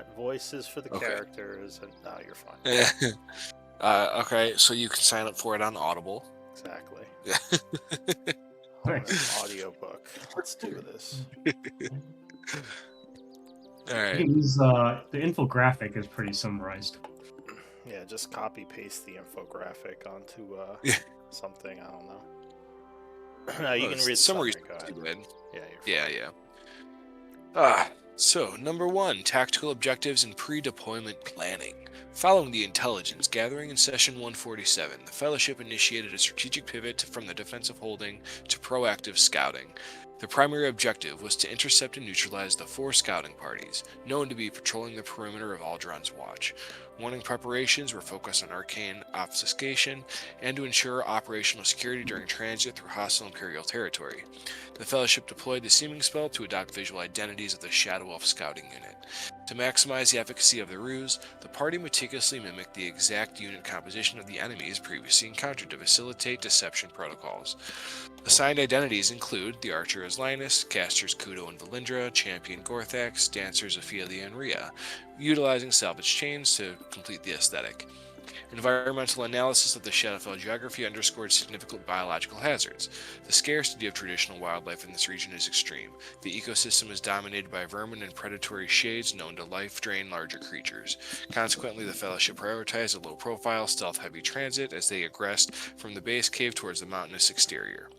want voices for the Okay. characters, and no, you're fine. Okay, so you can sign up for it on Audible. Exactly. Yeah. I want an audiobook. Let's do this. All You right. can use the infographic is pretty summarized. Yeah, just copy paste the infographic onto Yeah. something. I don't know. No, you Oh, can it's read the summary. summary's Go ahead. too bad. Yeah, you're fine. Yeah. So number 1, tactical objectives and pre-deployment planning. Following the intelligence gathering in session 147, the Fellowship initiated a strategic pivot from the defensive holding to proactive scouting. The primary objective was to intercept and neutralize the 4 scouting parties, known to be patrolling the perimeter of Aldron's Watch. Warning preparations were focused on arcane obfuscation and to ensure operational security during transit through hostile Imperial territory. The Fellowship deployed the Seeming spell to adopt visual identities of the Shadow Wolf scouting unit. To maximize the efficacy of the ruse, the party meticulously mimicked the exact unit composition of the enemies previously encountered to facilitate deception protocols. Assigned identities include the archer as Linus, casters Kudo and Valindra, champion Gorthax, dancers Ophelia and Rhea, utilizing salvage chains to complete the aesthetic. Environmental analysis of the Shadowfell geography underscored significant biological hazards. The scarcity of traditional wildlife in this region is extreme. The ecosystem is dominated by vermin and predatory shades known to life-drain larger creatures. Consequently, the Fellowship prioritized a low-profile, stealth-heavy transit as they aggressed from the base cave towards the mountainous exterior.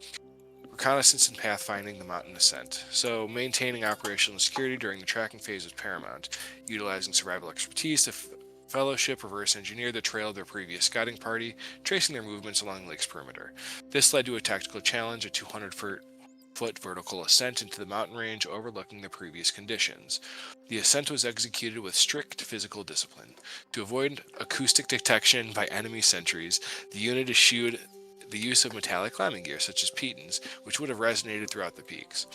Reconnaissance and pathfinding the mountain ascent. So, maintaining operational security during the tracking phase was paramount. Utilizing survival expertise, the Fellowship reverse engineered the trail of their previous scouting party, tracing their movements along the lake's perimeter. This led to a tactical challenge, a 200-foot vertical ascent into the mountain range overlooking the previous conditions. The ascent was executed with strict physical discipline. To avoid acoustic detection by enemy sentries, the unit eschewed the use of metallic climbing gear such as pitons, which would have resonated throughout the peaks.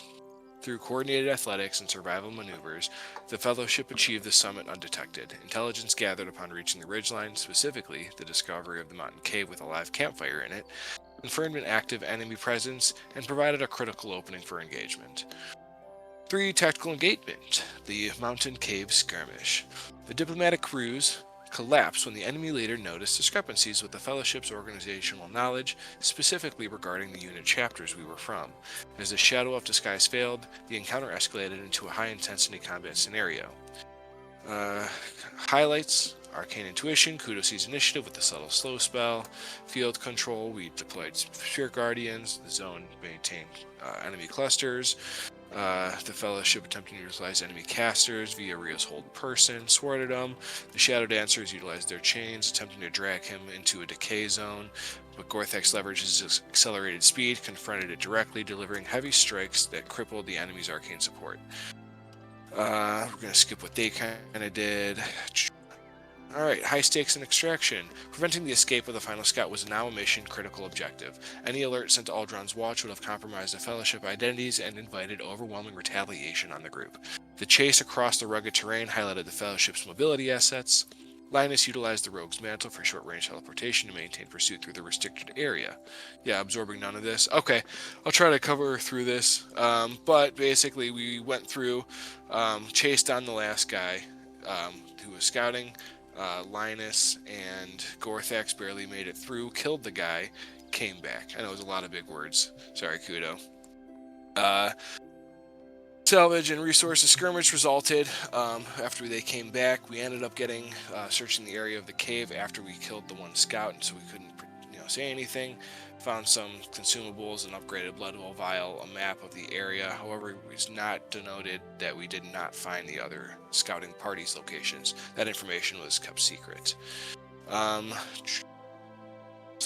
Through coordinated athletics and survival maneuvers, the Fellowship achieved the summit undetected. Intelligence gathered upon reaching the ridgeline, specifically the discovery of the mountain cave with a live campfire in it, confirmed an active enemy presence and provided a critical opening for engagement. 3. Tactical engagement. The mountain cave skirmish. The diplomatic ruse collapsed when the enemy leader noticed discrepancies with the Fellowship's organizational knowledge, specifically regarding the unit chapters we were from. As the Shadow of Disguise failed, the encounter escalated into a high-intensity combat scenario. Highlights: Arcane Intuition, Kudo sees initiative with the Subtle Slow spell. Field Control, we deployed Spirit Guardians. The zone maintained enemy clusters. The Fellowship attempting to utilize enemy casters via Rio's Hold Person, thwarted them. The Shadow Dancers utilized their chains, attempting to drag him into a decay zone, but Gorthax leveraged his accelerated speed, confronted it directly, delivering heavy strikes that crippled the enemy's arcane support. We're going to skip what they kind of did. Alright, high stakes and extraction. Preventing the escape of the final scout was now a mission critical objective. Any alert sent to Aldron's Watch would have compromised the Fellowship identities and invited overwhelming retaliation on the group. The chase across the rugged terrain highlighted the Fellowship's mobility assets. Linus utilized the Rogue's Mantle for short-range teleportation to maintain pursuit through the restricted area. Yeah, absorbing none of this. Okay, I'll try to cover through this. But basically, we went through, chased down the last guy who was scouting. Linus and Gorthax barely made it through, killed the guy, came back. I know it was a lot of big words. Sorry, Kudo. Salvage and resources skirmish resulted. After they came back, we ended up getting searching the area of the cave after we killed the one scout, and so we couldn't say anything. Found some consumables, an upgraded blood well vial, a map of the area. However, it was not denoted that we did not find the other scouting parties' locations. That information was kept secret. So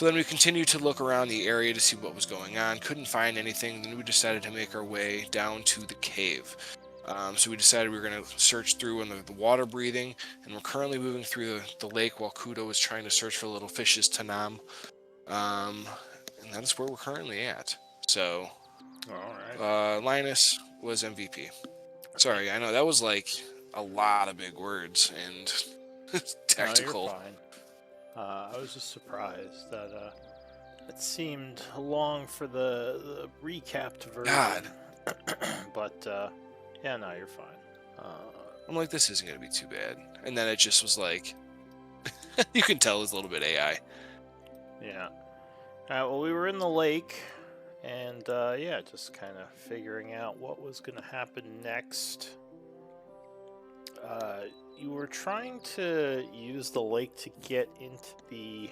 then we continued to look around the area to see what was going on. Couldn't find anything. Then we decided to make our way down to the cave. So we decided we were going to search through in the water breathing, and we're currently moving through the lake while Kudo is trying to search for little fishes Tanam. And that's where we're currently at. So, All right. Linus was MVP. Sorry, I know that was like a lot of big words and tactical. No, you're fine. I was just surprised that it seemed long for the recapped version. God. But yeah, no, you're fine. I'm like, this isn't going to be too bad. And then it just was like, you can tell it's a little bit AI. Yeah. Well, we were in the lake, and yeah, just kind of figuring out what was going to happen next. You were trying to use the lake to get into the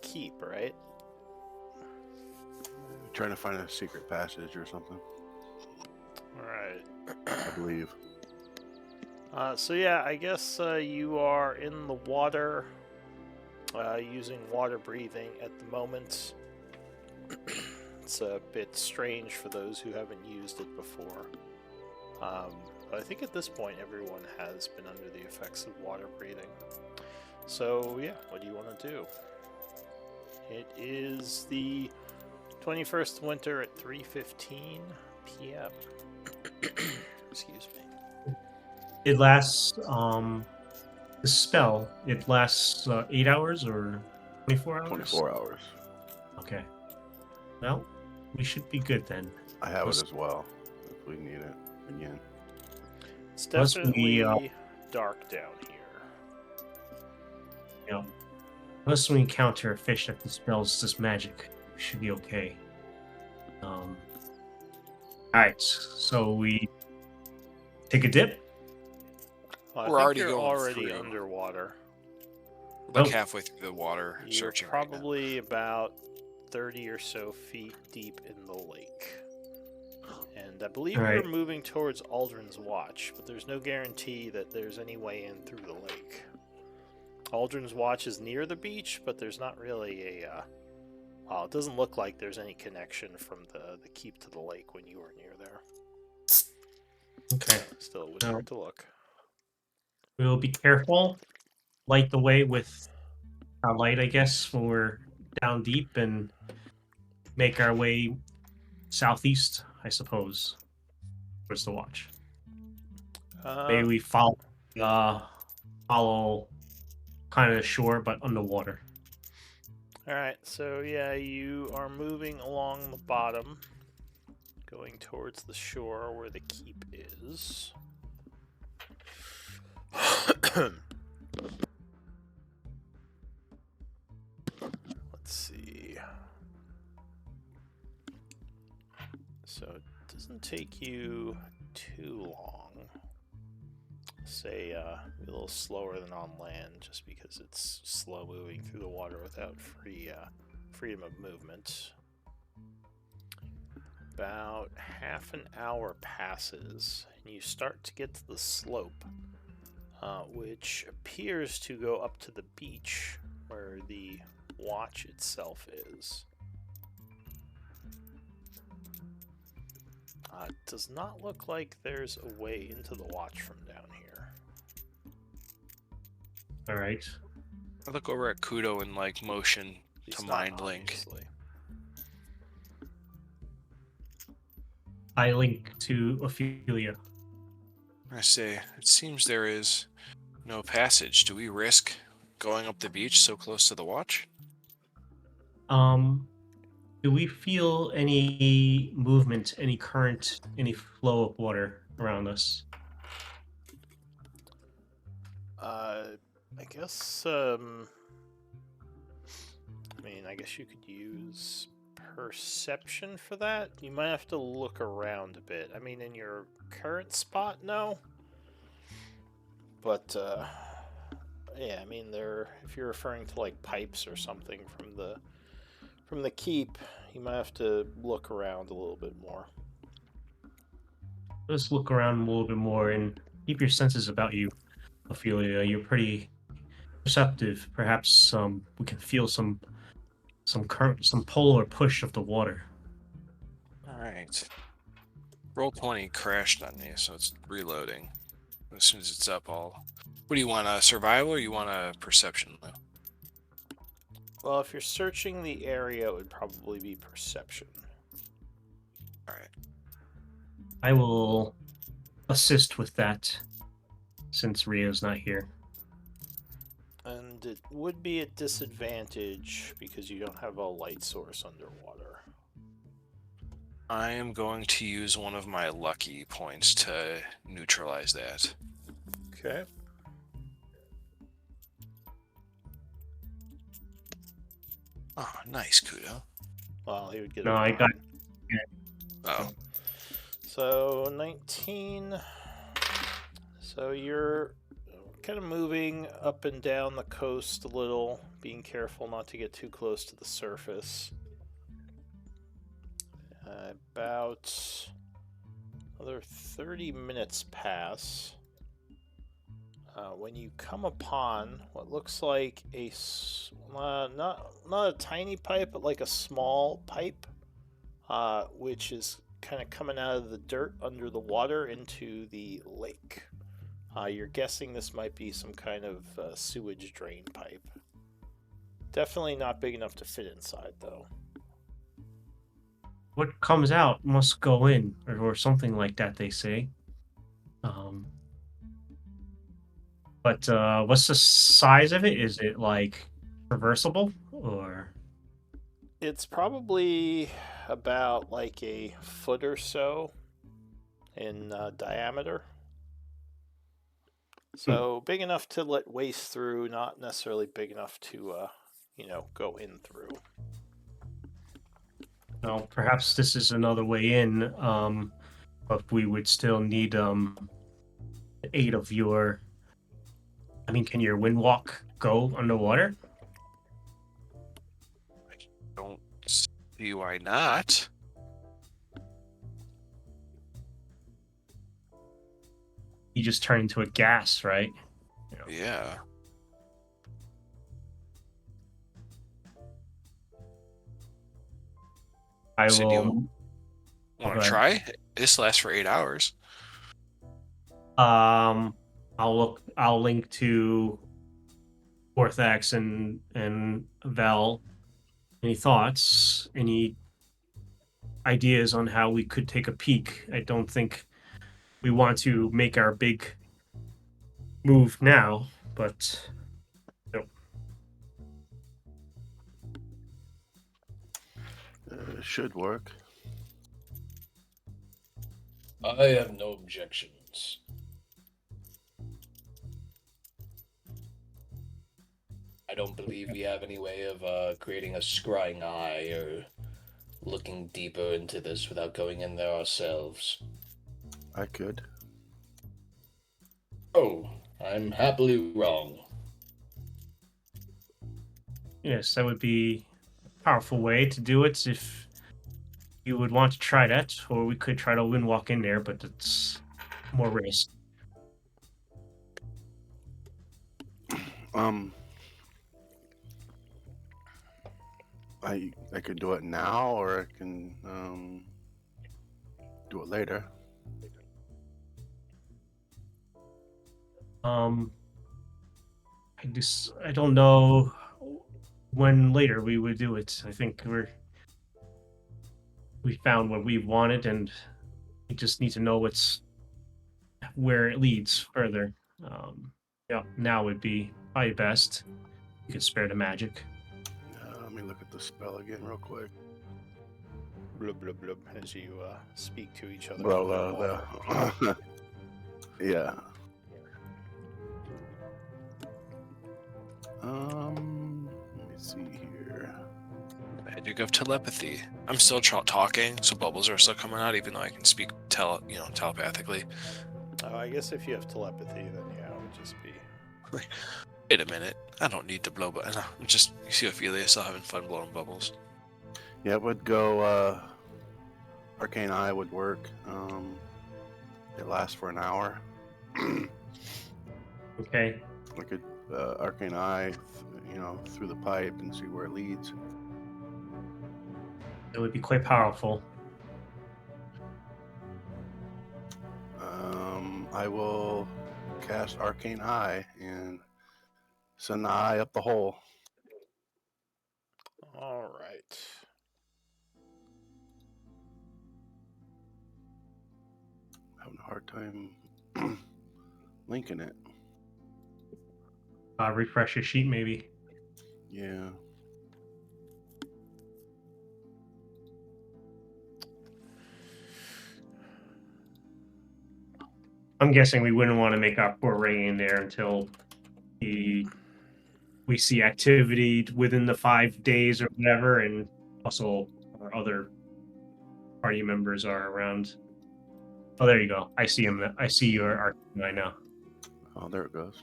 keep, right? Trying to find a secret passage or something, All right. I believe. So yeah, I guess you are in the water, using water breathing at the moment. It's a bit strange for those who haven't used it before. But I think at this point everyone has been under the effects of water breathing. So yeah, what do you want to do? It is the 21st winter at 3:15 p.m. Excuse me. It lasts, the spell, it lasts 8 hours or 24 hours? 24 hours. Okay. Well, we should be good then. I have Let's- it as well, if we need it again. It's Unless we, definitely dark down here. You know, unless we encounter a fish that dispels this magic, we should be okay. Alright, so we take a dip. Well, I We're think already you're going already through. underwater. Like Oh. halfway through the water, You're searching. right now. probably about 30 or so feet deep in the lake. And I believe All you're right. moving towards Aldrin's Watch, but there's no guarantee that there's any way in through the lake. Aldrin's Watch is near the beach, but there's not really a... well, it doesn't look like there's any connection from the keep to the lake when you were near there. Okay. Still, it would No. hurt to look. We'll be careful. Light the way with our light, I guess, when we're down deep and make our way southeast, I suppose, towards the watch. Maybe we follow kind of the shore, but underwater. Alright, so yeah, you are moving along the bottom, going towards the shore where the keep is. Let's see. So it doesn't take you too long. Say a little slower than on land, just because it's slow moving through the water without freedom of movement. About half an hour passes, and you start to get to the slope, which appears to go up to the beach where the watch itself is. It does not look like there's a way into the watch from down here. All right. I look over at Kudo and like motion At least to not mind link. obviously. I link to Ophelia. I say, it seems there is no passage. Do we risk going up the beach so close to the watch? Do we feel any movement, any current, any flow of water around us? I guess, I mean, I guess you could use perception for that. You might have to look around a bit. I mean, in your current spot, no. But, yeah, I mean, if you're referring to, like, pipes or something from the keep, you might have to look around a little bit more. Let's look around a little bit more and keep your senses about you, Ophelia. You're pretty perceptive. Perhaps we can feel some current, some pull or push of the water. Alright. Roll 20 crashed on me, so it's reloading. As soon as it's up, What do you want, a survival or you want a perception, though? Well, if you're searching the area, it would probably be perception. Alright. I will assist with that since Rio's not here. And it would be at disadvantage because you don't have a light source underwater. I am going to use one of my lucky points to neutralize that. Okay. Oh, nice, Kudo. Well, he would get No, a I 9. got Oh, So 19. So you're kind of moving up and down the coast a little, being careful not to get too close to the surface. About another 30 minutes pass when you come upon what looks like not a tiny pipe, but like a small pipe, which is kind of coming out of the dirt under the water into the lake. You're guessing this might be some kind of sewage drain pipe. Definitely not big enough to fit inside, though. what comes out must go in, or something like that. They say. Um, but what's the size of it? Is it like reversible or? It's probably about like a foot or so in diameter. So big enough to let waste through, not necessarily big enough to, go in through. No, perhaps this is another way in. But we would still need the aid of your. I mean, can your wind walk go underwater? don't see why not. You just turn into a gas, right? Yeah. I So do will. you want go to ahead. try? This lasts for 8 hours. I'll look. I'll link to Orthax and Vel. Any thoughts? Any ideas on how we could take a peek? I don't think we want to make our big move now, but Should work. I have no objections. I don't believe we have any way of creating a scrying eye or looking deeper into this without going in there ourselves. I could. Oh, I'm happily wrong. yes, that would be a powerful way to do it if you would want to try that, or we could try to wind walk in there, but it's more risk. Um, I could do it now, or I can do it later. I don't know when later we would do it. I think we found what we wanted, and we just need to know where it leads further. Yeah, now would be probably best. You could spare the magic. Let me look at the spell again real quick. Blub, blub, blub, as you speak to each other. Well, underwater. yeah. Let me see here. Magic of telepathy. I'm still talking, so bubbles are still coming out, even though I can speak telepathically. Oh, I guess if you have telepathy, then yeah, it would just be. Wait a minute. I don't need to blow, but I'm just, you see Ophelia still having fun blowing bubbles. Yeah, it would go. Arcane Eye would work. It lasts for an hour. Okay. I could Arcane Eye, through the pipe and see where it leads. It would be quite powerful. I will cast Arcane Eye and send the eye up the hole. All right. Having a hard time linking it. Refresh your sheet, maybe. Yeah. I'm guessing we wouldn't want to make our foray in there until we see activity within the 5 days or whatever, and also our other party members are around. Oh, there you go. I see him. I see your Arcane Eye now. Oh, there it goes.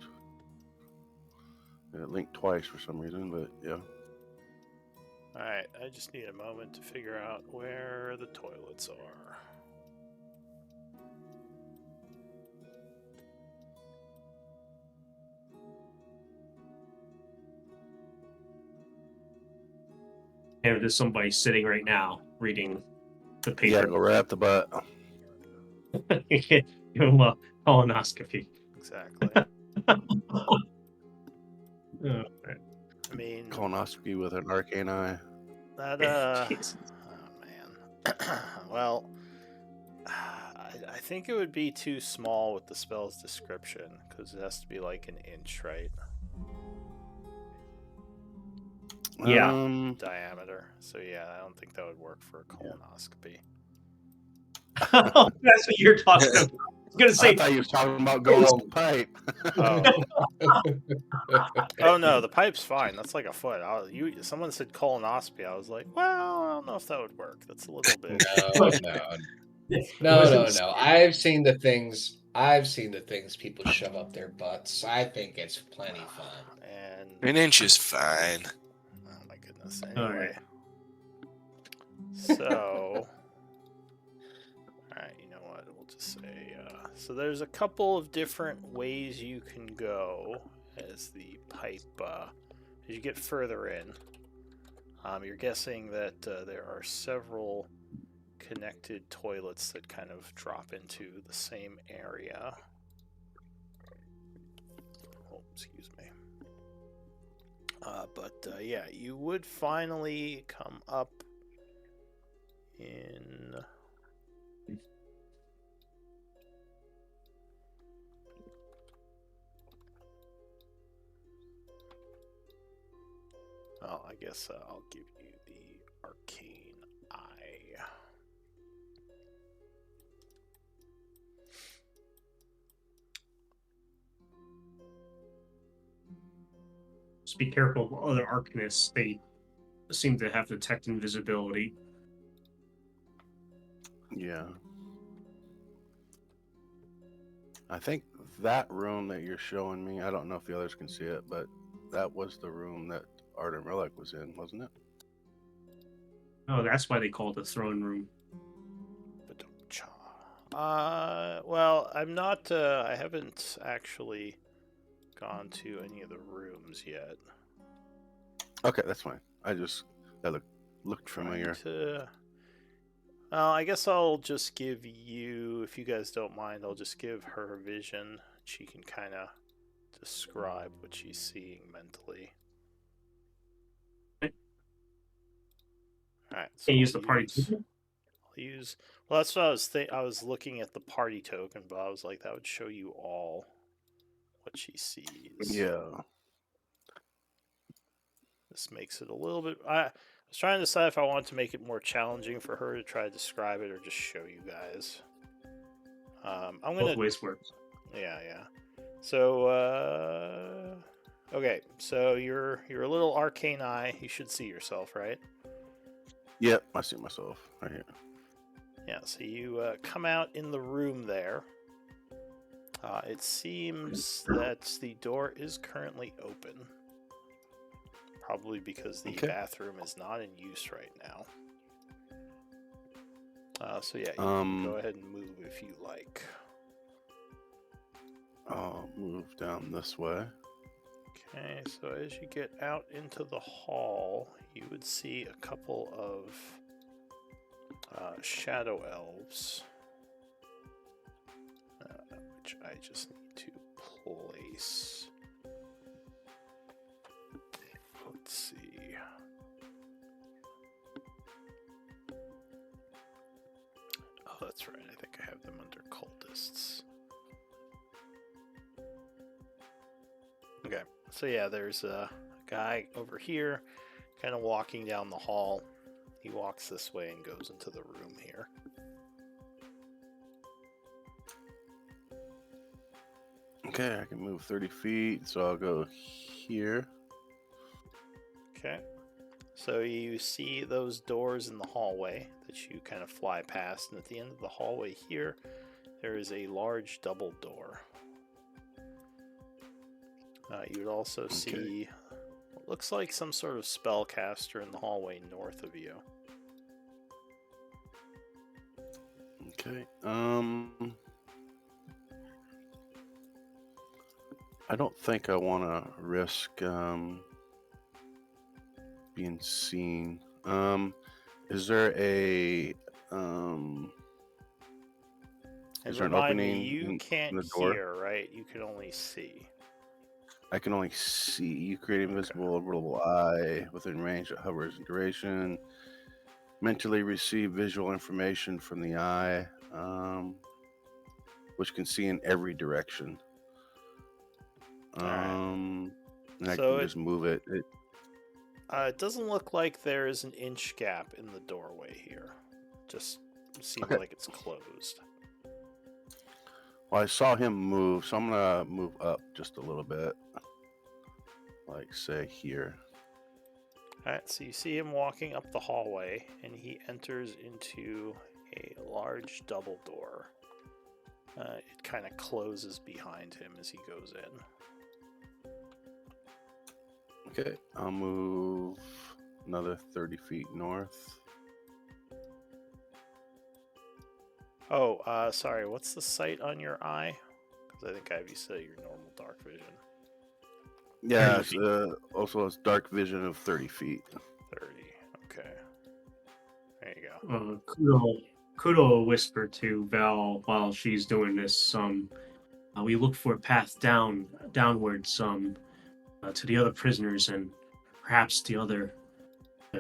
It linked twice for some reason, but yeah. Alright, I just need a moment to figure out where the toilets are. And there's somebody sitting right now reading the Yeah, paper. go right up the butt. Give him a colonoscopy. Exactly. Oh, I mean, Colonoscopy with an arcane eye. that, Jesus. oh man. Well, I think it would be too small with the spell's description, because it has to be like an inch, right? Yeah. Diameter. So yeah, I don't think that would work for a colonoscopy. Oh, that's what you're talking about. I was gonna I say, thought you was talking about going up the pipe. Oh. Oh no, the pipe's fine. That's like a foot. Someone said colonoscopy. I was like, well, I don't know if that would work. That's a little bit. No. I've seen the things people shove up their butts. I think it's plenty fun. And An inch is fine. oh my goodness. All Anyway, so all right, you know what? We'll just say. So there's a couple of different ways you can go as the pipe. As you get further in, you're guessing that there are several connected toilets that kind of drop into the same area. Oh, excuse me. But yeah, you would finally come up in. Oh, I guess I'll give you the Arcane Eye. just be careful of other arcanists. They seem to have detect invisibility. Yeah. I think that room that you're showing me, I don't know if the others can see it, but that was the room that Artem Relic was in, wasn't it? Oh, that's why they call it the throne room. Well, I'm not. I haven't actually gone to any of the rooms yet. Okay, that's fine. That looked familiar. I guess I'll just give you, if you guys don't mind, I'll just give her vision. She can kind of describe what she's seeing mentally. All right. So Can you use the party token? I'll use. Well, that's what I was I was looking at the party token, but I was like, that would show you all what she sees. Yeah. This makes it a little bit. I was trying to decide if I wanted to make it more challenging for her to try to describe it or just show you guys. I'm gonna. Both ways works. Yeah. So, okay. So you're a little arcane eye. You should see yourself, right? Yep, I see myself right here. Yeah. So you come out in the room there. It seems that the door is currently open. Probably because the bathroom is not in use right now. So yeah, you can go ahead and move if you like. I'll move down this way. Okay, so as you get out into the hall, you would see a couple of shadow elves, which I just need to place. Let's see. Oh, that's right. I think I have them under cultists. Okay, so yeah, there's a guy over here kind of walking down the hall. He walks this way and goes into the room here. Okay, I can move 30 feet, so I'll go here. Okay. So you see those doors in the hallway that you kind of fly past, and at the end of the hallway here, there is a large double door. You would also see what looks like some sort of spellcaster in the hallway north of you. Okay. I don't think I want to risk being seen. Is there a And is there an remind me, opening you in can't the door? hear, right? You can only see. I can only see. You create invisible rollable eye within range that hovers in duration. Mentally receive visual information from the eye, which can see in every direction. Alright. And I So can just move it. it doesn't look like there is an inch gap in the doorway here. Just seems Okay. like it's closed. Well, I saw him move, so I'm gonna move up just a little bit, like say here. Alright, so you see him walking up the hallway, and he enters into a large double door. It kind of closes behind him as he goes in. Okay, I'll move another 30 feet north. Oh, sorry, what's the sight on your eye? Because I think I have you set your normal dark vision. Yeah, 30 it's, feet. also it's dark vision of 30 feet. 30, okay. There you go. Kudo will whisper to Val while she's doing this. We look for a path downwards, to the other prisoners and perhaps the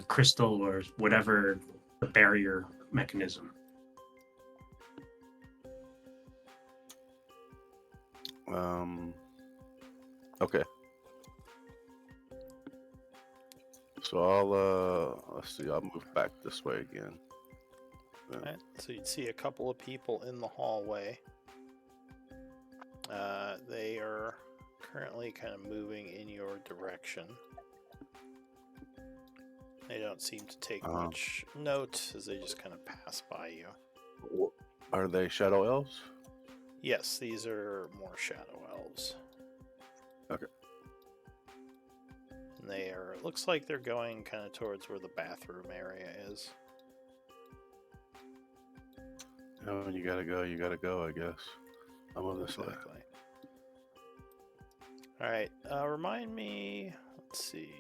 crystal or whatever the barrier mechanism. Okay. So I'll let's see, I'll move back this way again. Alright, so you'd see a couple of people in the hallway. They are currently kind of moving in your direction. They don't seem to take much note as they just kind of pass by you. Are they shadow elves? Yes, these are more shadow elves. Okay. And they are, it looks like they're going kind of towards where the bathroom area is. Oh, you gotta go, I guess. I'll move this way. Exactly. Alright, remind me, let's see.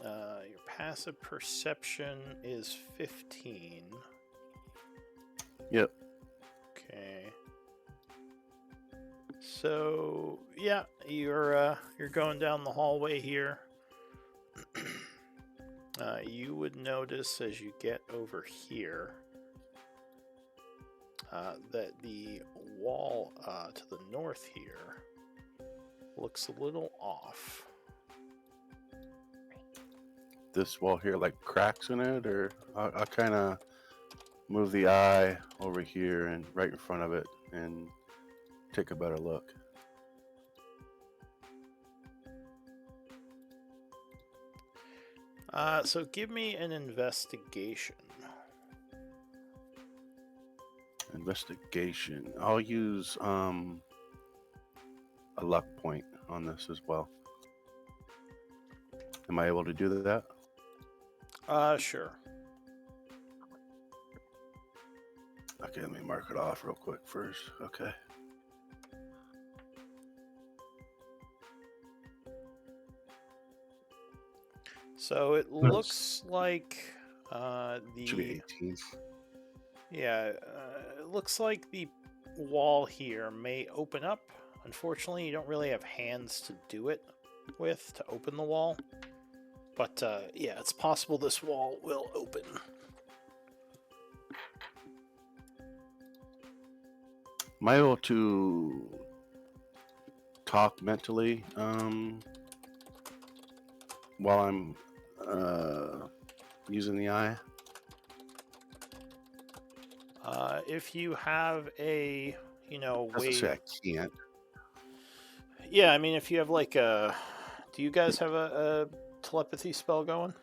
Your passive perception is 15. Yep. Okay. So yeah, you're going down the hallway here. You would notice as you get over here that the wall to the north here looks a little off. This wall here, like cracks in it, or I'll kind of move the eye over here and right in front of it and take a better look. So give me an investigation. Investigation. I'll use a luck point on this as well. Am I able to do that? Sure. Okay, let me mark it off real quick first. Okay. So it looks like Should be the 18. yeah, it looks like the wall here may open up. Unfortunately, you don't really have hands to do it with to open the wall. But yeah, it's possible this wall will open. Am I able to talk mentally while I'm using the eye? If you have a Doesn't say I can't. Yeah, I mean, if you have like a, do you guys have a telepathy spell going?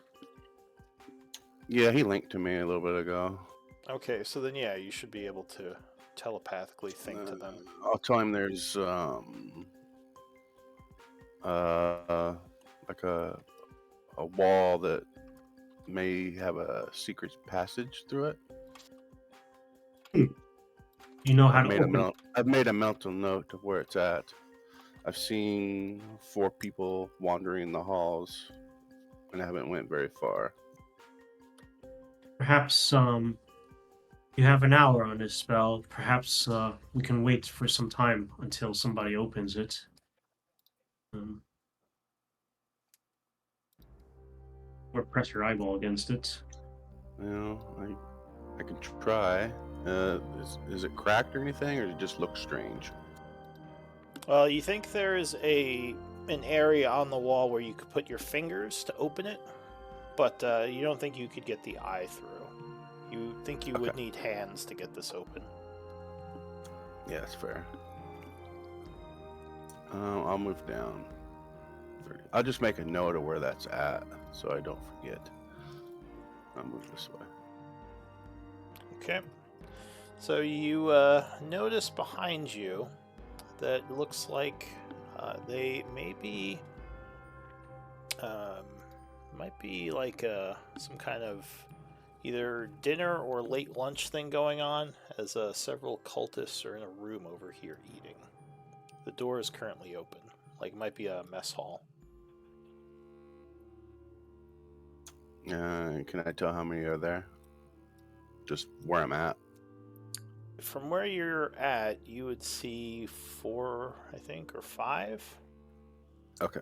Yeah, he linked to me a little bit ago. Okay, so then yeah, you should be able to telepathically think to them. I'll tell him there's like a wall that may have a secret passage through it. You know how to open. I've made a mental note of where it's at. I've seen 4 people wandering the halls, and I haven't went very far. Perhaps you have an hour on this spell. Perhaps we can wait for some time until somebody opens it. Or press your eyeball against it. You know, I can try. Is it cracked or anything, or does it just look strange? Well, you think there is an area on the wall where you could put your fingers to open it, but you don't think you could get the eye through. You think you would need hands to get this open. Yeah, that's fair. I'll move down. I'll just make a note of where that's at so I don't forget. I'll move this way. Okay. So you notice behind you that it looks like they might be like some kind of either dinner or late lunch thing going on, as several cultists are in a room over here eating. The door is currently open, like it might be a mess hall. Can I tell how many are there? Just where I'm at. From where you're at, you would see 4, I think, or 5. Okay.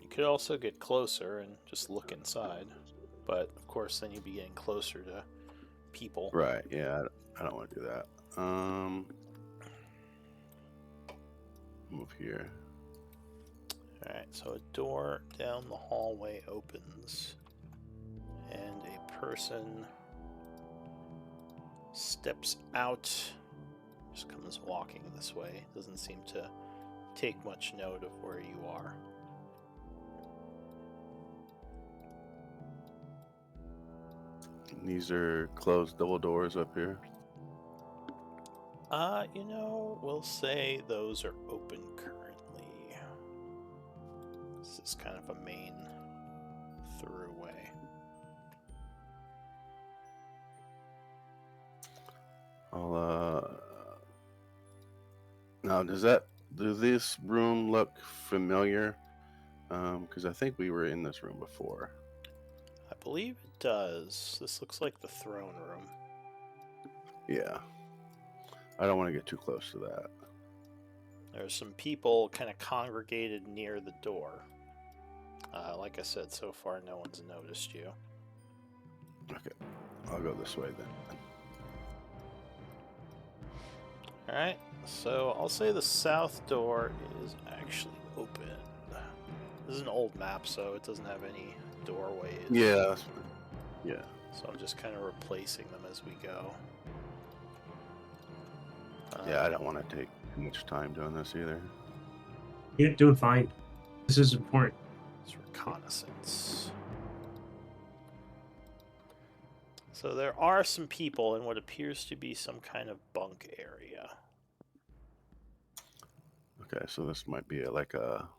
You could also get closer and just look inside, but of course, then you'd be getting closer to people. Right. Yeah. I don't want to do that. Move here. All right. So a door down the hallway opens, and a person steps out. Just comes walking this way. Doesn't seem to take much note of where you are. These are closed double doors up here. We'll say those are open currently. This is kind of a main throughway. Now, does this room look familiar? Because I think we were in this room before. I believe it does. This looks like the throne room. Yeah. I don't want to get too close to that. There's some people kind of congregated near the door. Like I said, so far no one's noticed you. Okay. I'll go this way then. Alright, so I'll say the south door is actually open. This is an old map, so it doesn't have any doorways. Yeah. Yeah. So I'm just kind of replacing them as we go. Yeah, I don't want to take too much time doing this either. You're doing fine. This is important. It's reconnaissance. So there are some people in what appears to be some kind of bunk area. Okay, so this might be like a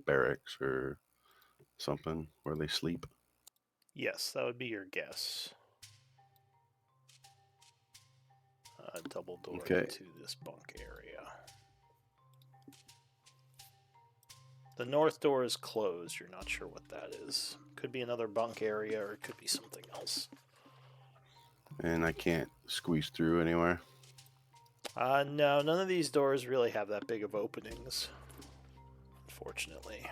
barracks or something where they sleep. Yes, that would be your guess. Double door into this bunk area. The north door is closed. You're not sure what that is. Could be another bunk area, or it could be something else. And I can't squeeze through anywhere. No, none of these doors really have that big of openings, unfortunately.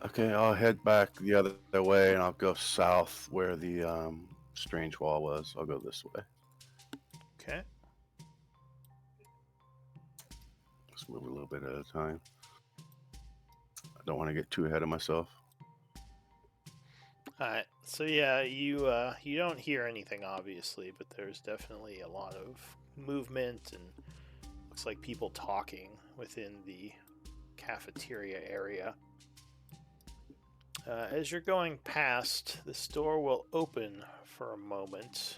Okay, I'll head back the other way, and I'll go south where the strange wall was. I'll go this way. Okay. Let's move a little bit at a time. I don't want to get too ahead of myself. Alright, So yeah, you don't hear anything obviously, but there's definitely a lot of movement and looks like people talking within the cafeteria area. As you're going past, this door will open for a moment,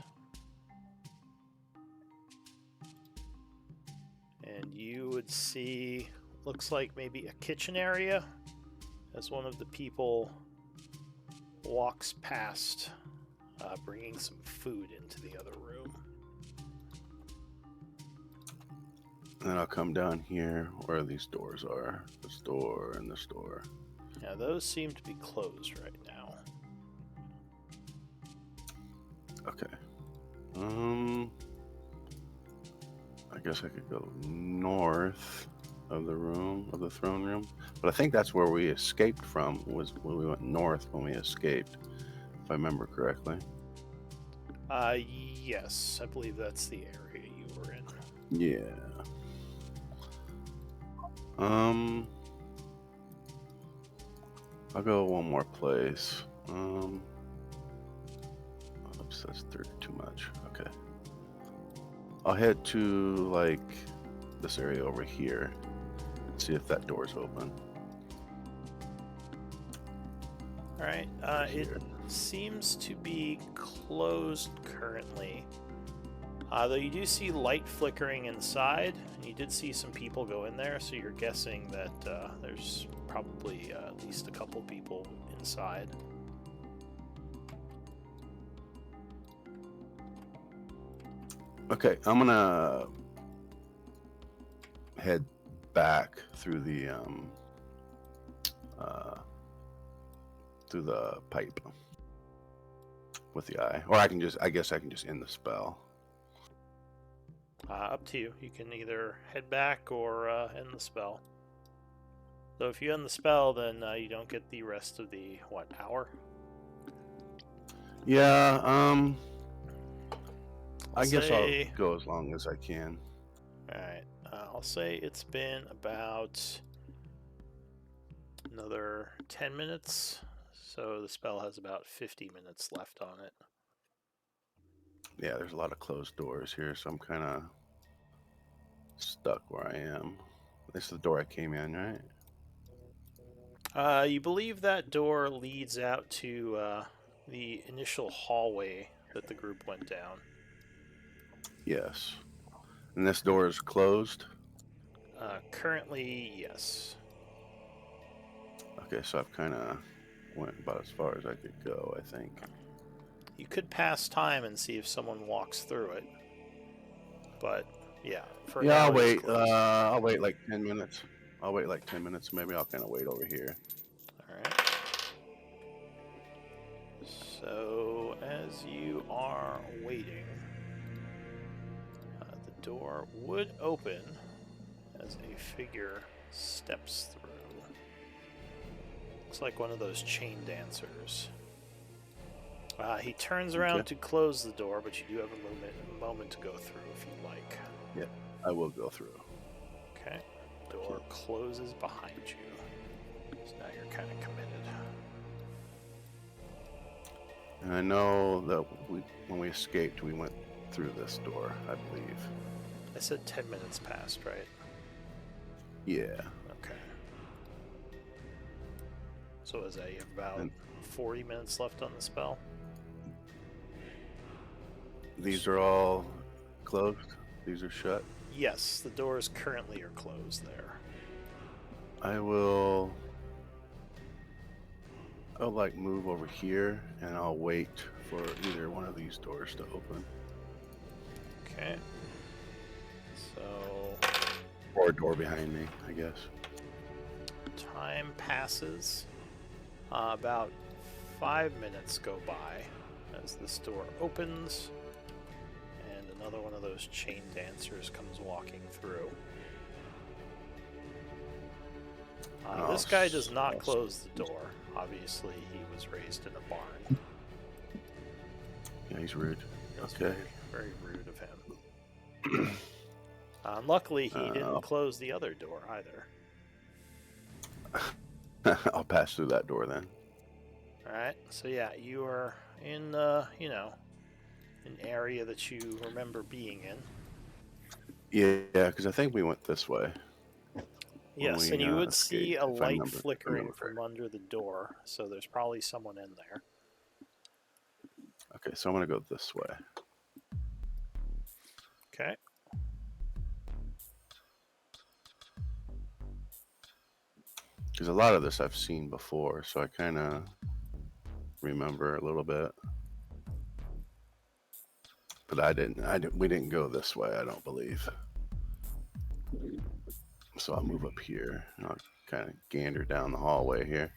and you would see, looks like maybe a kitchen area as one of the people walks past, bringing some food into the other room. And then I'll come down here where these doors are. This door and this door. Now, those seem to be closed right now. Okay. I guess I could go north of the room, of the throne room. But I think that's where we escaped from, was when we went north when we escaped, if I remember correctly. Yes, I believe that's the area you were in. Yeah. I'll go one more place. Oops, that's too much. Okay. I'll head to, like, this area over here. See if that door's open. Alright, it seems to be closed currently. Though you do see light flickering inside, and you did see some people go in there, so you're guessing that there's probably at least a couple people inside. Okay, I'm gonna head back through the pipe with the eye, or I guess I can just end the spell. Up to you. You can either head back or end the spell. So if you end the spell, then you don't get the rest of the, hour? Yeah, I guess I'll say- go as long as I can. Alright, I'll say it's been about another 10 minutes, so the spell has about 50 minutes left on it. Yeah, there's a lot of closed doors here, so I'm kind of stuck where I am. This is the door I came in, right? You believe that door leads out to the initial hallway that the group went down. Yes. And this door is closed? Currently, yes. Okay, so I've kind of went about as far as I could go, I think. You could pass time and see if someone walks through it. But, yeah, for Yeah, now I'll it is wait. closed. I'll wait like 10 minutes. I'll wait like 10 minutes. Maybe I'll kind of wait over here. Alright. So, as you are waiting, the door would open as a figure steps through. Looks like one of those chain dancers. He turns around Okay. to close the door, but you do have a moment to go through if you'd like. Yeah, I will go through. Okay. Door closes behind you. So now you're kind of committed. And I know that when we escaped, we went through this door, I believe. I said 10 minutes passed, right? Yeah. Okay. So is that you have about And- 40 minutes left on the spell? These are all closed. These are shut. Yes, the doors currently are closed there. I'll like move over here and I'll wait for either one of these doors to open. Okay. So Or a door behind me, I guess. time passes. About 5 minutes go by as this door opens, and another one of those chain dancers comes walking through. This guy does not close the door. Obviously, he was raised in a barn. Yeah, he's rude. That's Okay. very rude of him. Luckily, he didn't close the other door either. I'll pass through that door then. Alright, so yeah, you are in, an area that you remember being in. Yeah, because I think we went this way. Yes, we, and you would escaped, see a if I light remember flickering correctly. from under the door, so there's probably someone in there. Okay, so I'm gonna go this way. Okay. Because a lot of this I've seen before, so I kind of remember a little bit. But I didn't. We didn't go this way. I don't believe. So I'll move up here. And I'll kind of gander down the hallway here.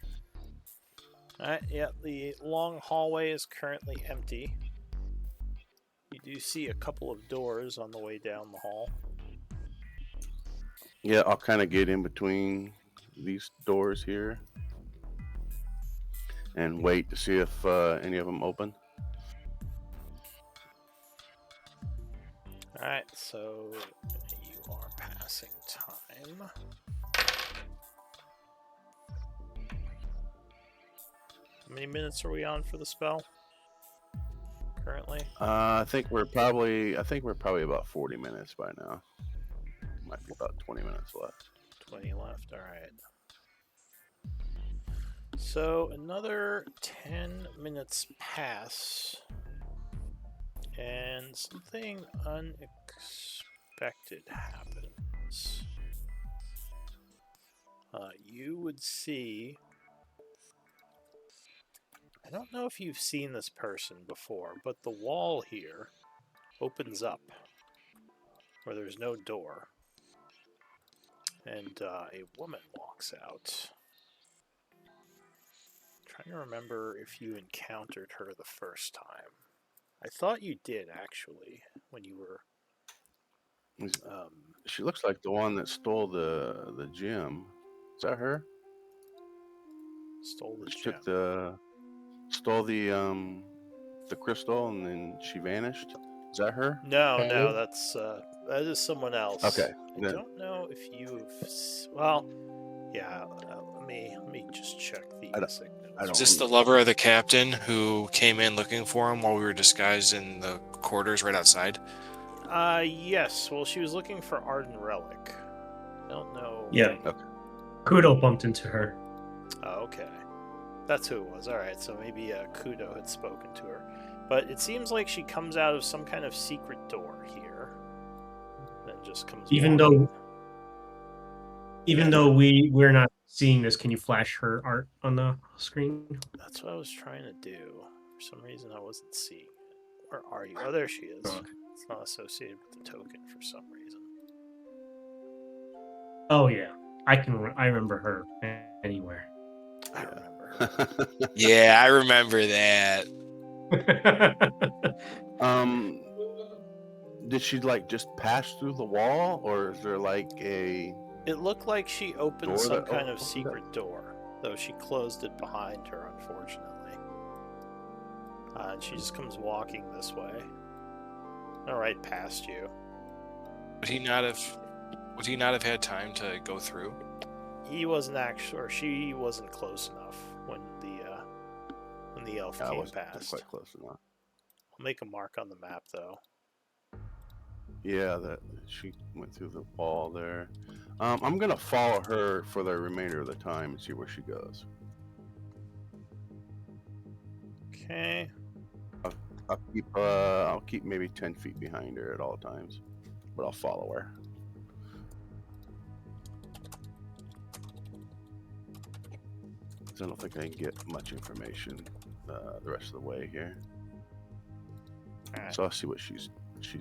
Alright, yeah, the long hallway is currently empty. You do see a couple of doors on the way down the hall. Yeah, I'll kind of get in between these doors here and wait to see if any of them open. Alright, so you are passing time. How many minutes are we on for the spell? Currently? I think we're probably about 40 minutes by now. Might be about 20 minutes left. 20 left, alright. So another 10 minutes pass, and something unexpected happens. You would see... I don't know if you've seen this person before, but the wall here opens up where there's no door, and a woman walks out. I'm trying to remember if you encountered her the first time. I thought you did, actually, when you were... She looks like the one that stole the gem. Is that her? Stole the She gem. stole the crystal and then she vanished. Is that her? No, Kind no, of. that is someone else. Okay, I then- don't know if you've... Well, yeah, let me just check the I don't- signals. I don't Is this the lover of the captain who came in looking for him while we were disguised in the quarters right outside? Yes. Well, she was looking for Arden Relic. I don't know. Yeah. Okay. Kudo bumped into her. Oh, okay. That's who it was. All right. So maybe Kudo had spoken to her. But it seems like she comes out of some kind of secret door here. Then just comes Even walking. though we're not seeing this, can you flash her art on the screen? That's what I was trying to do. For some reason, I wasn't seeing it. Where are you? Oh, there she is. Oh. It's not associated with the token for some reason. Oh yeah, I remember her anywhere. I remember her. Yeah, I remember that. Did she just pass through the wall, or is there a? It looked like she opened Door some that kind of opened up? secret door, though she closed it behind her, unfortunately. And she just comes walking this way. All right, past you. Would he not have had time to go through? He wasn't actually, or she wasn't close enough when the elf I came wasn't past. quite close enough. I'll make a mark on the map, though. Yeah, that she went through the wall there. I'm gonna follow her for the remainder of the time and see where she goes. Okay. I'll keep maybe 10 feet behind her at all times, but I'll follow her. I don't think I can get much information the rest of the way here, All right. so I'll see what she's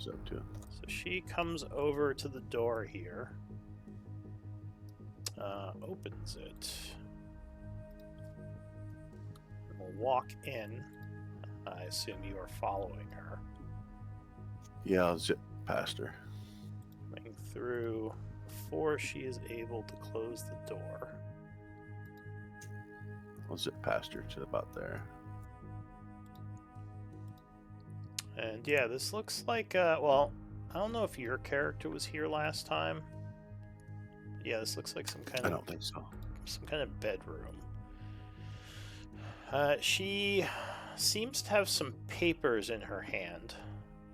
up to. So she comes over to the door here, opens it, and will walk in. I assume you are following her. Yeah, I'll zip past her. Coming through before she is able to close the door. I'll zip past her to about there. And yeah, this looks like, well, I don't know if your character was here last time. Yeah, this looks like some kind I of don't think so. some kind of bedroom. She seems to have some papers in her hand.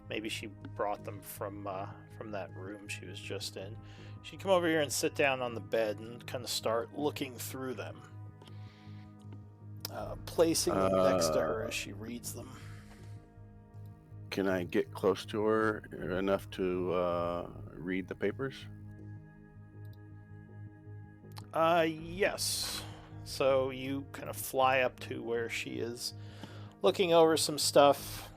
Maybe she brought them from that room she was just in. She'd come over here and sit down on the bed and kind of start looking through them, placing them next to her as she reads them. Can I get close to her enough to read the papers? Yes. So you kind of fly up to where she is looking over some stuff.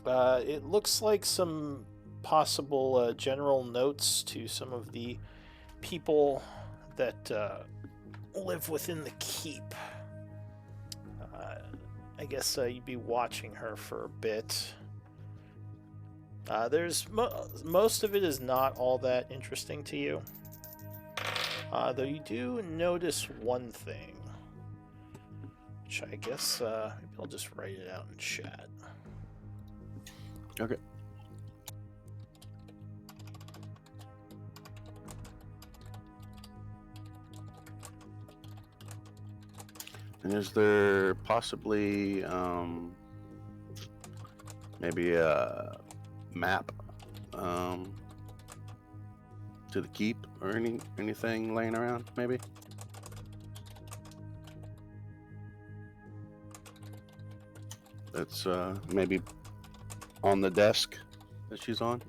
It looks like some possible general notes to some of the people that live within the keep. I guess you'd be watching her for a bit. There's most of it is not all that interesting to you. Though you do notice one thing, which I guess maybe I'll just write it out in chat. Okay. And is there possibly maybe a map to the keep or anything laying around? Maybe. That's maybe on the desk that she's on.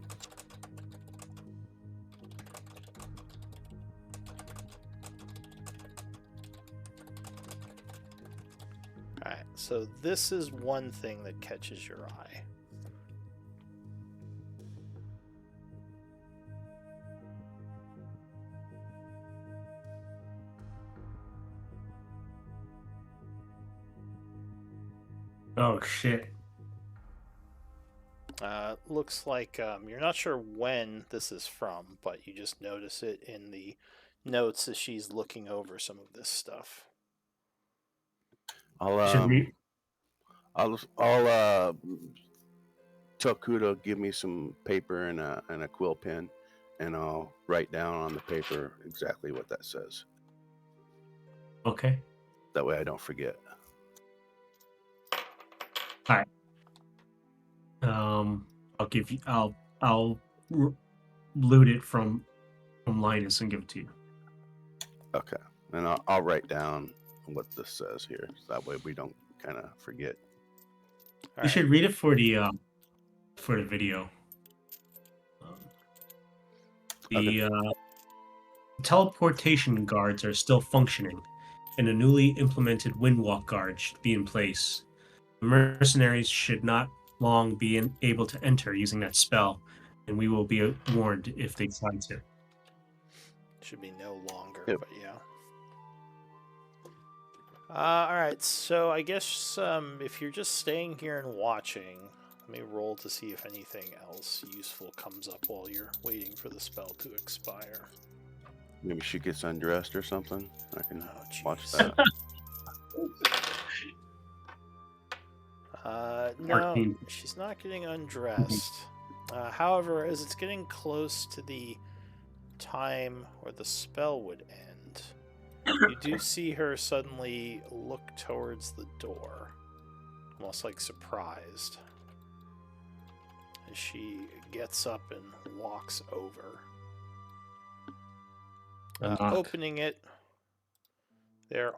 Alright, so this is one thing that catches your eye. Oh shit. Looks like you're not sure when this is from, but you just notice it in the notes as she's looking over some of this stuff. Should we? I'll tell Kudo give me some paper and a quill pen, and I'll write down on the paper exactly what that says. Okay. That way I don't forget. All right. I'll give you. I'll loot it from Linus and give it to you. Okay, and I'll write down what this says here, so that way we don't kind of forget. You should read it for the video. The teleportation guards are still functioning, and a newly implemented windwalk guard should be in place. The mercenaries should not long be able to enter using that spell, and we will be warned if they try to. Should be no longer, Yep. but yeah. Alright, so I guess if you're just staying here and watching, let me roll to see if anything else useful comes up while you're waiting for the spell to expire. Maybe she gets undressed or something. I can Oh, watch jeez. that. No, 14. she's not getting undressed. However, as it's getting close to the time where the spell would end, you do see her suddenly look towards the door, almost like surprised, as she gets up and walks over. Opening it, there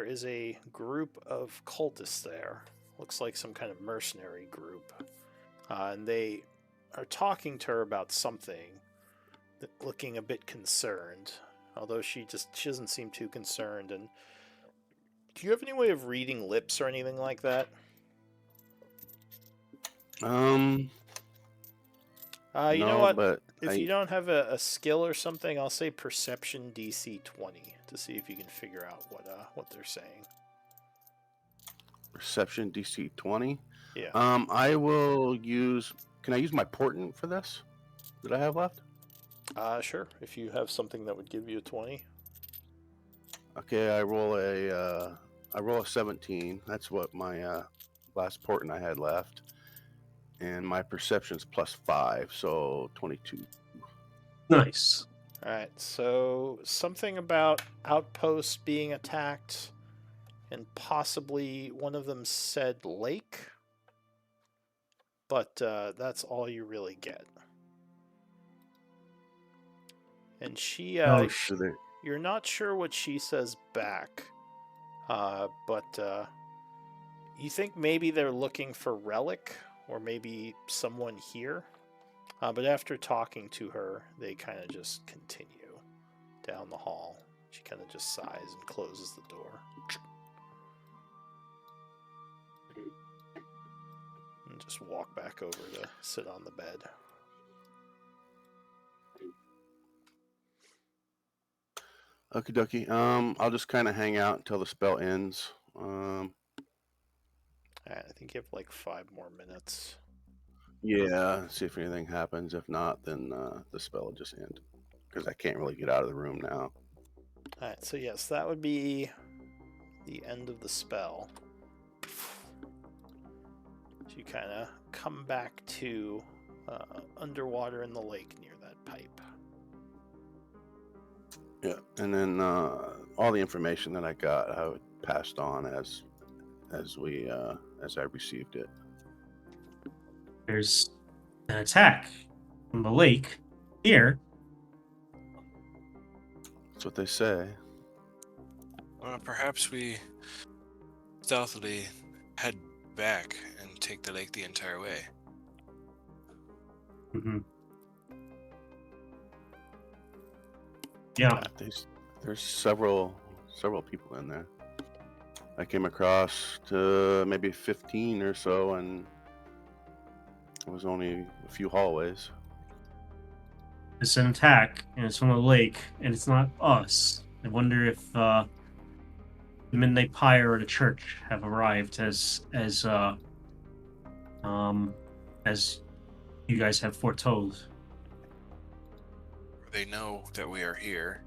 is a group of cultists there. Looks like some kind of mercenary group. And they are talking to her about something, looking a bit concerned. Although she doesn't seem too concerned. And do you have any way of reading lips or anything like that? You know what? But If you don't have a skill or something, I'll say Perception DC 20 to see if you can figure out what they're saying. Perception DC 20. Yeah. I will use. Can I use my portent for this that I have left? Sure. If you have something that would give you a 20. Okay, I roll a 17. That's what my last portent I had left, and my perception's +5, so 22. Nice. All right. So something about outposts being attacked, and possibly one of them said lake, but that's all you really get. And she, Oh, So they, you're not sure what she says back, but you think maybe they're looking for Relic or maybe someone here. But after talking to her, they kind of just continue down the hall. She kind of just sighs and closes the door. And just walk back over to sit on the bed. okie dokie. I'll just kind of hang out until the spell ends. I think you have like 5 more minutes. Yeah, see if anything happens. If not, then the spell will just end because I can't really get out of the room now. Alright, so yes, that would be the end of the spell. So you kind of come back to underwater in the lake near that pipe. Yeah, and then all the information that I got, I passed on as I received it. there's an attack from the lake here. That's what they say. Perhaps we stealthily head back and take the lake the entire way. Mm-hmm. Yeah. There's several people in there. I came across to maybe 15 or so, and it was only a few hallways. It's an attack, and it's from the lake, and it's not us. I wonder if the Midnight Pyre or the church have arrived as you guys have foretold. They know that we are here.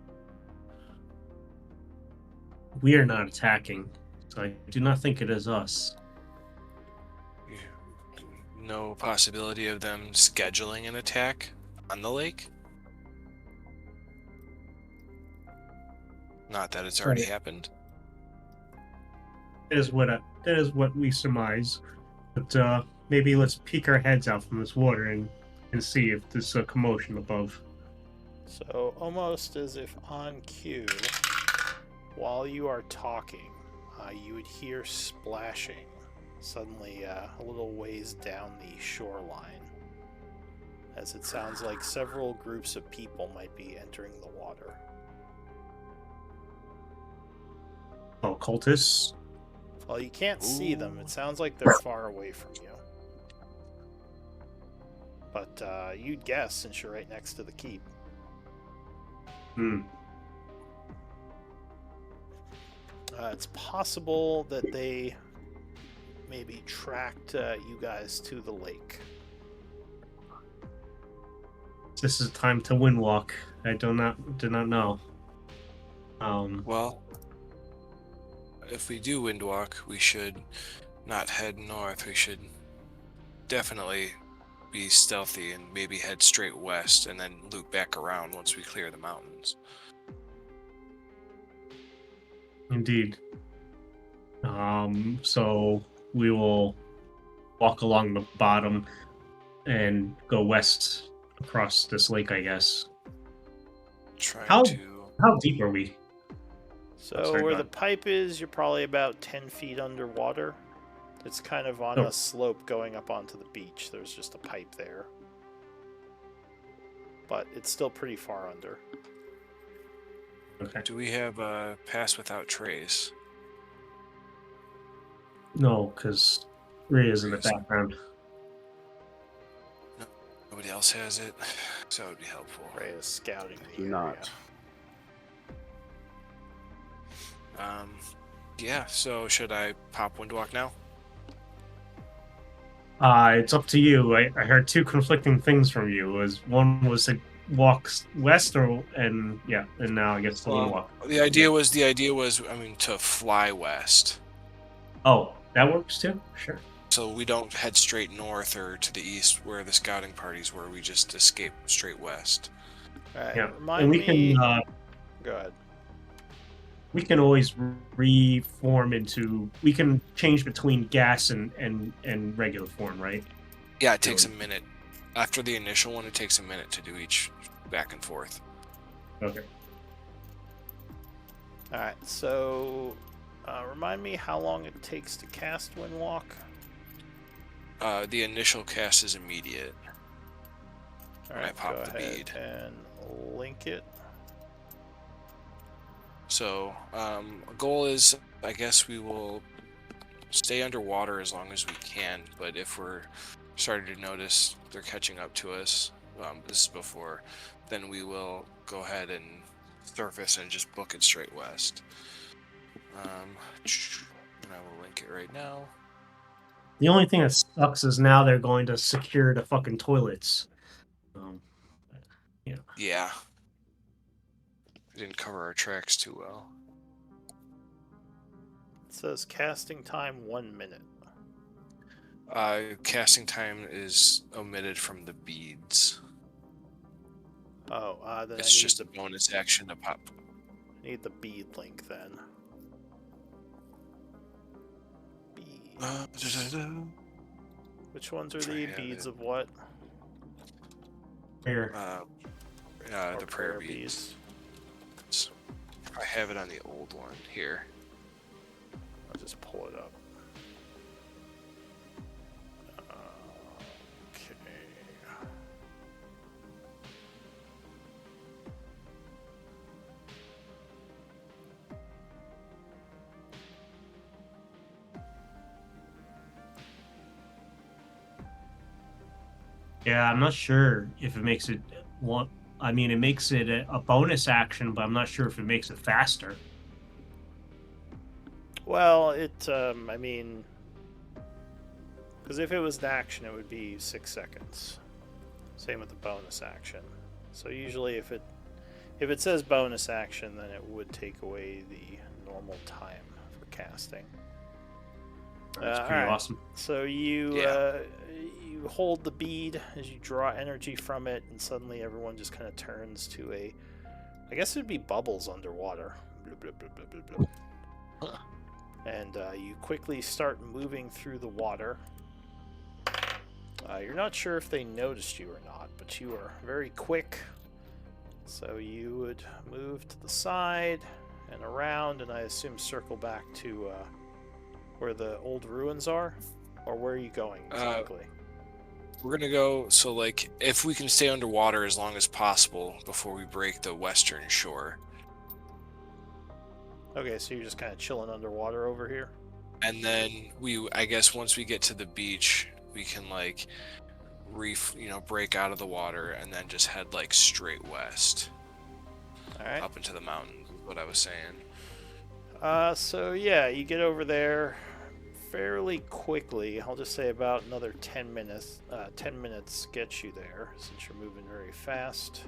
We are not attacking, so I do not think it is us. No possibility of them scheduling an attack on the lake? Not that it's already happened. That is what we surmise. But maybe let's peek our heads out from this water and see if there's a commotion above. So almost as if on cue, while you are talking, you would hear splashing suddenly a little ways down the shoreline, as it sounds like several groups of people might be entering the water. Oh, cultists? Well, you can't see them. It sounds like they're far away from you. But you'd guess since you're right next to the keep. It's possible that they maybe tracked you guys to the lake. This is time to windwalk. I do not know. Well, if we do windwalk, we should not head north. We should definitely be stealthy and maybe head straight west and then loop back around once we clear the mountains. Indeed. So we will walk along the bottom and go west across this lake, I guess. How deep are we? So where the pipe is, you're probably about 10 feet underwater. It's kind of on a slope going up onto the beach. There's just a pipe there. But it's still pretty far under. Okay. Do we have a pass without trace? No, because Rhea's in the background. No, nobody else has it, so that would be helpful. Ray is scouting the Do area. not. Yeah, so should I pop Windwalk now? It's up to you. I heard two conflicting things from you. One was to walk west, and now I guess the windwalk. The idea was to fly west. Oh, that works too. Sure. So we don't head straight north or to the east where the scouting parties were. We just escape straight west. All right, Yeah, remind and we me... can. Go ahead. We can always reform into. We can change between gas and regular form, right? Yeah, it takes a minute. After the initial one, it takes a minute to do each back and forth. Okay. Alright, so remind me how long it takes to cast Windwalk. The initial cast is immediate. Alright, I pop go the ahead bead. and link it. So, a goal is, I guess we will stay underwater as long as we can, but if we're starting to notice they're catching up to us, this is before, then we will go ahead and surface and just book it straight west. And I will link it right now. The only thing that sucks is now they're going to secure the fucking toilets. Yeah. We didn't cover our tracks too well. It says casting time 1 minute. Casting time is omitted from the beads. Oh, then It's just a bonus action to pop. I need the bead link then. Beads. Which ones are the beads of what? Here. Or The prayer beads. I have it on the old one here. I'll just pull it up. Okay. Yeah, I'm not sure if it makes it one. I mean, it makes it a bonus action, but I'm not sure if it makes it faster. Well, I mean, because if it was an action, it would be 6 seconds. Same with the bonus action. So usually, if it says bonus action, then it would take away the normal time for casting. That's pretty alright. awesome. So you you hold the bead as you draw energy from it, and suddenly everyone just kind of turns to I guess it'd be bubbles underwater. Blah, blah, blah, blah, blah, blah. Huh. And you quickly start moving through the water. You're not sure if they noticed you or not, but you are very quick. So you would move to the side and around, and I assume circle back to where the old ruins are? Or where are you going exactly? We're gonna go, so like, if we can stay underwater as long as possible before we break the western shore. Okay, so you're just kind of chilling underwater over here? And then I guess once we get to the beach, we can like, break out of the water and then just head like straight west. Alright. Up into the mountains, is what I was saying. So yeah, you get over there fairly quickly. I'll just say about another 10 minutes. 10 minutes gets you there, since you're moving very fast.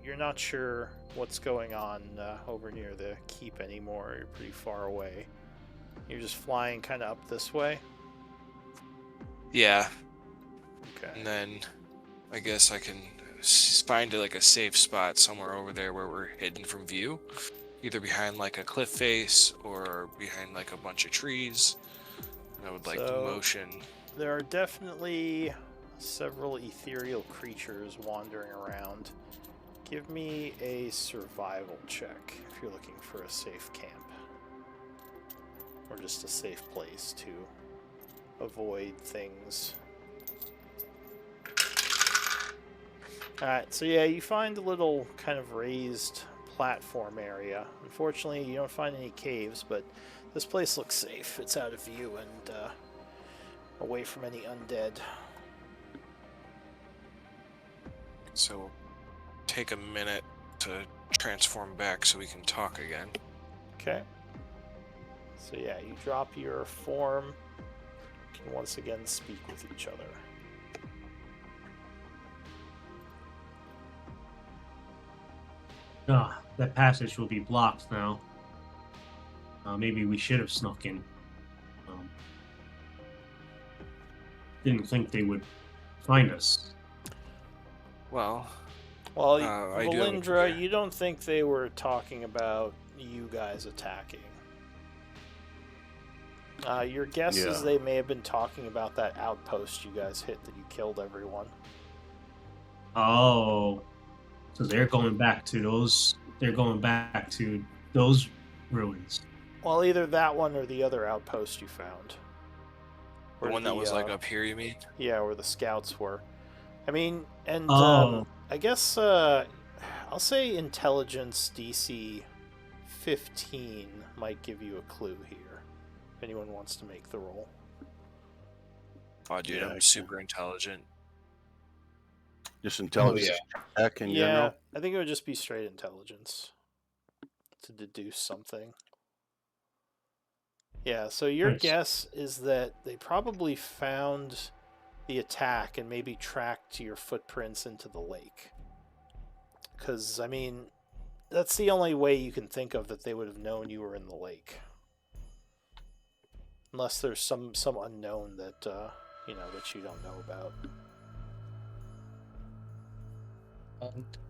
You're not sure what's going on over near the keep anymore. You're pretty far away. You're just flying kind of up this way. Yeah. Okay. And then I guess I can find like a safe spot somewhere over there where we're hidden from view, either behind like a cliff face or behind like a bunch of trees. And I would like to motion. There are definitely several ethereal creatures wandering around. Give me a survival check if you're looking for a safe camp. Or just a safe place to avoid things. Alright, so yeah, you find a little kind of raised platform area. Unfortunately, you don't find any caves, but this place looks safe. It's out of view and away from any undead. So take a minute to transform back so we can talk again. Okay. So yeah, you drop your form. You can once again speak with each other. That passage will be blocked now. Maybe we should have snuck in. Didn't think they would find us. Well, Well, I do have a Valindra, clear. you don't think they were talking about you guys attacking? Your guess is Yeah. they may have been talking about that outpost you guys hit that you killed everyone. Oh, so they're going back to those. They're going back to those ruins. Well, either that one or the other outpost you found. The Where one that was like up here, you mean? Yeah, where the scouts were. I mean, and Oh, I guess I'll say intelligence DC 15 might give you a clue here. If anyone wants to make the roll. Oh, dude, Yeah, I I'm can- super intelligent. Just intelligence check in Yeah, general. I think it would just be straight intelligence to deduce something. Yeah, so your Nice. guess is that they probably found the attack and maybe tracked your footprints into the lake. Because, I mean, that's the only way you can think of that they would have known you were in the lake. Unless there's some unknown that, that you don't know about.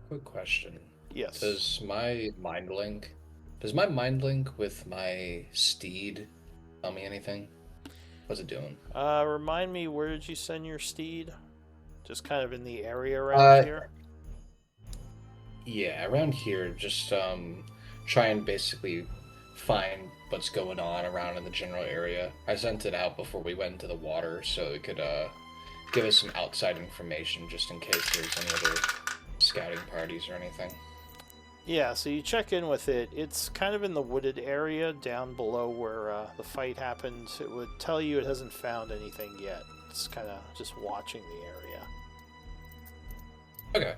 Quick question. Yes. Does my mind link with my steed tell me anything? What's it doing? Remind me, where did you send your steed? Just kind of in the area around here? Yeah, around here, just try and basically find what's going on around in the general area. I sent it out before we went into the water so it could give us some outside information just in case there's any other scouting parties or anything. Yeah, so you check in with it. It's kind of in the wooded area down below where the fight happened. It would tell you it hasn't found anything yet. It's kind of just watching the area. Okay.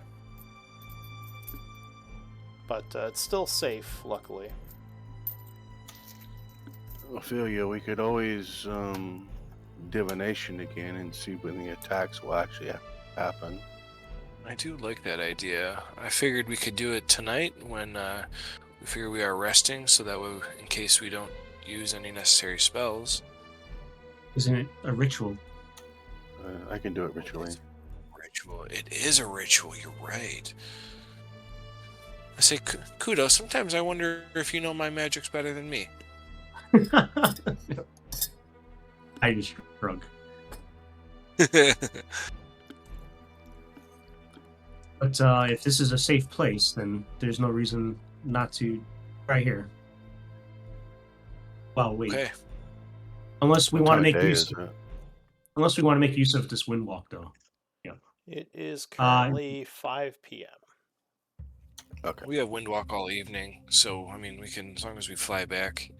But it's still safe, luckily. Ophelia, we could always divination again and see when the attacks will actually happen. I do like that idea. I figured we could do it tonight when we figure we are resting, so that way, in case we don't use any necessary spells. Isn't it a ritual? I can do it ritually. It's a ritual. It is a ritual. You're right. I say kudos. Sometimes I wonder if you know my magics better than me. I just shrug. But if this is a safe place, then there's no reason not to try here. Well, wait. Okay. Unless we What want to time of make day use. is it? Unless we want to make use of this wind walk, though. It is currently 5 p.m. Okay. We have windwalk all evening, so I mean we can, as long as we fly back,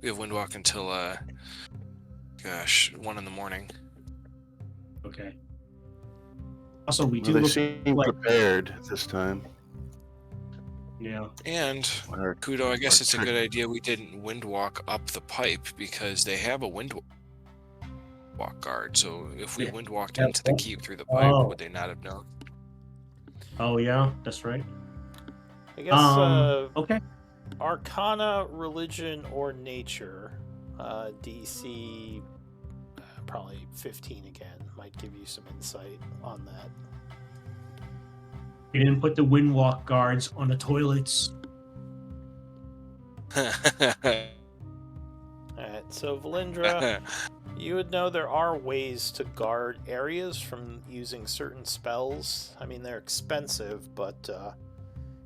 we have windwalk until 1 in the morning. Okay. Also, we Well, do they look seem like prepared this time. And Our- Kudo, I guess our it's a trick- good idea we didn't windwalk up the pipe because they have a windwalk guard. So if we Yeah. windwalked Yeah. into the keep through the pipe, Oh. would they not have known? Oh yeah, that's right. I guess Okay. Arcana, Religion, or Nature, DC probably 15 again, might give you some insight on that. We didn't put the wind walk guards on the toilets. Alright, so Valindra, you would know there are ways to guard areas from using certain spells. I mean, they're expensive, but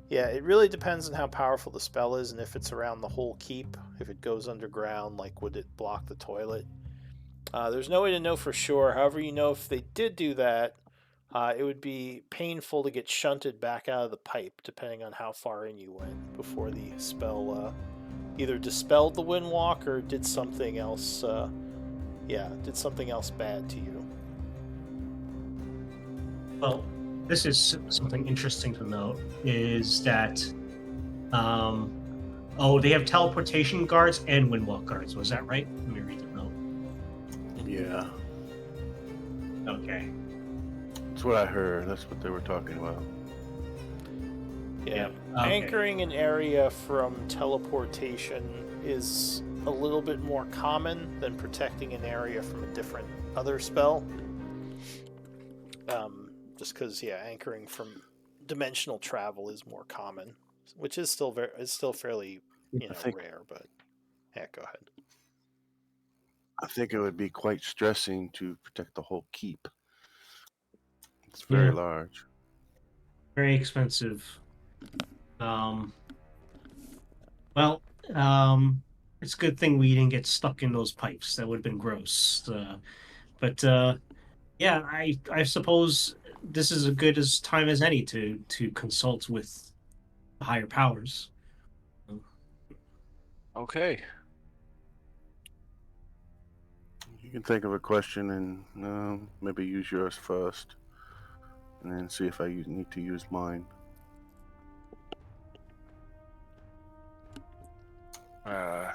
yeah, it really depends on how powerful the spell is and if it's around the whole keep. If it goes underground, like would it block the toilet? There's no way to know for sure. However, you know if they did do that, it would be painful to get shunted back out of the pipe, depending on how far in you went before the spell either dispelled the windwalk or did something else. Did something else bad to you. Well, this is something interesting to note. Is that, they have teleportation guards and windwalk guards. Was that right? Let me read the note. Yeah, Okay. that's what I heard. That's what they were talking about. Yeah. Okay. Anchoring an area from teleportation is a little bit more common than protecting an area from a different other spell. Just because, anchoring from dimensional travel is more common, which is still fairly I think rare. But yeah, go ahead. I think it would be quite stressing to protect the whole keep. It's Yeah. very large. Very expensive. Well, it's a good thing we didn't get stuck in those pipes. That would have been gross. But yeah, I suppose this is as good as time as any to consult with higher powers. Okay. You can think of a question and maybe use yours first, and then see if I need to use mine.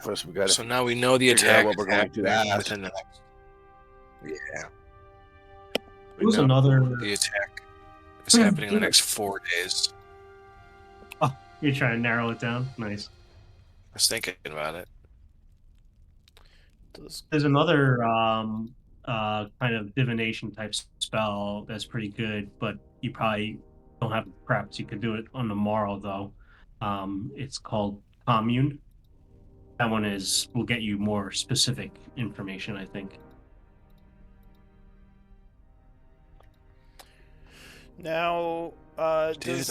First, we got So to now we know the figure out attack what is we're going to happening ask. within the next. Yeah. It was another. The attack is happening in the next 4 days. Oh, you're trying to narrow it down. Nice. I was thinking about it. There's another kind of divination type spell that's pretty good, but you probably don't have perhaps you could do it on the morrow though. It's called commune. That one will get you more specific information, I think. Now, Did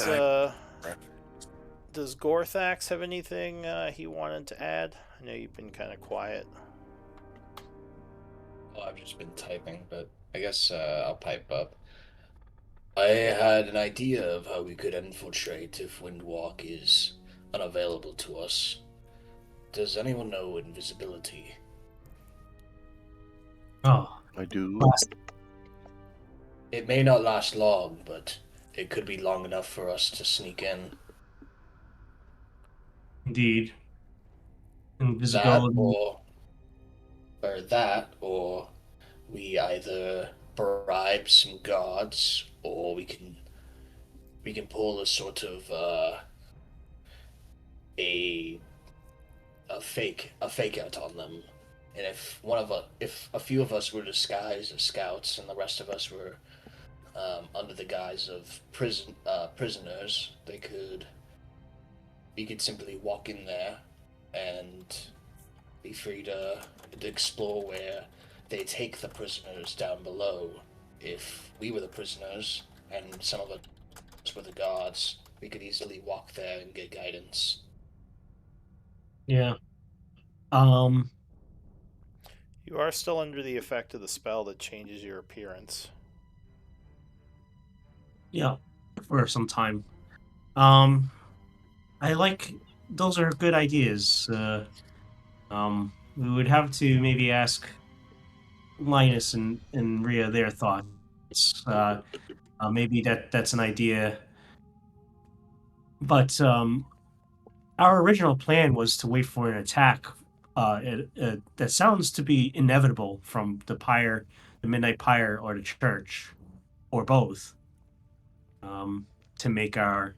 does Gorthax have anything he wanted to add? I know you've been kind of quiet. Well, I've just been typing, but I guess I'll pipe up. I had an idea of how we could infiltrate if Windwalk is unavailable to us. Does anyone know invisibility? Oh, I do. It may not last long, but it could be long enough for us to sneak in. indeed. That Invisibility. or we either bribe some gods, or we can pull a sort of a fake out on them. And if a few of us were disguised as scouts and the rest of us were under the guise of prisoners, we could simply walk in there and be free to explore where they take the prisoners down below. If we were the prisoners and some of us were the guards, we could easily walk there and get guidance. Yeah. Um. You are still under the effect of the spell that changes your appearance. Yeah. For some time. I like those are good ideas. We would have to maybe ask Linus and Rhea their thoughts. Maybe that's an idea. But our original plan was to wait for an attack that sounds to be inevitable from the Midnight Pyre, or the Church, or both, to take our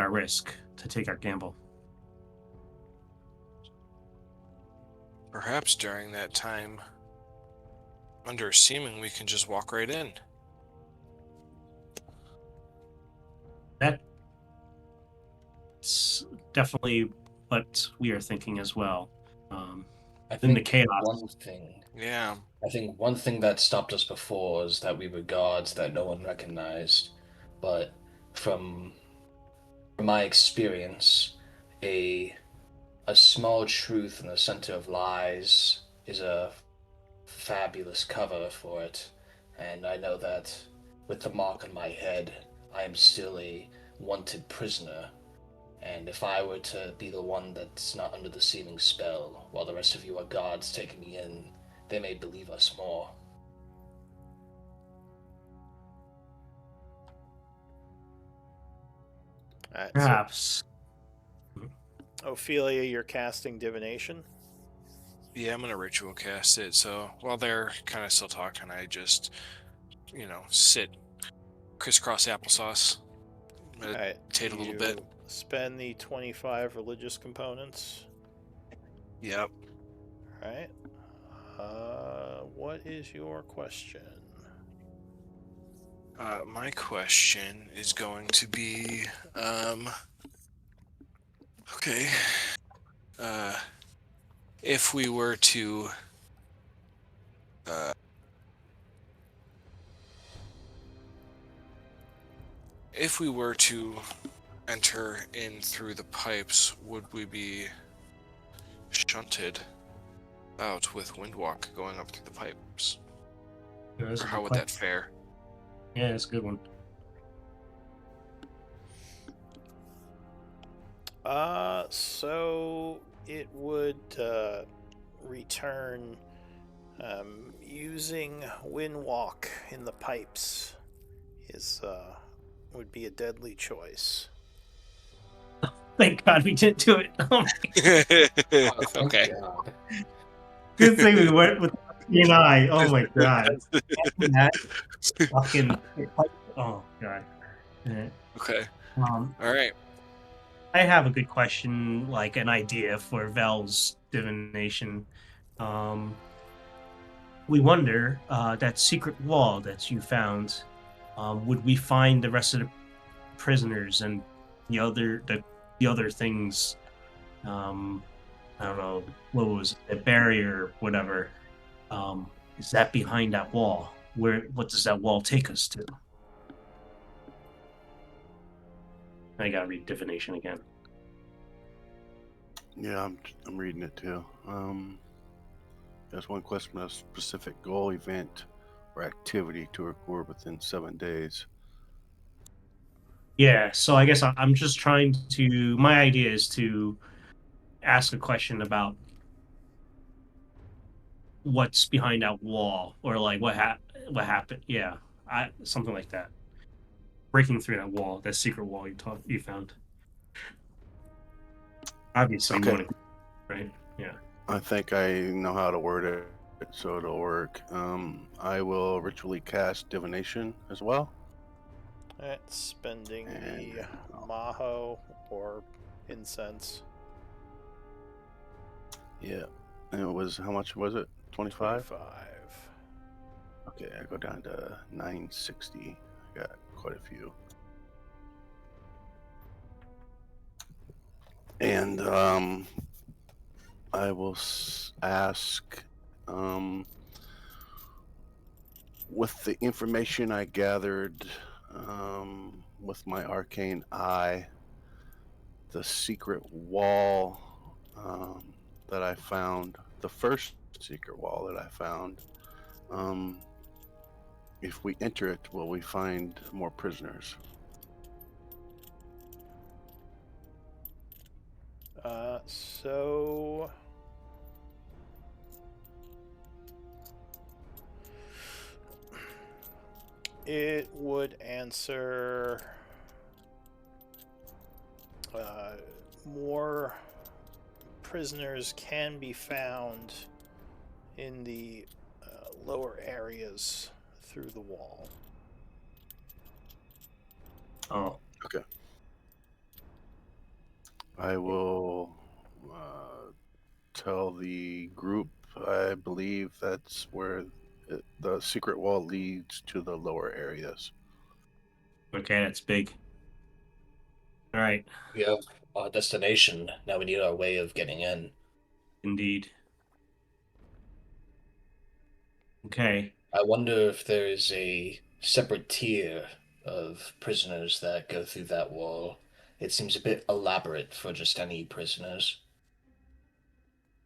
risk, to take our gamble. Perhaps during that time, under seeming, we can just walk right in. That's definitely what we are thinking as well. I In the think chaos. Yeah. I think one thing that stopped us before is that we were gods that no one recognized. But from my experience, a small truth in the center of lies is a fabulous cover for it. And I know that with the mark on my head, I am still a wanted prisoner. And if I were to be the one that's not under the seeming spell, while the rest of you are gods taking me in, they may believe us more. Alright, Perhaps. so, Ophelia, you're casting divination. Yeah, I'm gonna ritual cast it. So while they're kind of still talking, I just, sit crisscross applesauce, meditate a little bit. Spend the 25 religious components. Yep. Alright. What is your question? My question is going to be, okay, if we were to, enter in through the pipes, would we be shunted out with Windwalk going up through the pipes? Yeah, that's Or a how good would question. that fare? Yeah, that's a good one. So it would return using Windwalk in the pipes is would be a deadly choice. Thank God we didn't do it. Oh, Oh, thank Okay. God. good thing we went with and I. Oh my God. That fucking. Oh God. Yeah. Okay. Um, All right. I have a good question, like an idea for Vel's divination. Um, we wonder that secret wall that you found. Would we find the rest of the prisoners and the other things? I don't know what was it, a barrier, whatever. Is that behind that wall? What does that wall take us to? I gotta read divination again. Yeah, I'm reading it too. There's one question: a specific goal, event, or activity to occur within 7 days. Yeah, so I guess I'm just trying to. My idea is to ask a question about what's behind that wall, or like what happened. Yeah, something like that. Breaking through that wall, that secret wall you found. Obviously, you Okay, want to, right? Yeah. I think I know how to word it so it'll work. I will ritually cast divination as well. That's spending And the Maho or incense. yeah, and it was, how much was it? 25? 25. Okay, I go down to 960. I got quite a few. And I will ask, with the information I gathered with my arcane eye, the secret wall that I found, the first secret wall that I found, um, if we enter it, will we find more prisoners? So it would answer more prisoners can be found in the lower areas through the wall. Oh, Okay. I will tell the group, I believe that's where the secret wall leads to the lower areas. okay, that's big. All right, We have our destination. Now we need our way of getting in. indeed. Okay. I wonder if there is a separate tier of prisoners that go through that wall. It seems a bit elaborate for just any prisoners.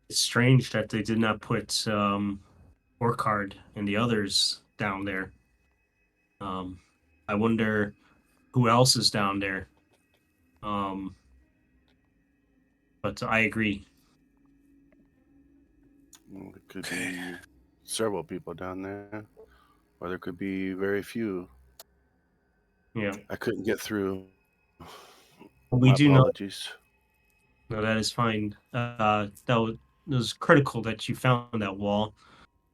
It's strange that they did not put Orcard and the others down there. I wonder who else is down there. Um, but I agree. There could be several people down there, or there could be very few. Yeah, I couldn't get through. we My do know. apologies. No, that is fine. That was critical that you found that wall.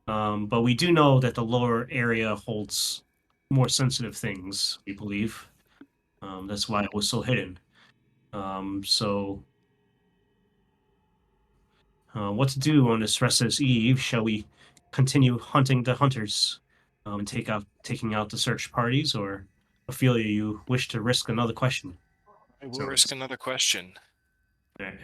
But we do know that the lower area holds more sensitive things, we believe. That's why it was so hidden. So, what to do on this restless eve? Shall we continue hunting the hunters? and taking out the search parties, or Ophelia, you wish to risk another question? I will So risk it's- another question. Okay.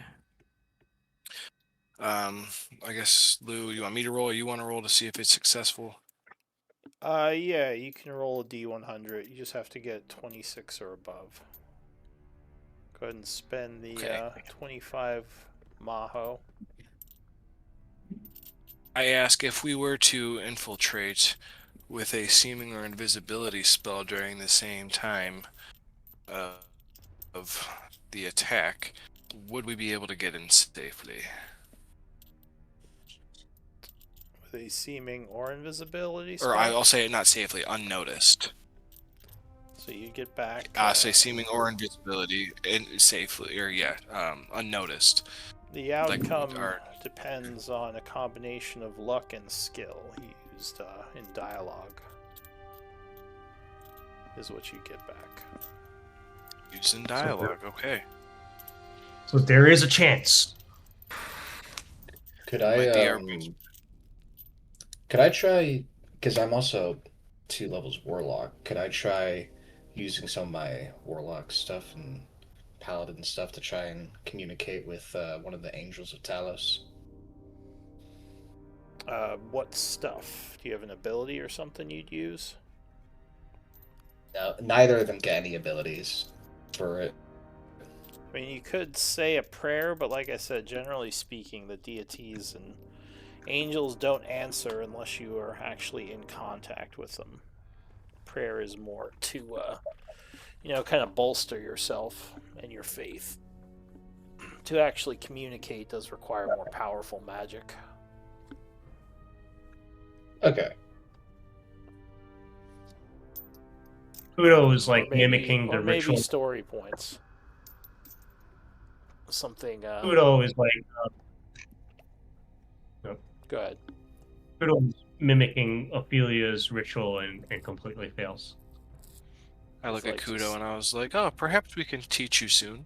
I guess Lou, you want me to roll, or you want to roll to see if it's successful? Yeah, you can roll a D100. You just have to get 26 or above. Go ahead and spend the Okay. 25 Maho. I ask, if we were to infiltrate with a seeming or invisibility spell during the same time of the attack, would we be able to get in safely? With a seeming or invisibility Or spell. I'll say it not safely, unnoticed. So you get back. Say seeming or invisibility, and safely, or unnoticed. The outcome depends on a combination of luck and skill used in dialogue. Is what you get back. Used in dialogue, okay. So there is a chance. Could My I DR could I try, because I'm also 2 levels warlock, could I try using some of my warlock stuff and paladin stuff to try and communicate with one of the angels of Talos? What stuff? Do you have an ability or something you'd use? No, neither of them get any abilities for it. I mean, you could say a prayer, but like I said, generally speaking, the deities and angels don't answer unless you are actually in contact with them. Prayer is more to, kind of bolster yourself and your faith. To actually communicate does require more powerful magic. Okay. Udo is like Or maybe, mimicking the or maybe ritual. story points. Something. Udo is like Go ahead. Udo is mimicking Ophelia's ritual and completely fails. I look It's at like Kudo just- and I was like, oh, perhaps we can teach you soon.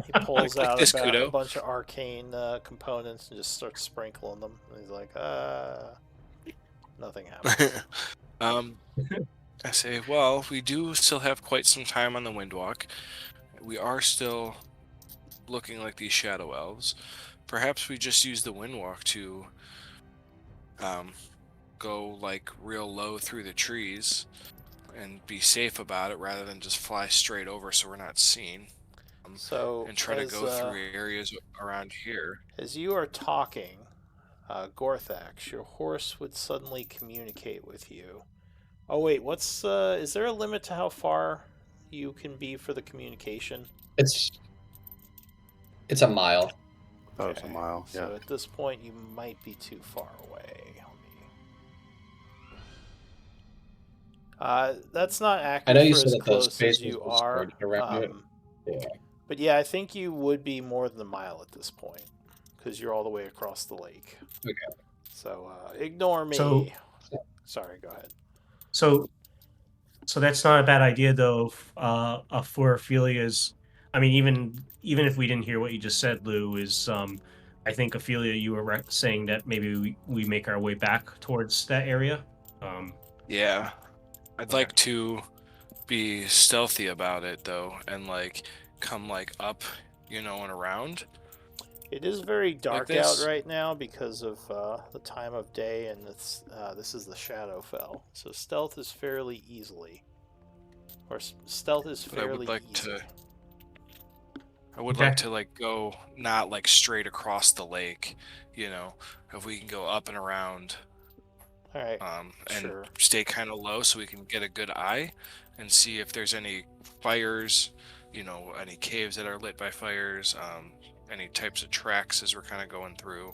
He pulls Like out this, about a Kudo. bunch of arcane components and just starts sprinkling them. And he's like, nothing happens. I say, well, we do still have quite some time on the Windwalk. We are still looking like these shadow elves. Perhaps we just use the Windwalk to go like real low through the trees and be safe about it rather than just fly straight over so we're not seen. So And try to go through areas around here. As you are talking, Gorthax, your horse would suddenly communicate with you. Oh wait, is there a limit to how far you can be for the communication? It's a mile. That was a mile. So Yeah. at this point, you might be too far away. That's not I know accurate you for said as that those close as spaces you were are. spread around it. Yeah. But yeah, I think you would be more than a mile at this point because you're all the way across the lake. Okay. So ignore me. So- Sorry, go ahead. So that's not a bad idea though. For Ophelia's, I mean, even if we didn't hear what you just said, Lou, is I think Ophelia, you were saying that maybe we make our way back towards that area. Yeah. I'd Okay. like to be stealthy about it though and like come like up, and around. It is very dark out this? right now because of the time of day, and this is the Shadowfell. So stealth is fairly easily, stealth is But I fairly would like easy. to like go not like straight across the lake, if we can go up and around All right. and Sure. stay kind of low so we can get a good eye and see if there's any fires, any caves that are lit by fires, any types of tracks as we're kind of going through.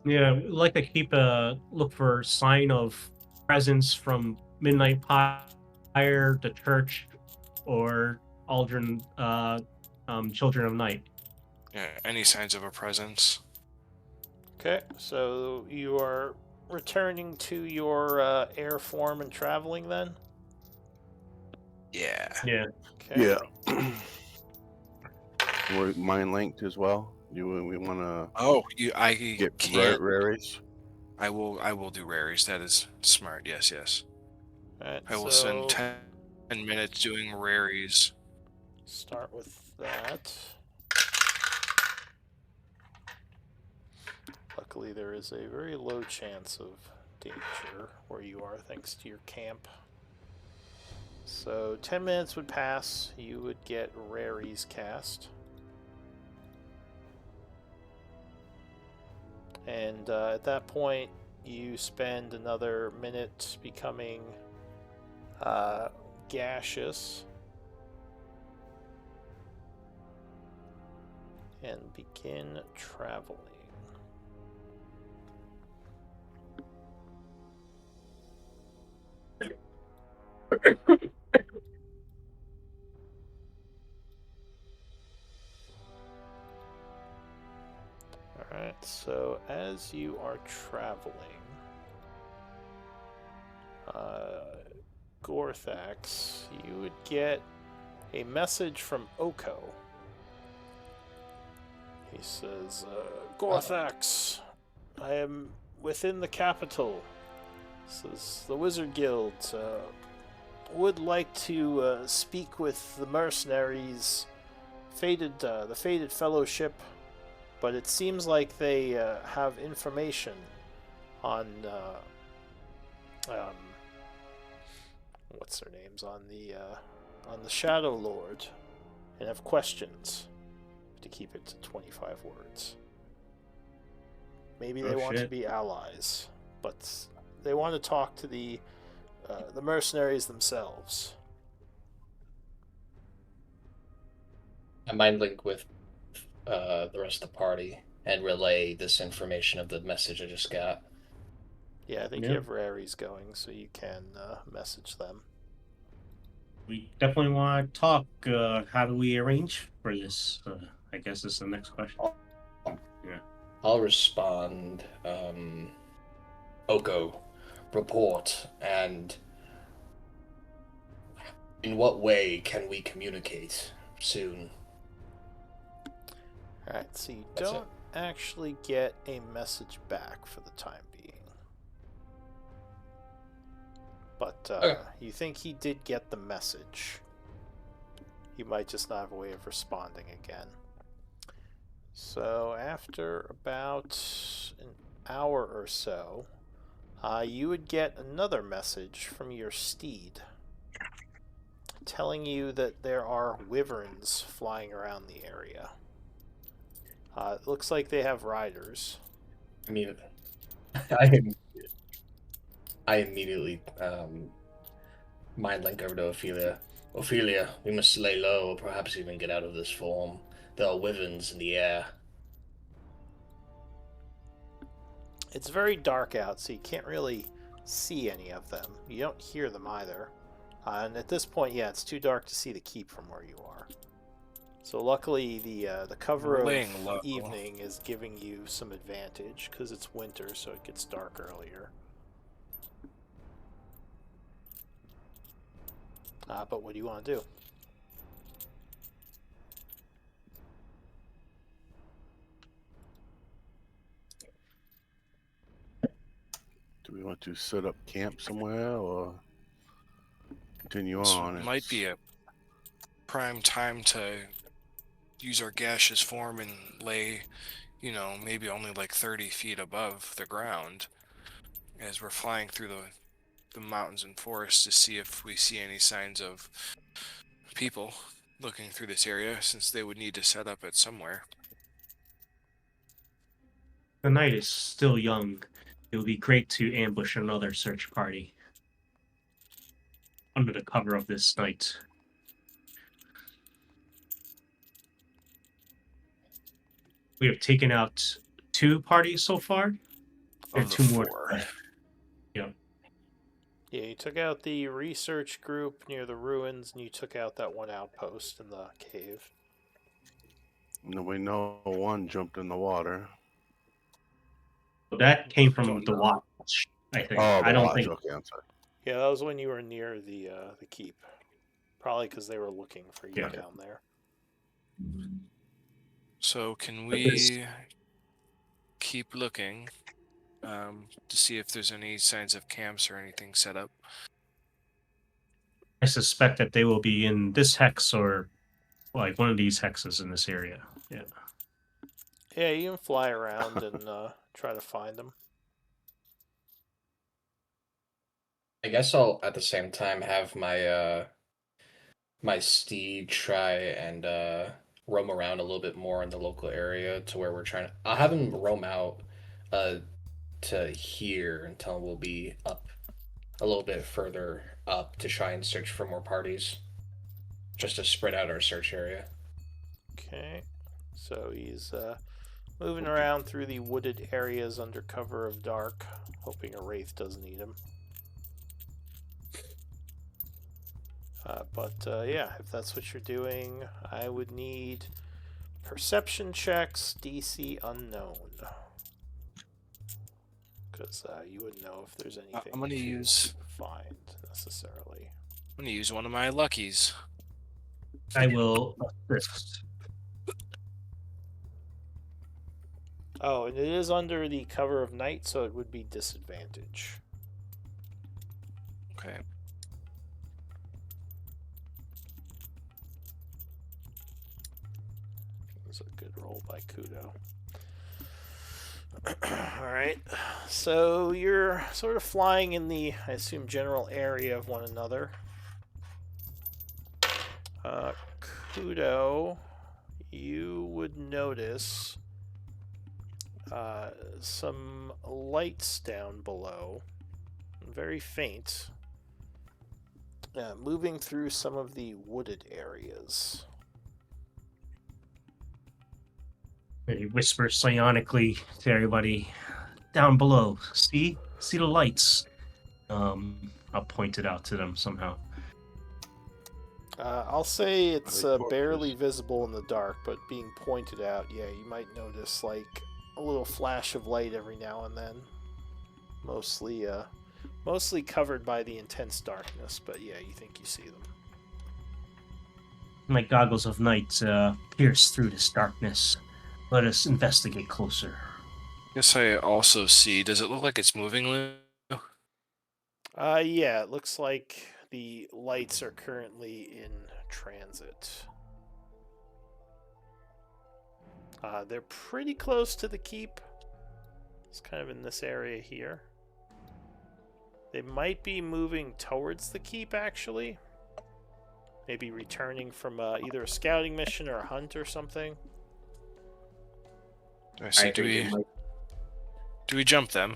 Yeah, we like to keep a look for sign of presence from Midnight Pyre, the church, or Aldrin, Children of Night. Yeah, any signs of a presence. Okay. So you are returning to your air form and traveling then. Yeah. Yeah. Okay. Yeah. We're mind linked as well. We want to Oh, I get can't. rares. I will do raries. That is smart. Yes, yes. Alright, I will so spend 10 minutes doing raries. start with that. Luckily, there is a very low chance of danger where you are, thanks to your camp. So 10 minutes would pass, you would get raries cast. And at that point, you spend another minute becoming gaseous and begin traveling. Alright, so as you are traveling, Gorthax, you would get a message from Oko. He says, Gorthax, I am within the capital. Says the Wizard Guild would like to speak with the mercenaries, the Fated Fellowship, but it seems like they have information on what's their names on the Shadowlord, and have questions. To keep it to 25 words. Maybe they want to be allies, but they want to talk to the mercenaries themselves. I mind link with the rest of the party and relay this information of the message I just got. Yeah, I think you have raries going, so you can message them. We definitely want to talk. How do we arrange for this? I guess is the next question. Yeah. I'll respond. Oko, report, and in what way can we communicate soon? Alright, so you don't actually get a message back for the time being. But Okay. You think he did get the message. He might just not have a way of responding again. So after about an hour or so, you would get another message from your steed telling you that there are wyverns flying around the area. It looks like they have riders. I mean, I immediately mind link over to Ophelia. Ophelia, we must lay low, or perhaps even get out of this form. There are wyverns in the air. It's very dark out, so you can't really see any of them. You don't hear them either. And at this point, yeah, it's too dark to see the keep from where you are. So luckily, the cover of evening is giving you some advantage, because it's winter, so it gets dark earlier. But what do you want to do? Do we want to set up camp somewhere or continue on? It might be a prime time to use our gaseous form and lay, maybe only like 30 feet above the ground as we're flying through the mountains and forests to see if we see any signs of people looking through this area, since they would need to set up it somewhere. The night is still young. It would be great to ambush another search party under the cover of this night. We have taken out 2 parties so far. Of the 2 more. 4. Yeah. Yeah, you took out the research group near the ruins, and you took out that one outpost in the cave. No, we know one jumped in the water. So that came from the watch, I think. Oh, I don't think. Okay, I'm sorry. Yeah, that was when you were near the keep. Probably because they were looking for you down there. So can we keep looking to see if there's any signs of camps or anything set up. I suspect that they will be in this hex or like one of these hexes in this area. Yeah. Yeah, you can fly around and try to find them. I guess I'll at the same time have my steed try and roam around a little bit more in the local area to where we're trying to. I'll have him roam out to here until we'll be up a little bit further up to try and search for more parties, just to spread out our search area. Okay. So he's moving around through the wooded areas under cover of dark, hoping a wraith doesn't eat him. But yeah, if that's what you're doing, I would need perception checks, DC unknown. Because you wouldn't know if there's anything I'm gonna use find necessarily. I'm gonna use one of my luckies. I will assist. Oh, and it is under the cover of night, so it would be disadvantage. Okay. It was a good roll by Kudo. Alright, so you're sort of flying in the, I assume, general area of one another. Kudo, you would notice some lights down below, very faint, moving through some of the wooded areas. He whispers psionically to everybody down below. See the lights. I'll point it out to them somehow. I'll say it's Are they barely torches? visible in the dark, but being pointed out, yeah, you might notice like a little flash of light every now and then. Mostly covered by the intense darkness, but yeah, you think you see them. My goggles of night pierce through this darkness. Let us investigate closer. Guess I also see. Does it look like it's moving, Lou? Yeah, it looks like the lights are currently in transit. They're pretty close to the keep. It's kind of in this area here. They might be moving towards the keep, actually. Maybe returning from either a scouting mission or a hunt or something. I see. Do we jump them?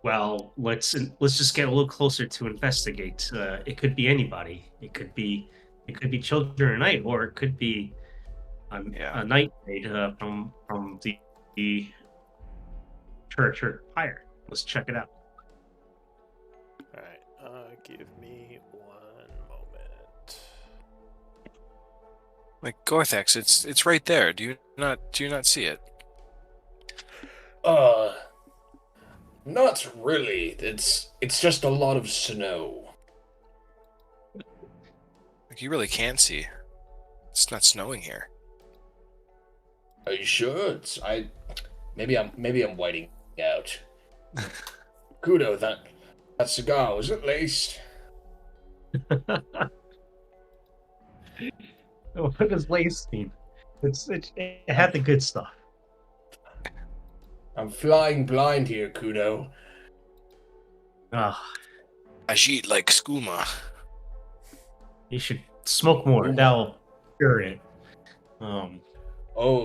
Well, let's just get a little closer to investigate. It could be anybody. It could be children at night, or it could be a night raid from the church or fire. Let's check it out. Alright, give me one moment. Like Gorthax, it's right there. Do you not see it? Not really. It's just a lot of snow. Like you really can't see. It's not snowing here. Are you sure? Maybe I'm whiting out. Kudo, that cigar was it laced? What does lace mean? It had the good stuff. I'm flying blind here, Kudo. Ah, Ajit like skooma. you should smoke more. That'll cure it. Oh,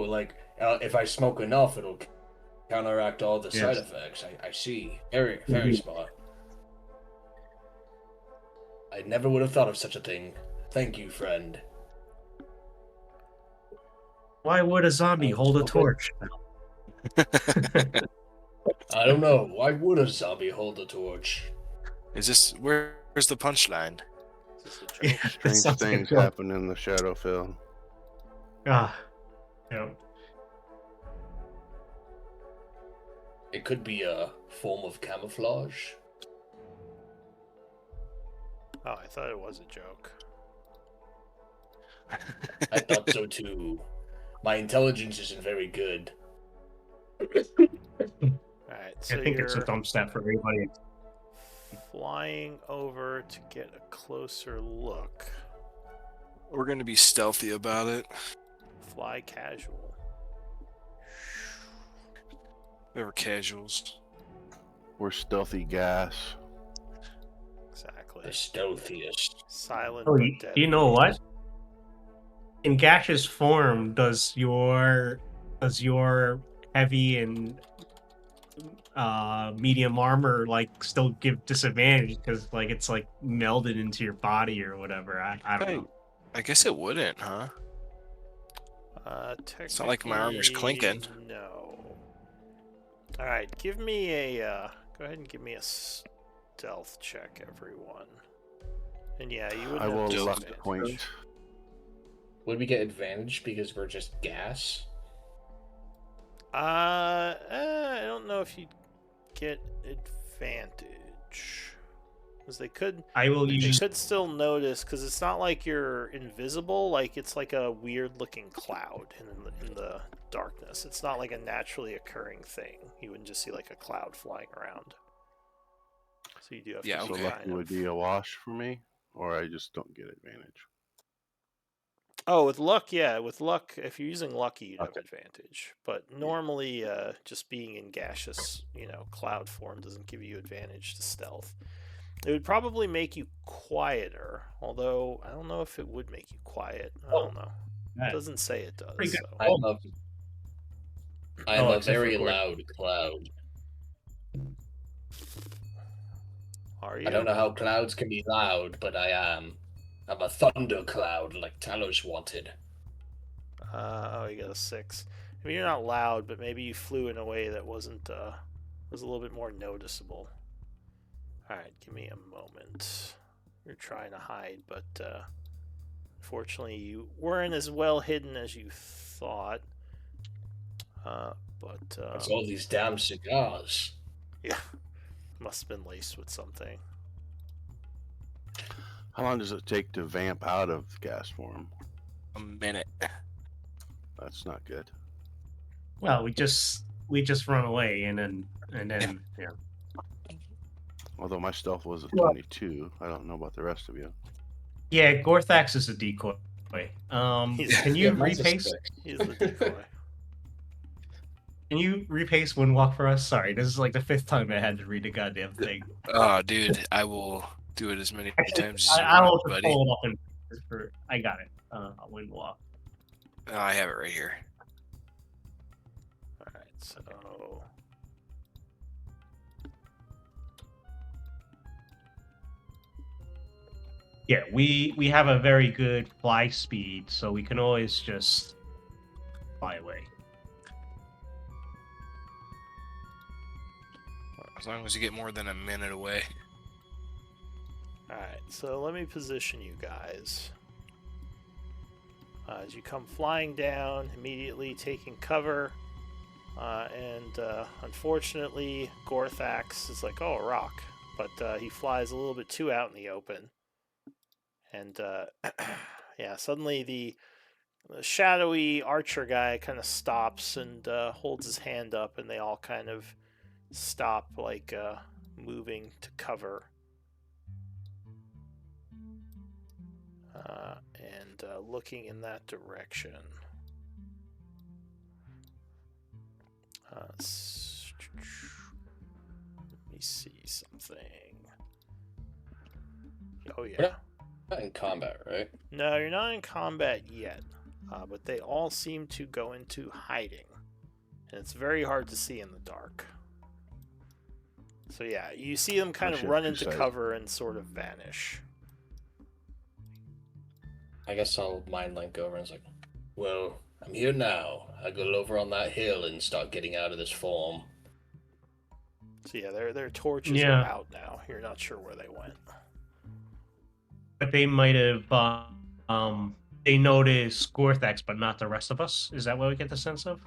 like if I smoke enough, it'll counteract all the Yes. side effects. I see. Very smart. I never would have thought of such a thing. Thank you, friend. Why would a zombie hold a torch? I don't know. Why would a zombie hold a torch? Where's the punchline? Is this a joke? Yeah, that Strange sounds like a things joke. happen in the Shadowfield. Ah, yeah. It could be a form of camouflage. Oh, I thought it was a joke. I thought so too. My intelligence isn't very good. Alright, right, so I think it's a you're dump stat for everybody. flying over to get a closer look. We're gonna be stealthy about it. Fly casual. We're casuals. We're stealthy gas. Exactly. The stealthiest. Silent Oh, but you deadly. know what? In gaseous form, does your heavy and medium armor like still give disadvantage because like it's like melded into your body or whatever? I don't Hey, know. I guess it wouldn't, huh? Technically, It's not like my armor's clinking. No. All right, give me a. Go ahead and give me a stealth check, everyone. And yeah, you wouldn't I have will disadvantage. luck point. Would we get advantage because we're just gas? I don't know if you'd get advantage. Because they could I will use. still notice, because it's not like you're invisible, like it's like a weird looking cloud in the darkness. It's not like a naturally occurring thing. You wouldn't just see like a cloud flying around. So you do have Yeah, to So be okay. lucky would be a wash for me, or I just don't get advantage. Oh, with luck, yeah. With luck, if you're using lucky, you'd have Okay. advantage. But normally, just being in gaseous, cloud form doesn't give you advantage to stealth. It would probably make you quieter, although I don't know if it would make you quiet. I don't know. It doesn't say it does. Pretty good. So. I'm Oh, a except for very Gordon. loud cloud. Are I you? don't know how clouds can be loud, but I am. I'm a thunder cloud, like Talos wanted. Oh, you got a 6. I mean, you're not loud, but maybe you flew in a way that wasn't was a little bit more noticeable. All right, give me a moment. You're trying to hide, but unfortunately, you weren't as well hidden as you thought. But It's all these damn cigars. yeah, must have been laced with something. How long does it take to vamp out of gas form? A minute. That's not good. Well, we just run away and then yeah. Although my stealth was a Well- 22. I don't know about the rest of you. Yeah, Gorthax is a decoy. Can you mine's a repace? 6. He's the decoy. Can you repace Windwalk for us? Sorry, this is like the 5th time I had to read the goddamn thing. Oh, dude, I will do it as many Actually, times as you I will want, just buddy. pull it up and I got it. Windwalk. Oh, I have it right here. All right, so Yeah, we have a very good fly speed, so we can always just fly away. As long as you get more than a minute away. Alright, so let me position you guys. As you come flying down, immediately taking cover, and unfortunately, Gorthax is like, oh, a rock. But he flies a little bit too out in the open. And yeah, suddenly the shadowy archer guy kind of stops and holds his hand up, and they all kind of stop, like moving to cover. And looking in that direction. Let me see something. Oh yeah. Not in combat, right? No, you're not in combat yet, but they all seem to go into hiding, and it's very hard to see in the dark. So yeah, you see them kind of run into cover and sort of vanish. I guess I'll mind link over and it's like, well, I'm here now. I go over on that hill and start getting out of this form. So yeah, their torches are out now. You're not sure where they went. But they might have they noticed Gorthax, but not the rest of us. Is that what we get the sense of?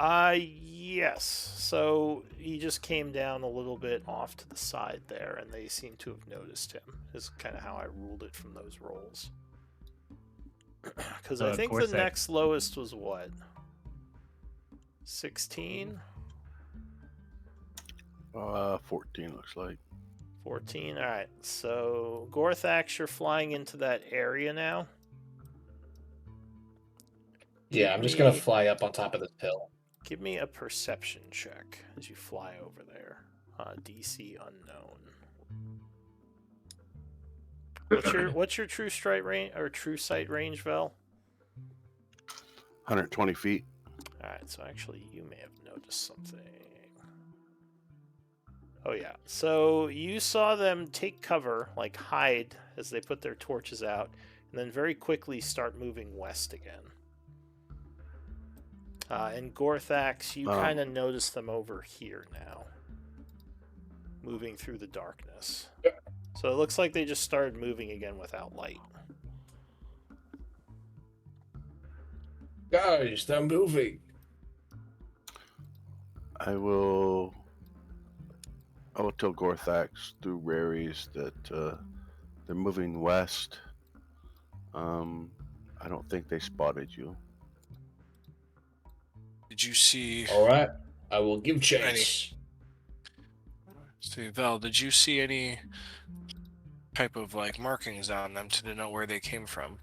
Yes. So he just came down a little bit off to the side there, and they seem to have noticed him. Is kind of how I ruled it from those rolls. Because I think the next lowest was what? 16? 14 looks like. 14. All right. So Gorthax, you're flying into that area now. Yeah, I'm just gonna fly up on top of this hill. Give me a perception check as you fly over there. DC unknown. What's your true strike range or true sight range, Vel? 120 feet. All right. So actually, you may have noticed something. Oh yeah. So you saw them take cover, like hide as they put their torches out, and then very quickly start moving west again. And Gorthax, you kind of notice them over here now, moving through the darkness. So it looks like they just started moving again without light. Guys, they're moving. I will tell Gorthax through Raries that they're moving west. I don't think they spotted you. Did you see? All right, I will give chase. So, Val, did you see any type of like markings on them to denote where they came from?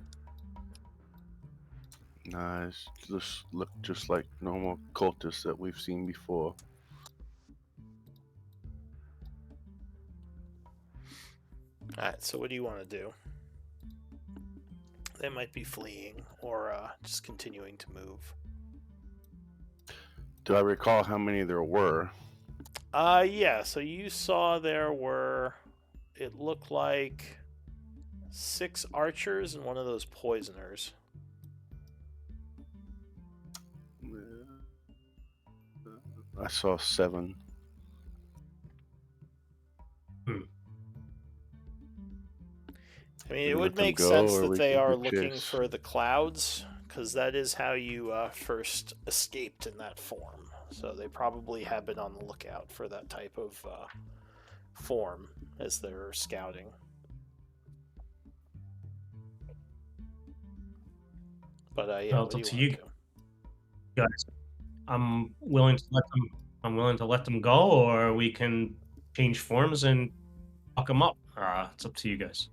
Nice. Just look just like normal cultists that we've seen before. Alright, so what do you want to do? They might be fleeing or just continuing to move. Do I recall how many there were? Yeah, so you saw there were, it looked like 6 archers and one of those poisoners. I saw 7. I mean, it We would let them make go, sense or that we they can are do looking chase? for the clouds, because that is how you first escaped in that form. So they probably have been on the lookout for that type of form as they're scouting. But yeah, Well, what it's do up you to want you to do? guys. I'm willing to let them. I'm willing to let them go, or we can change forms and fuck them up. It's up to you guys.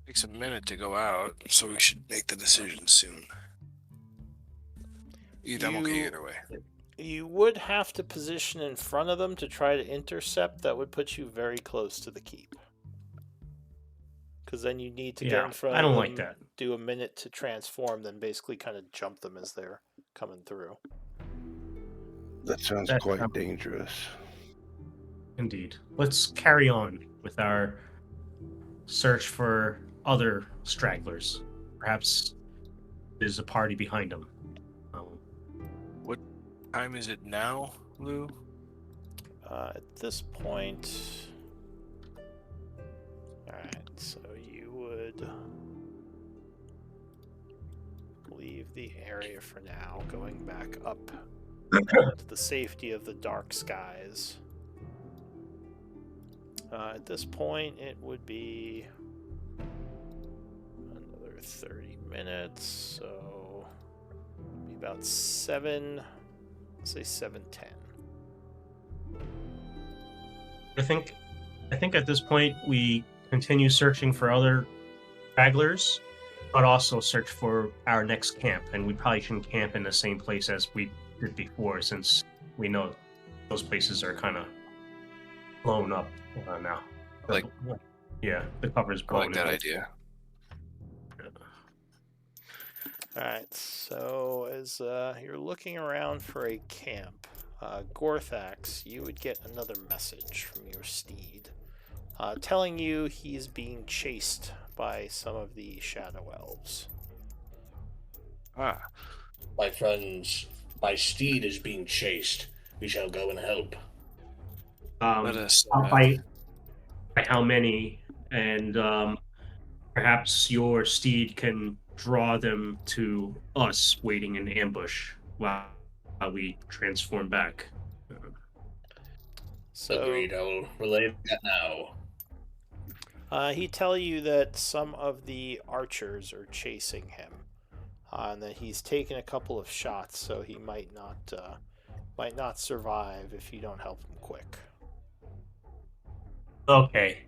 Takes a minute to go out, so we should make the decision soon. I'm okay either way. You would have to position in front of them to try to intercept. That would put you very close to the keep. Because then you need to get in front of them, I don't like that. do a minute to transform, then basically kind of jump them as they're coming through. That sounds That's quite not- dangerous. Indeed. Let's carry on with our search for other stragglers. Perhaps there's a party behind them. What time is it now, Lou? At this point... Alright, so you would leave the area for now, going back up to the safety of the dark skies. At this point, it would be another 30 minutes, so be about 7, let's say 7:10. I think at this point we continue searching for other stragglers, but also search for our next camp. And we probably shouldn't camp in the same place as we did before, since we know those places are kind of blown up now. Yeah, the cover's I blown. like that out. idea. Alright, so as you're looking around for a camp, Gorthax, you would get another message from your steed, telling you he's being chased by some of the Shadow Elves. My friends, my steed is being chased. We shall go and help. Let us. By how many, and perhaps your steed can draw them to us waiting in ambush while we transform back. So, Agreed, I will relay that now. he tell you that some of the archers are chasing him, and that he's taken a couple of shots, so he might not might not survive if you don't help him quick. Okay.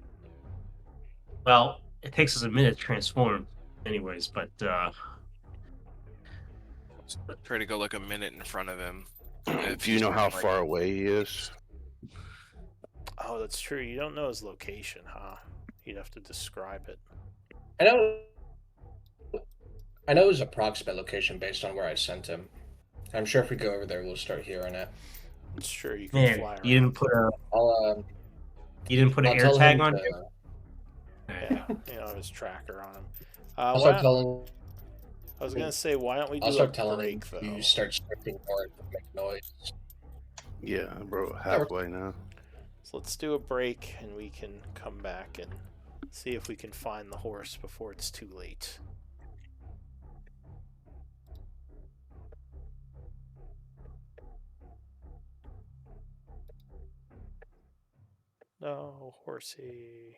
Well, it takes us a minute to transform, anyways. But Try to go like a minute in front of him. Do you know how far away he is? Oh, that's true. You don't know his location, huh? You'd have to describe it. I know his approximate location based on where I sent him. I'm sure if we go over there, we'll start hearing it. It's true. You can man, fly around. you didn't put an I'll air tell tag him on to, him. Yeah, you know, his tracker on him. I'll why start not- telling. I was gonna say, why don't we I'll do a start telling break him though? you start scripting more to make noise. Yeah, bro, halfway now. So let's do a break, and we can come back and see if we can find the horse before it's too late. No, horsey.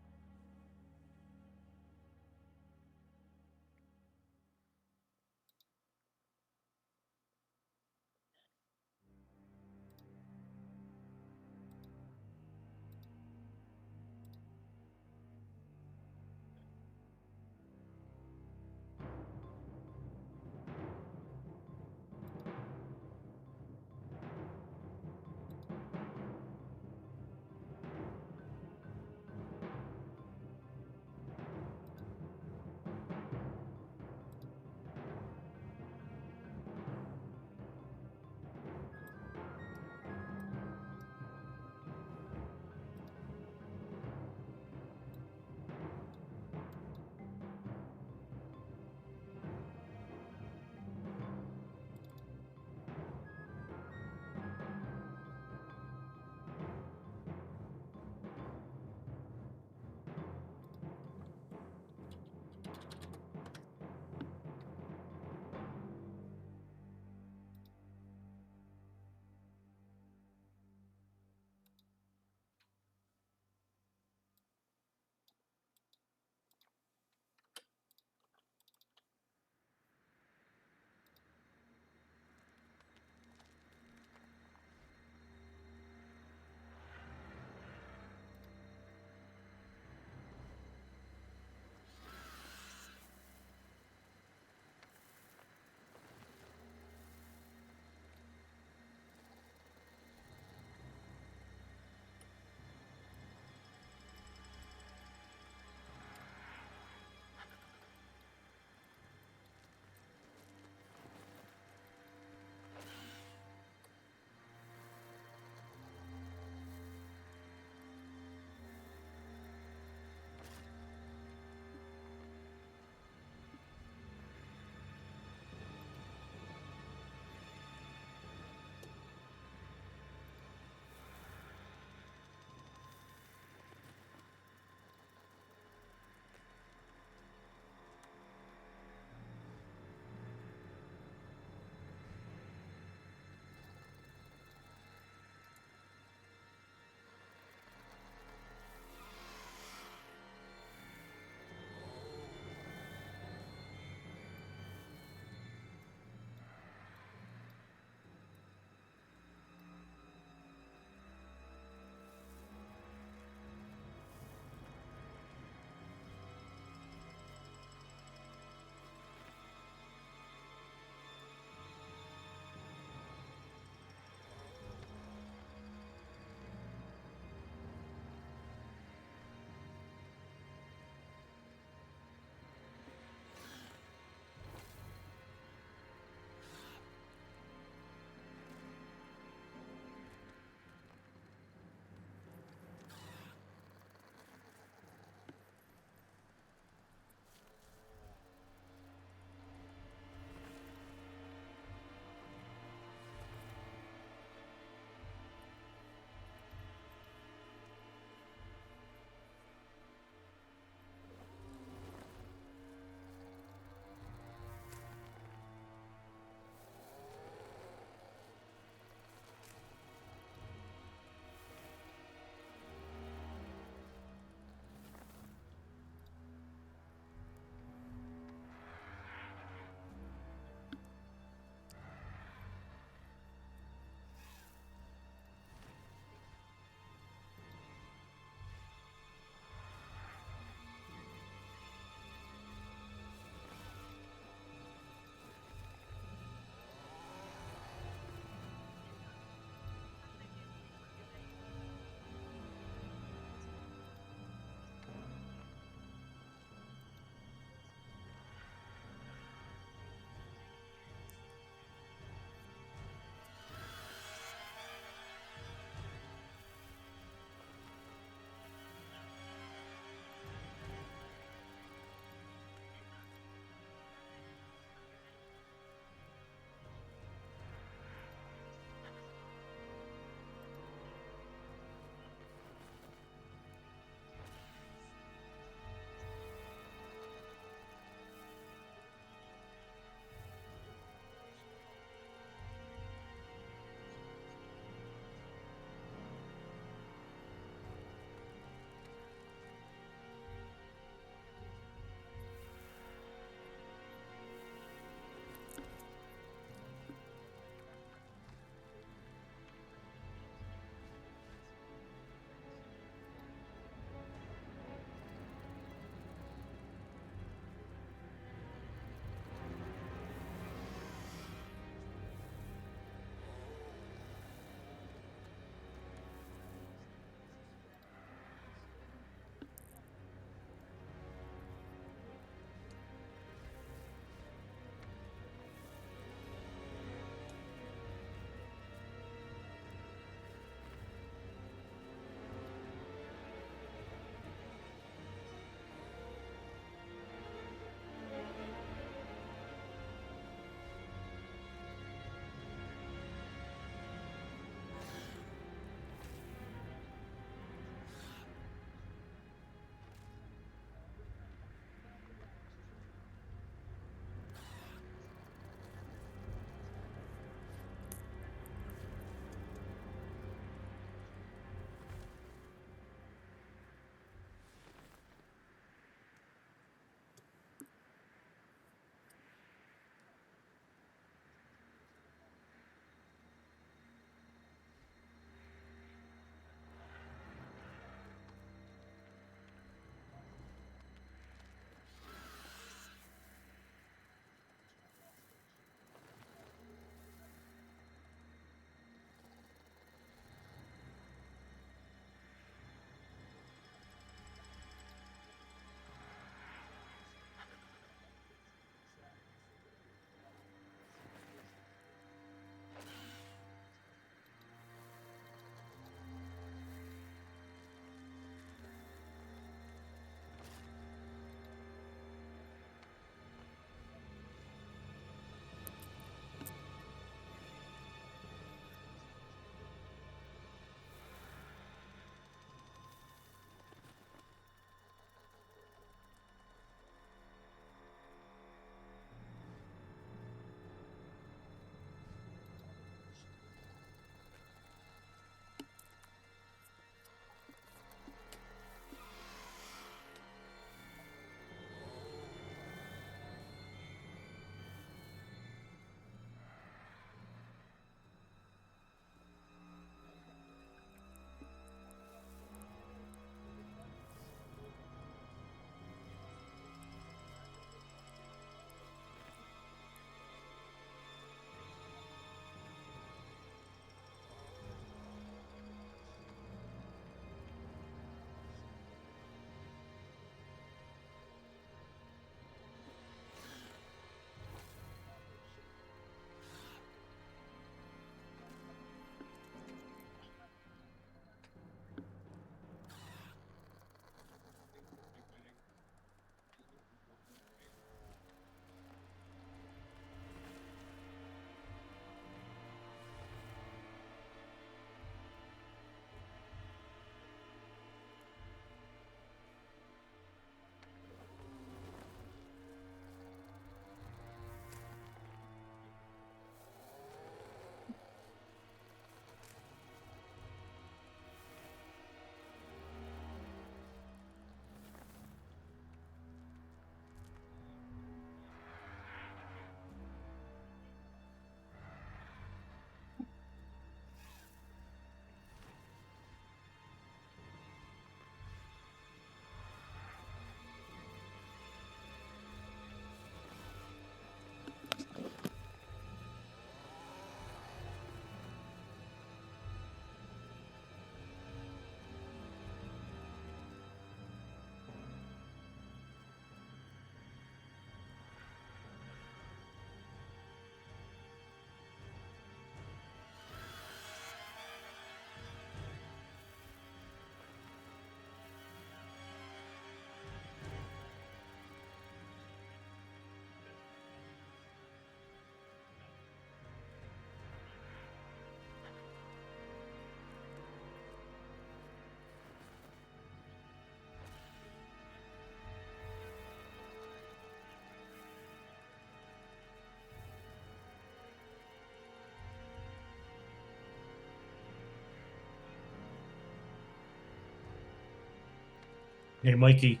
Hey, Mikey.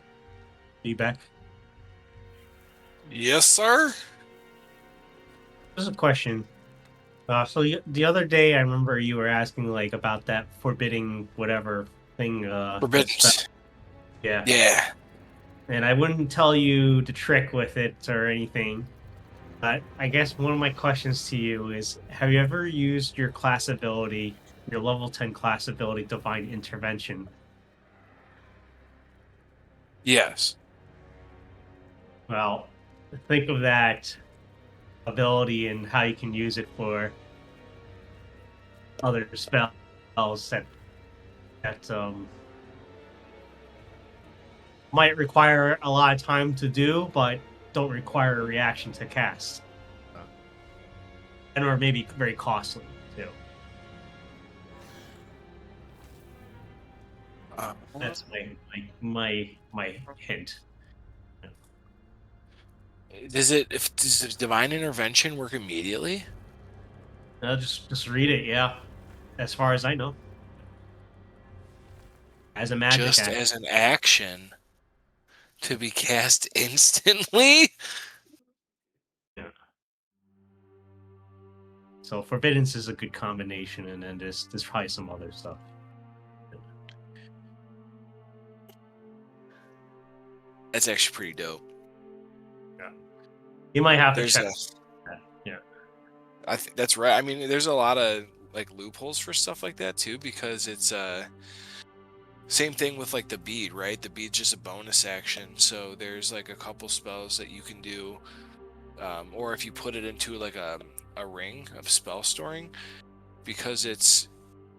You back? Yes, sir. There's a question. The other day, I remember you were asking like about that forbidding whatever thing. Forbidden. Yeah. Yeah. And I wouldn't tell you to trick with it or anything. But I guess one of my questions to you is: have you ever used your class ability, your level 10 class ability, Divine Intervention? Yes. Well, think of that ability and how you can use it for other spells that might require a lot of time to do, but don't require a reaction to cast, and or maybe very costly too. That's my hint. Does the divine intervention work immediately? Just read it, yeah. As far as I know, as a magic Just act. as an action to be cast instantly? Yeah. So forbiddance is a good combination, and then there's probably some other stuff. That's actually pretty dope. You might have to There's check. a, Yeah. I think that's right. I mean, there's a lot of like loopholes for stuff like that too, because it's same thing with like the bead, right? The bead's just a bonus action, so there's like a couple spells that you can do, or if you put it into like a ring of spell storing, because it's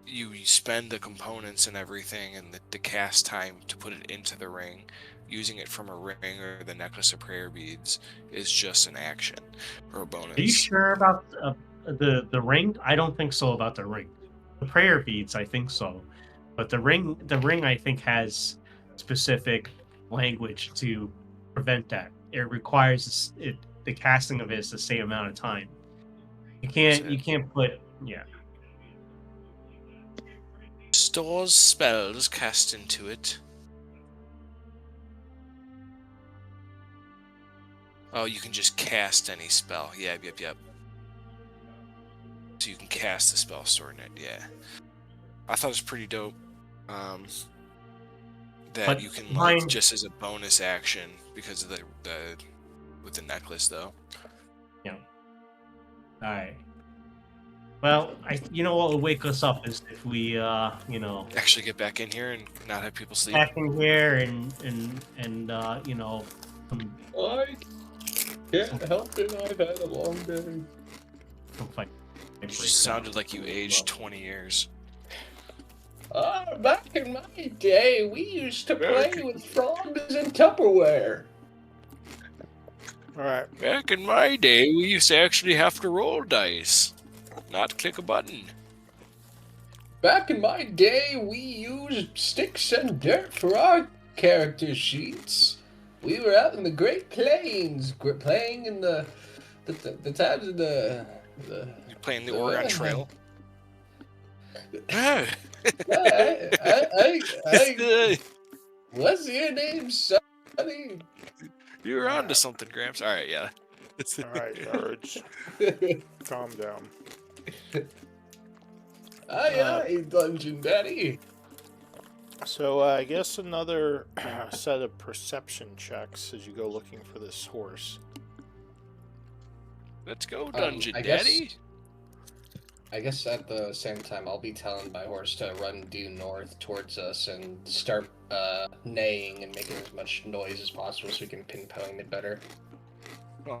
you spend the components and everything and the cast time to put it into the ring. Using it from a ring or the necklace of prayer beads is just an action or a bonus. Are you sure about the ring? I don't think so about the ring. The prayer beads, I think so, but the ring, I think has specific language to prevent that. It requires it. The casting of it is the same amount of time. You can't put Stores spells cast into it. Oh, you can just cast any spell. Yep. So you can cast the spell stored in it. Yeah, I thought it was pretty dope. That But you can mine- like just as a bonus action because of the with the necklace though. Yeah. All right. Well, you know what will wake us up is if we Actually get back in here and not have people sleep. back in here and I can't help it. I've had a long day. some fight. You just sounded like you aged 20 years. Back in my day, we used to play with frogs and Tupperware. Alright. Back in my day, we used to actually have to roll dice, not click a button. Back in my day, we used sticks and dirt for our character sheets. We were out in the Great Plains, playing in the times of the You're playing the Oregon Trail. What's your name, Sonny? You're onto something, Gramps. All right, yeah. Alright, Urge. Calm down. Aye, Dungeon Daddy. So I guess another set of perception checks as you go looking for this horse. Let's go, Dungeon I Daddy. I guess at the same time, I'll be telling my horse to run due north towards us and start neighing and making as much noise as possible so we can pinpoint it better. Oh.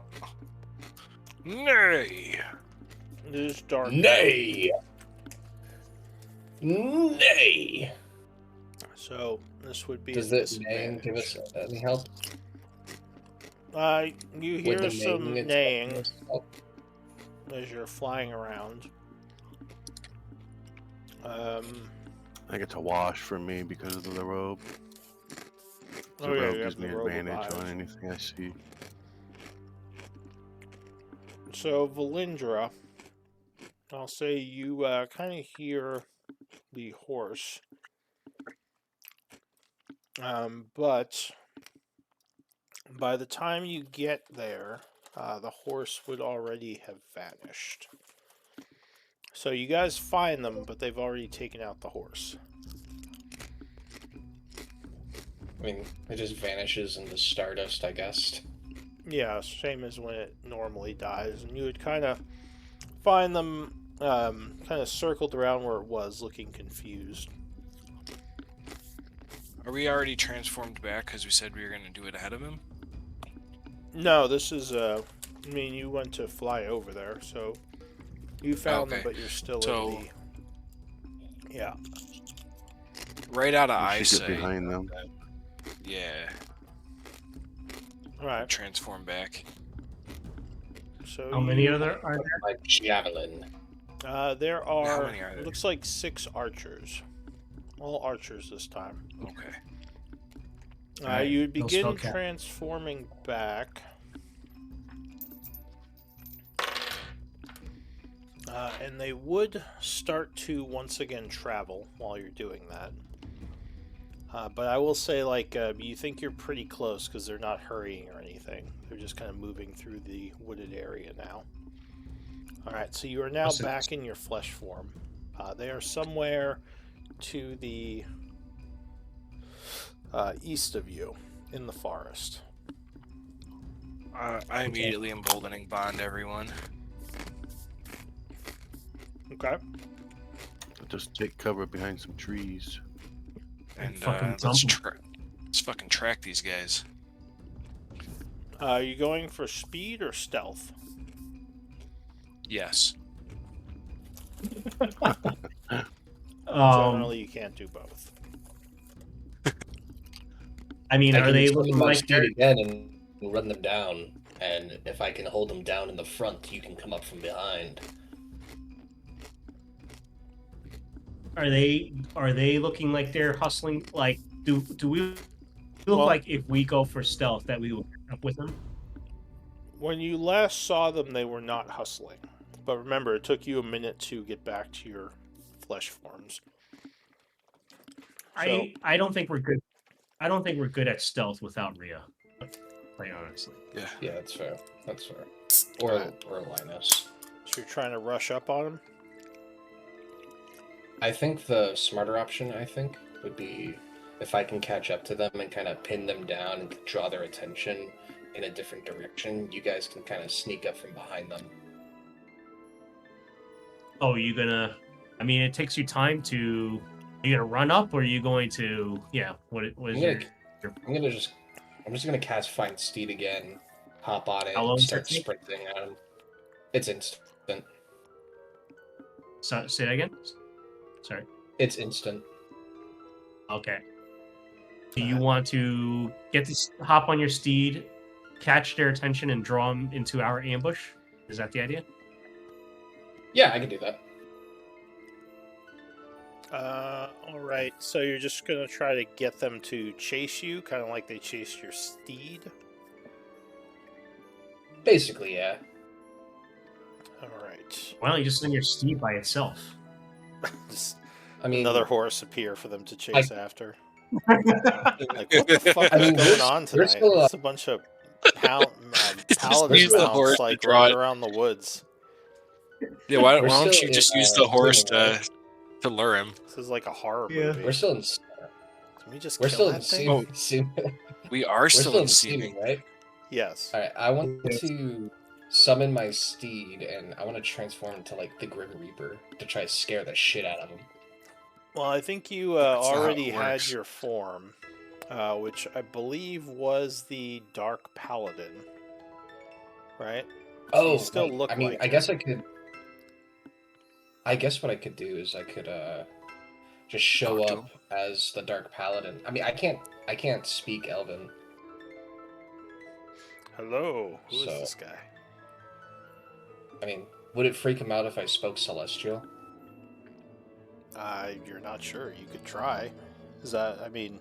Nay. It is dark. Nay! Nay! So this would be Does a this neighing give us any help? You With hear the some neighing, neighing Oh, as you're flying around. I think it's a wash for me because of the robe. The Oh, yeah, robe you gives have me the robe of advantage on eyes. anything I see. So Valindra, I'll say you kind of hear the horse But by the time you get there, the horse would already have vanished. So you guys find them, but they've already taken out the horse. I mean, it just vanishes into stardust, I guess. Yeah, same as when it normally dies. And you would kind of find them kind of circled around where it was, looking confused. Are we already transformed back because we said we were going to do it ahead of him? No, this is, I mean, you went to fly over there, so you found them, Okay. but you're still So- in the... Yeah. Right out of You should get eyesight. behind them. Yeah, Alright, transform back. so How many other are there? Like javelin. there How are, many are there? looks like 6 archers. All archers this time. Okay. Alright, You would no begin spellcast. transforming back. And they would start to once again travel while you're doing that. But I will say, like, you think you're pretty close because they're not hurrying or anything. They're just kind of moving through the wooded area now. Alright, so you are now Awesome. back in your flesh form. They are somewhere to the east of you in the forest. I immediately emboldening bond everyone. Okay. Just take cover behind some trees. And Fucking let's dump 'em. let's fucking track these guys. Are you going for speed or stealth? Yes. Generally, you can't do both. I mean, I are can they summon looking my like speed they're again and run them down. And if I can hold them down in the front, you can come up from behind. Are they looking like they're hustling? Like, do we look Well- like if we go for stealth that we will catch up with them? When you last saw them, they were not hustling. But remember, it took you a minute to get back to your flesh forms. I don't think we're good. I don't think we're good at stealth without Rhea. Quite honestly. Yeah. Yeah, that's fair. That's fair. Or Linus. So you're trying to rush up on them? I think the smarter option, would be if I can catch up to them and kind of pin them down and draw their attention in a different direction. You guys can kind of sneak up from behind them. Oh, you gonna? I mean, it takes you time to. Are you gonna run up, or are you going to? Yeah. What is I'm your? just gonna cast Find Steed again, hop on it, How long and does start that take? sprinting at him. It's instant. So, say that again. Sorry. It's instant. Okay. Do you want to hop on your steed, catch their attention, and draw them into our ambush? Is that the idea? Yeah, I can do that. Alright, so you're just gonna try to get them to chase you, kind of like they chased your steed? Basically, yeah. Alright. Why don't you just send your steed by itself? Just I mean, another horse appear for them to chase after. Like, what the fuck I is mean, going we're on we're tonight? still, It's a bunch of Just paladin use the mounts, horse to like, draw running it. around the woods. Yeah, why We're don't still you just in, use the horse Seeming, right? to lure him? This is like a horror Yeah. movie. we're still in. Can we just We're kill still in that thing? seeming. Seeming. We are We're still in seeming. right? Yes. All right. I want to summon my steed, and I want to transform into like the Grim Reaper to try to scare the shit out of him. Well, I think you That's not how it already had works. your form, which I believe was the Dark Paladin. Right? Oh, you still right. look I mean, like I it. guess I could. I guess what I could do is I could just show Talk to up him. as the Dark Paladin. I mean, I can't speak Elven. Hello, who is So- this guy? I mean, would it freak him out if I spoke Celestial? You're not sure. You could try. Is that? I mean,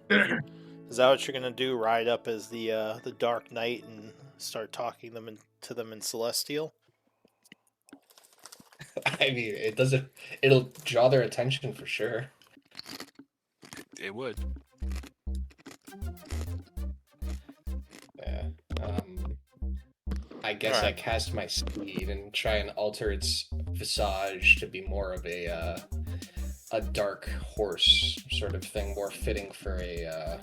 is that what you're gonna do? Ride up as the Dark Knight and start talking to them in Celestial? I mean, it doesn't. It'll draw their attention for sure. It would. I guess I Alright. cast my speed and try and alter its visage to be more of a dark horse sort of thing, more fitting for a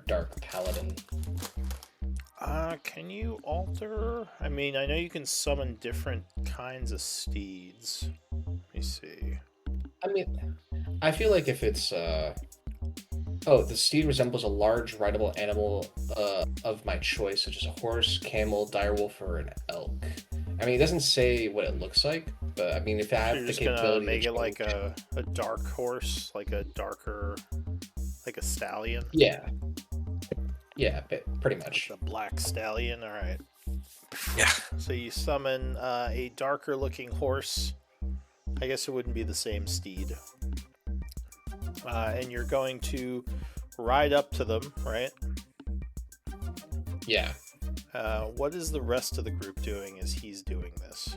dark paladin. Can you alter? I mean, I know you can summon different kinds of steeds. Let me see. I mean, I feel like if it's oh, the steed resembles a large rideable animal of my choice, such as a horse, camel, direwolf, or an elk. I mean, it doesn't say what it looks like, but I mean, if I So have you're the just gonna capability make to it like change- a dark horse, like a darker, like a stallion, yeah, pretty like much. a black stallion. All right. Yeah. So you summon a darker looking horse. I guess it wouldn't be the same steed. And you're going to ride up to them, right? Yeah. What is the rest of the group doing as he's doing this?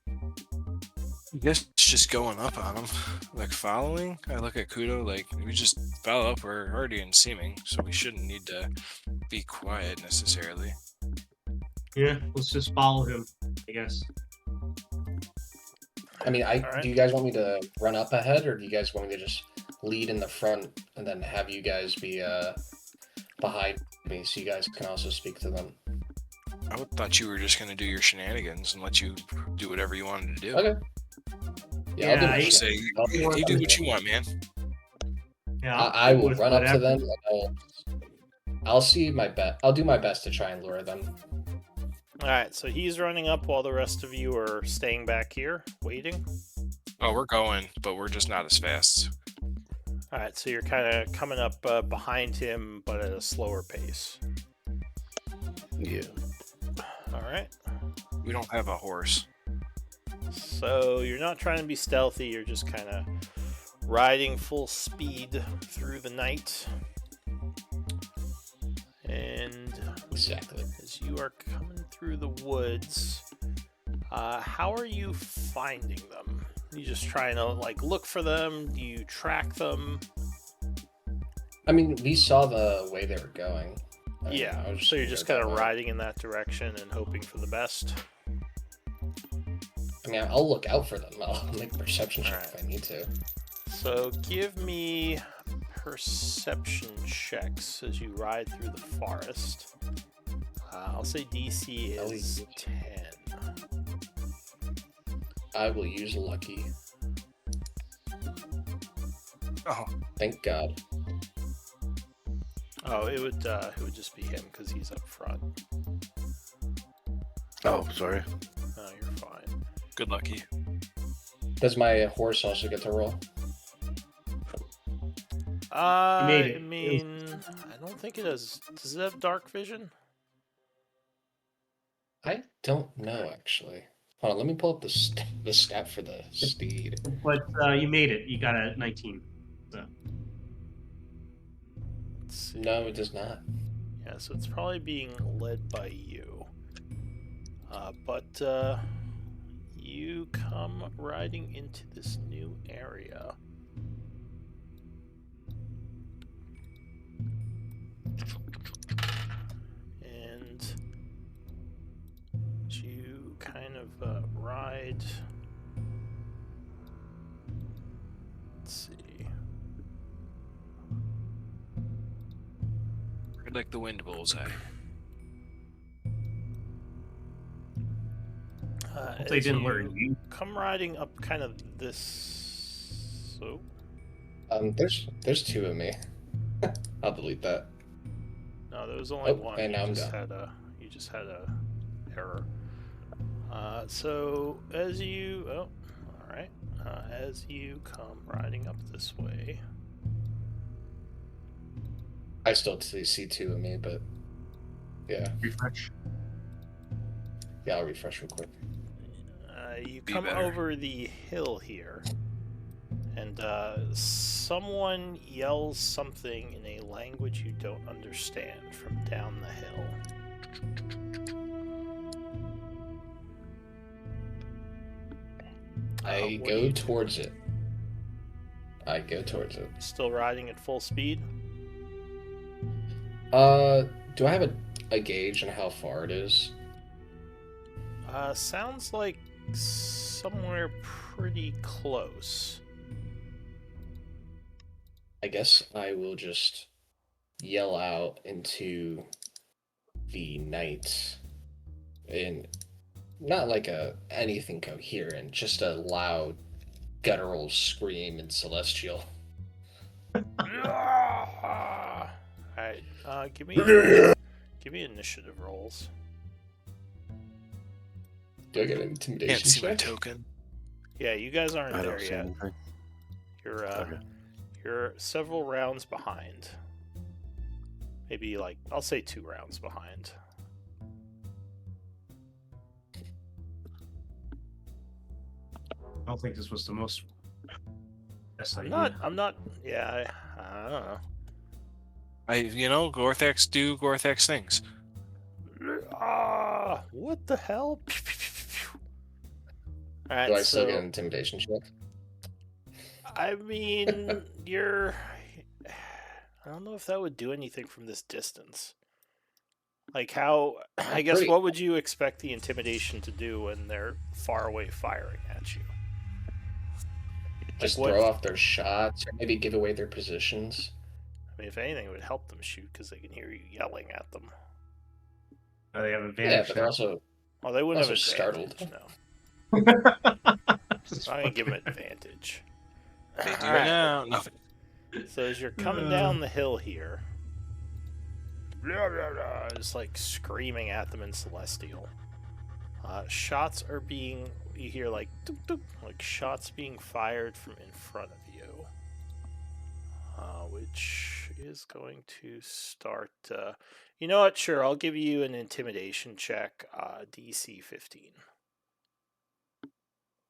I guess it's just going up on him, like following. I look at Kudo like we just follow up. We're already in seeming, so we shouldn't need to be quiet necessarily. Yeah, let's just follow him, I guess. I mean, Alright. do you guys want me to run up ahead, or do you guys want me to just lead in the front and then have you guys be behind me so you guys can also speak to them? I thought you were just gonna do your shenanigans and let you do whatever you wanted to do. Okay. Yeah, I'll do Yeah, my I- shit. Say you do what you want, man. Yeah, I will with run up to whatever. them. I'll see my best. I'll do my best to try and lure them. All right. So he's running up while the rest of you are staying back here, waiting. Oh, we're going, but we're just not as fast. All right. So you're kind of coming up behind him, but at a slower pace. Yeah. All right. We don't have a horse. So you're not trying to be stealthy. You're just kind of riding full speed through the night. And Exactly. as you are coming through the woods, how are you finding them? You just trying to like look for them? Do you track them? I mean, we saw the way they were going. I mean, Yeah. I was So you're just kind gonna of go that way. riding in that direction and hoping for the best. I mean, I'll look out for them. I'll make a perception check Alright. if I need to. So give me perception checks as you ride through the forest. I'll say DC is 10. I will use lucky. Oh, Thank God. Oh, it would just be him because he's up front. Oh, sorry. No, you're fine. good lucky. Does my horse also get to roll? made it. I mean, I don't think it has. Does it have dark vision? I don't know, actually. Hold on, let me pull up the stat for the steed. But you made it. You got a 19. So. Let's see. No, it does not. Yeah, so it's probably being led by you. But you come riding into this new area. And you kind of ride. Let's see. Like the wind bullseye. Hope they As didn't you learn you. come riding up kind of this. So There's two of me. I'll delete that. no, there was only Oh, one. and now I'm You done. just had a error. So as you all right, as you come riding up this way, I still see two of me, but yeah, Refresh. I'll refresh real quick. you Be come better. over the hill here, and someone yells something in a language you don't understand from down the hill. I what do go you do? towards it. I go towards it. Still riding at full speed. Do I have a? a gauge on how far it is? Sounds like somewhere pretty close. I guess I will just yell out into the night in not like anything coherent, just a loud guttural scream in Celestial. Alright, give me initiative rolls. Do I get an Can't intimidation see my check? token. Yeah, you guys aren't I there don't see yet. anything. You're Okay. you're several rounds behind. Maybe like I'll say 2 rounds behind. I don't think this was the most best I'm idea. not. Yeah, I don't know. Gorthax do Gorthax things. What the hell? Alright, Do I still get an so intimidation check? I mean, I don't know if that would do anything from this distance. Like how? I guess Pretty- what would you expect the intimidation to do when they're far away firing at you? Just what- throw off their shots, or maybe give away their positions. I mean, if anything, it would help them shoot because they can hear you yelling at them. They have Yeah, advantage. but they're also Well, they wouldn't have Also advantage. startled. No, I'm Just not gonna give them advantage. They do Alright. now. No. So as you're coming down the hill here, just like screaming at them in Celestial. Shots are being, you hear like, doop, doop, like shots being fired from in front of you. Which is going to start, you know what, sure, I'll give you an intimidation check, DC 15.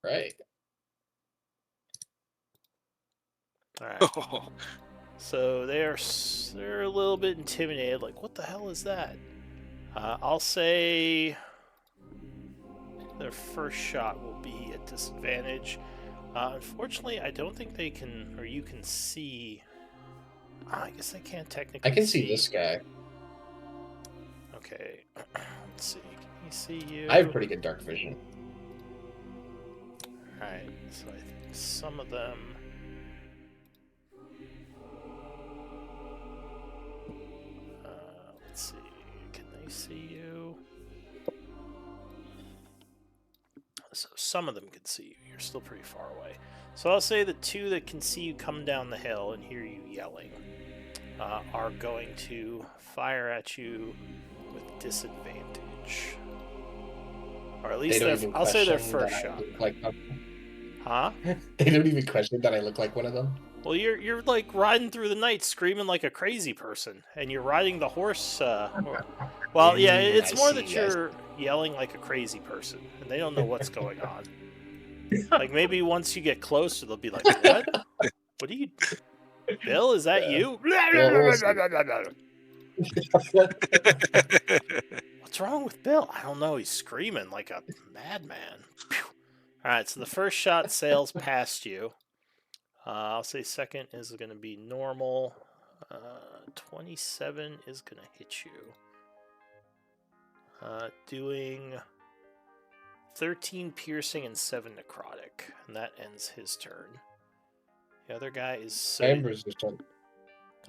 right. Alright. So they're a little bit intimidated. Like, what the hell is that? I'll say their first shot will be at disadvantage. Unfortunately, I don't think they can, or you can see. I guess I can't technically. I can see this guy. Okay, let's see. Can you see you? I have pretty good dark vision. All right. So I think some of them. Let's see. Can they see you? So some of them can see you. You're still pretty far away. So I'll say the 2 that can see you come down the hill and hear you yelling are going to fire at you with disadvantage. Or at least I'll say their first shot. Huh? They don't even question that I look like one of them. Well, you're like riding through the night screaming like a crazy person, and you're riding the horse. Well, yeah, it's I more see, that you're yelling like a crazy person, and they don't know what's going on. Like maybe once you get closer, they'll be like, "What? What are you, Bill? Is that you?" What's wrong with Bill? I don't know. He's screaming like a madman. All right, so the first shot sails past you. I'll say second is going to be normal. 27 is going to hit you. Doing 13 piercing and 7 necrotic. And that ends his turn. The other guy is... I am resistant.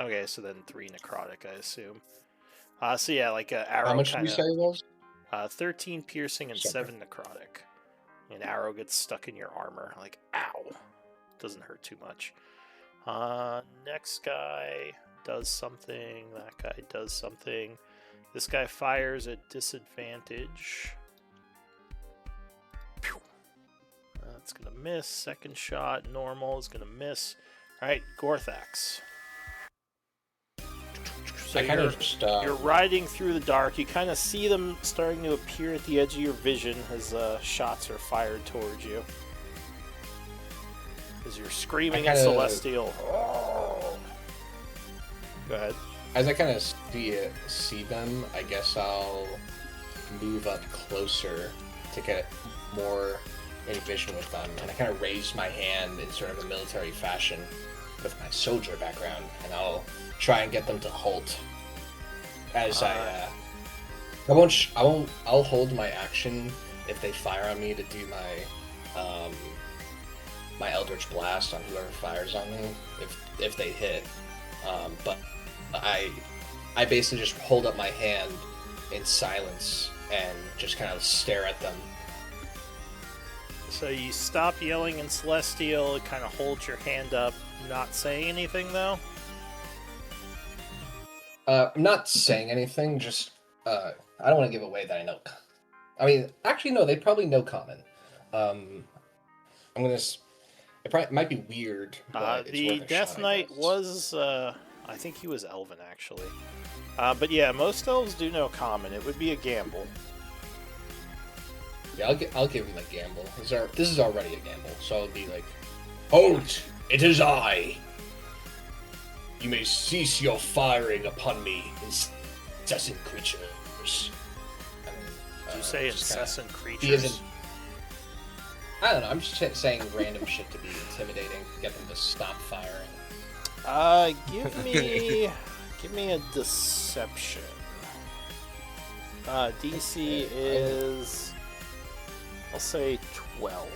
Okay, so then 3 necrotic, I assume. So yeah, like an arrow. How much did kinda, you say it was? 13 piercing and 7 necrotic. An arrow gets stuck in your armor. Like, ow. Doesn't hurt too much. Next guy does something. That guy does something. This guy fires at disadvantage. Pew. That's going to miss. Second shot, normal, is going to miss. Alright, Gorthax. So I kind of just... you're riding through the dark. You kind of see them starting to appear at the edge of your vision as shots are fired towards you. As you're screaming in Celestial. Oh. Go ahead. As I kind of see them, I guess I'll move up closer to get more in vision with them. And I kind of raise my hand in sort of a military fashion with my soldier background, and I'll try and get them to halt as I I won't. I won't. I'll hold my action if they fire on me to do my Eldritch Blast on whoever fires on me if they hit. But I basically just hold up my hand in silence and just kind of stare at them. So you stop yelling in Celestial, kind of hold your hand up, not saying anything though? I'm not saying anything, just I don't want to give away that I know. I mean, actually, no, they probably know common. I'm gonna. It probably might be weird, but it's The worth a Death shot, I Knight guess. was, I think he was Elven actually. But yeah, most elves do know common. It would be a gamble. Yeah, I'll give him a gamble. This is already a gamble, so I'll be like, "Halt! It is I. You may cease your firing upon me, incessant creatures." Did you say just kinda- incessant He creatures? isn't. I don't know. I'm just saying random shit to be intimidating, get them to stop firing. Give me a deception. DC is, I'll say 12.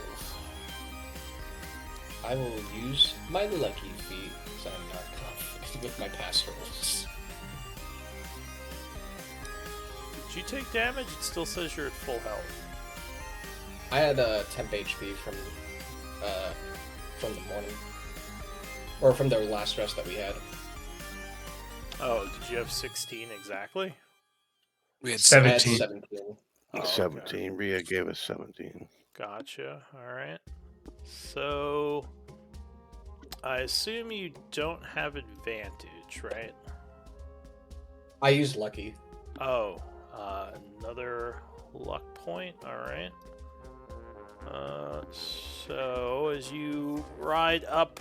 I will use my lucky feat because I'm not confident with my pass rolls. Did you take damage? It still says you're at full health. I had a temp HP from the morning, or from the last rest that we had. Oh, did you have 16 exactly? We had I had 17. 17. Oh, okay. 17. Rhea gave us 17. Gotcha. Alright. So, I assume you don't have advantage, right? I used lucky. Oh, another luck point. Alright. So, as you ride up,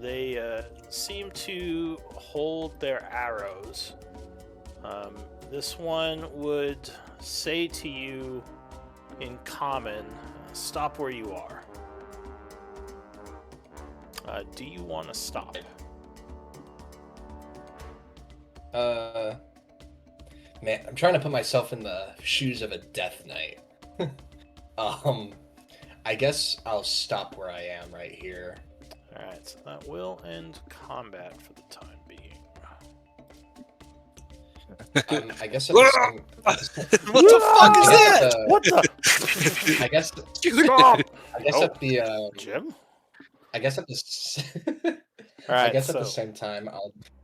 they seem to hold their arrows. This one would say to you in common, stop where you are. Do you want to stop? Man, I'm trying to put myself in the shoes of a Death Knight. I guess I'll stop where I am right here. Alright, so that will end combat for the time being. I guess at the same, What the fuck is I guess that? at the- What the? I guess Stop! I guess Oh. at the Jim? I guess at the I Alright, guess at so the same time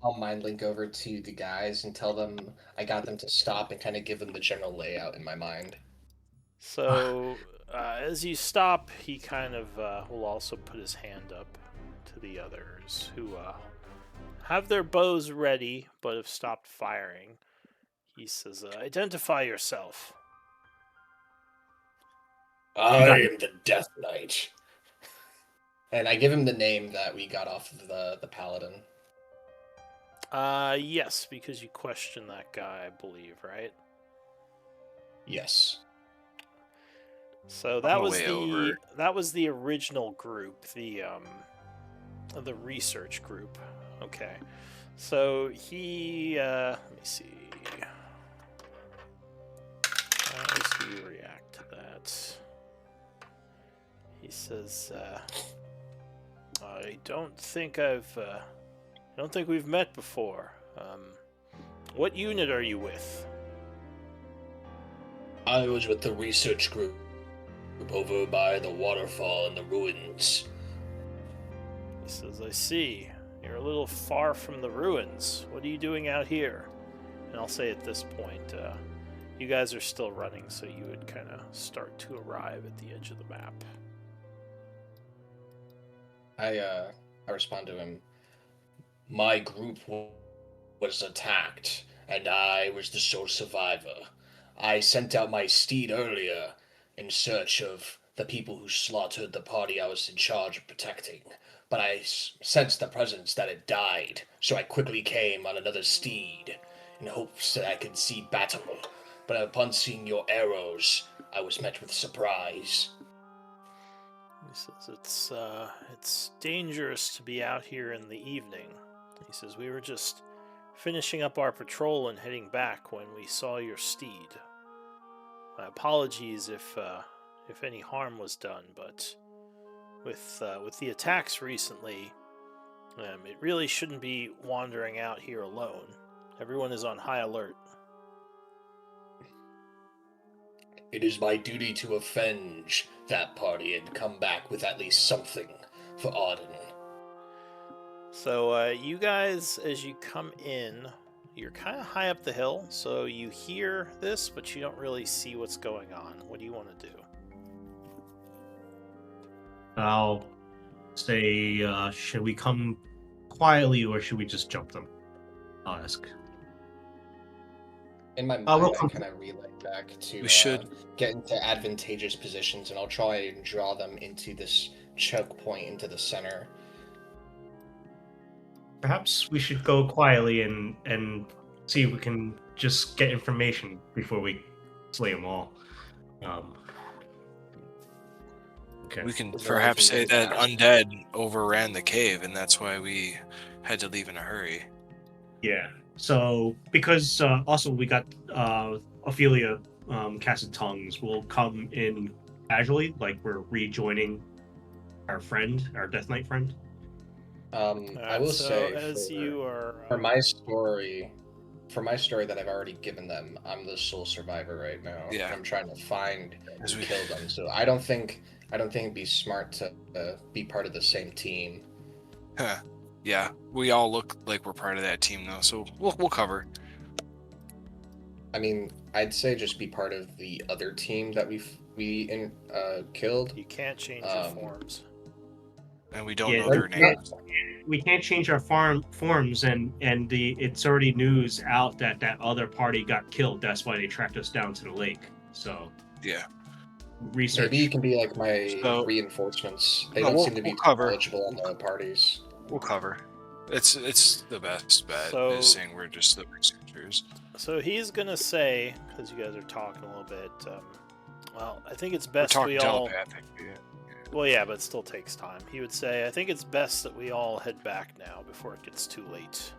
I'll mind link over to the guys and tell them I got them to stop and kind of give them the general layout in my mind. So, as you stop, he kind of will also put his hand up to the others who have their bows ready but have stopped firing. He says, identify yourself. I am the Death Knight. And I give him the name that we got off of the paladin. Yes, because you questioned that guy, I believe, right? Yes. So that the was way the over. that was the original group, the research group. Okay, so he let me see. How does he react to that? He says, "I don't think we've met before. What unit are you with?" I was with the research group over by the waterfall and the ruins. He says, I see. You're a little far from the ruins. What are you doing out here? And I'll say at this point, you guys are still running, so you would kind of start to arrive at the edge of the map. I respond to him. My group was attacked, and I was the sole survivor. I sent out my steed earlier in search of the people who slaughtered the party I was in charge of protecting, but I sensed the presence that it died, so I quickly came on another steed in hopes that I could see battle. But upon seeing your arrows, I was met with surprise. He says, it's dangerous to be out here in the evening. He says, we were just finishing up our patrol and heading back when we saw your steed. My apologies if any harm was done, but with the attacks recently, it really shouldn't be wandering out here alone. Everyone is on high alert. It is my duty to avenge that party and come back with at least something for Arden. So you guys, as you come in, you're kind of high up the hill, so you hear this, but you don't really see what's going on. What do you want to do? I'll say, should we come quietly or should we just jump them? I'll ask. In my mind, we'll I come- kind of relay back to We should- get into advantageous positions, and I'll try and draw them into this choke point into the center. Perhaps we should go quietly and see if we can just get information before we slay them all. Okay. We can Is there perhaps say anything that we can undead overran the cave, and that's why we had to leave in a hurry. Yeah. So because also we got Ophelia casted tongues, we'll come in casually, like we're rejoining our friend, our Death Knight friend. I will so say, as you are for my story that I've already given them, I'm the sole survivor right now. Yeah. I'm trying to find As and we- kill them. So I don't think it'd be smart to be part of the same team. Huh. Yeah, we all look like we're part of that team though, so we'll cover. I mean, I'd say just be part of the other team that we killed. you can't change your Um, forms. And we don't Yeah, know their names. We can't change our forms, and it's already news out that other party got killed. That's why they tracked us down to the lake. So Yeah. research. Maybe you can be like my So- reinforcements. They No, don't we'll- seem to be we'll cover. knowledgeable on the parties. We'll cover. It's the best bet So- is saying we're just the researchers. So he's gonna say, because you guys are talking a little bit. Well, I think it's We're best talking we all. telepathically. Well, yeah, but it still takes time. He would say, I think it's best that we all head back now before it gets too late.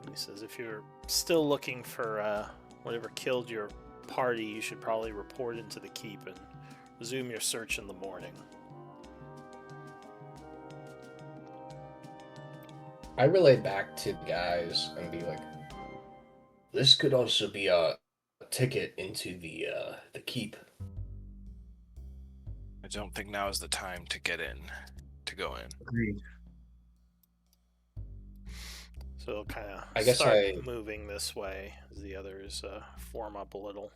He says, if you're still looking for whatever killed your party, you should probably report into the keep and resume your search in the morning. I relay back to the guys and be like, this could also be a ticket into the keep. I don't think now is the time to go in. Agreed. So he'll kind of I guess start I- moving this way as the others form up a little.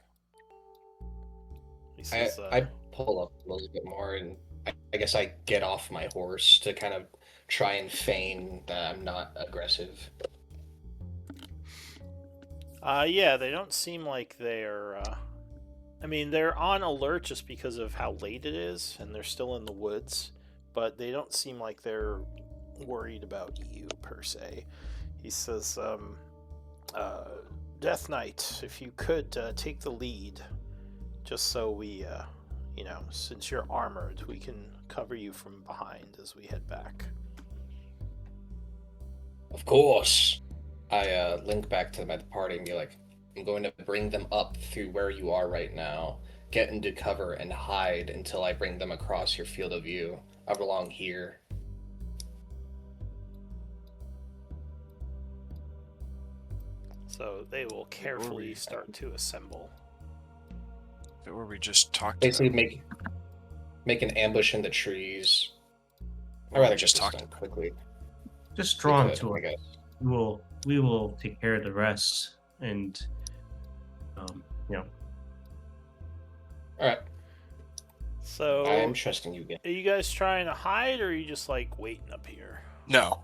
He says, I pull up a little bit more, and I guess I get off my horse to kind of try and feign that I'm not aggressive. yeah, they don't seem like they're. I mean, they're on alert just because of how late it is, and they're still in the woods. But they don't seem like they're worried about you per se. He says, "Death Knight, if you could take the lead, just so we, since you're armored, we can cover you from behind as we head back." Of course. I link back to my party and be like, I'm going to bring them up through where you are right now, get into cover and hide until I bring them across your field of view. I belong here. So they will carefully start to assemble. Or we just talk to Basically them. make an ambush in the trees. I'd Or rather just just talk talk to done quickly. Just draw We them could, to I it. guess. We will take care of the rest, and Alright, So I am trusting you again. are you guys trying to hide, or are you just like waiting up here? No.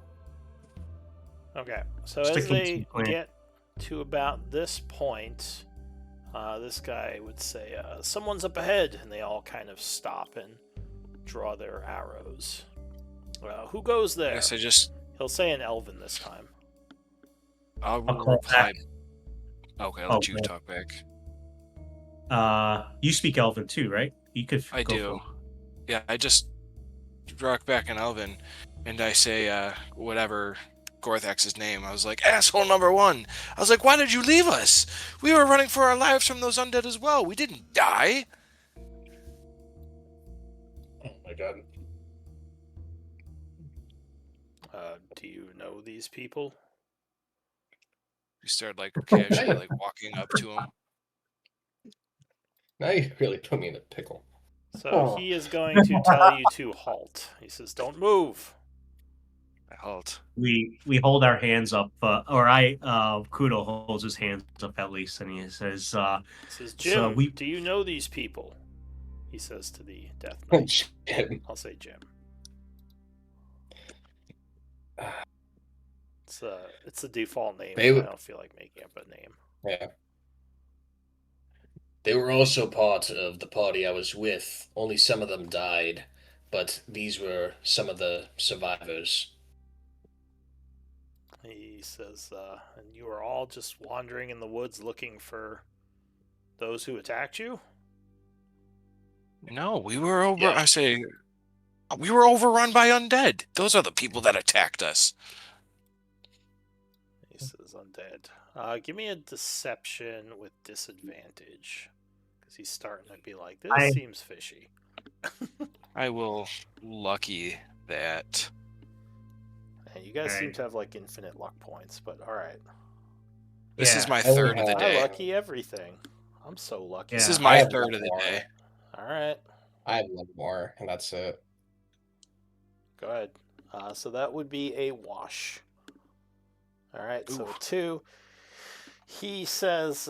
Okay, so Sticking as to they the plan. get to about this point, this guy would say, someone's up ahead, and they all kind of stop and draw their arrows. Who goes I there? guess I just He'll say in Elven this time. I'll call reply. back. Okay, I'll let you Okay. talk back. you speak Elven too, right? You could. I go do. for it. Yeah, I just rock back in Elven, and I say, whatever Gorthax's name. I was like, asshole number 1. I was like, why did you leave us? We were running for our lives from those undead as well. We didn't die. Oh my god. Do you know these people? We started like casually like walking up to him. Now you really put me in a pickle. So he is going to tell you to halt. He says, "Don't move." I halt. We hold our hands up, Kudo holds his hands up at least, and he says, He says, So "Jim, do you know these people?" He says to the Death Knight. Shit. I'll say Jim. It's a default name. They I would- don't feel like making up a name. Yeah. They were also part of the party I was with. Only some of them died, but these were some of the survivors. He says, "And you were all just wandering in the woods looking for those who attacked you?" No, we were over. Yeah. I say, we were overrun by undead. Those are the people that attacked us. He says, "Undead. Give me a deception with disadvantage." Because he's starting to be like, this seems fishy. I will lucky that. And you guys seem Alright. to have like infinite luck points, but alright. This Yeah, is my I only third of the have- day. I lucky everything. I'm so lucky. This is Yeah. my I have third one of the more. day. Alright, I have one more, and that's it. go ahead. So that would be a wash. Alright, so Ooh. 2. He says,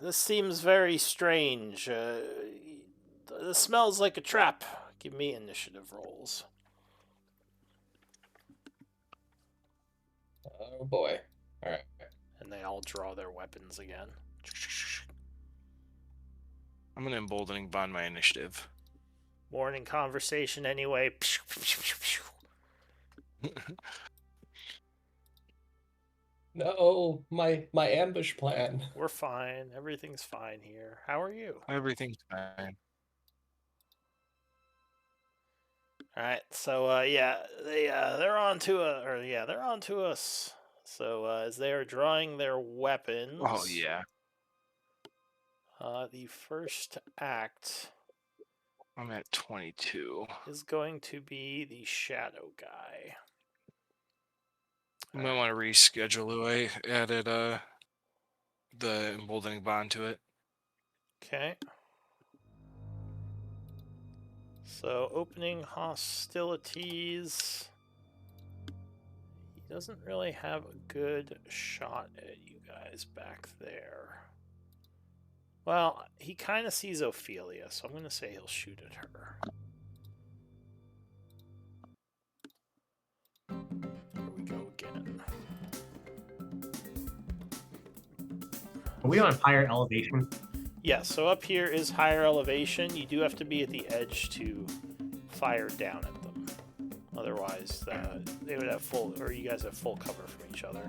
this seems very strange. This smells like a trap. Give me initiative rolls. Oh boy. Alright. And they all draw their weapons again. I'm gonna emboldening bond my initiative. Morning conversation anyway. No, my ambush plan. We're fine. Everything's fine here. How are you? Everything's fine. All right. So they're on to they're on to us. So as they are drawing their weapons. Oh yeah. The first act I'm at 22. is going to be the shadow guy. You might want to reschedule the way I added the emboldening bond to it. Okay. So opening hostilities. He doesn't really have a good shot at you guys back there. Well, he kind of sees Ophelia, so I'm going to say he'll shoot at her. Here we go again. Are we on higher elevation? Yeah, so up here is higher elevation. You do have to be at the edge to fire down at them. Otherwise, they would have you guys have full cover from each other.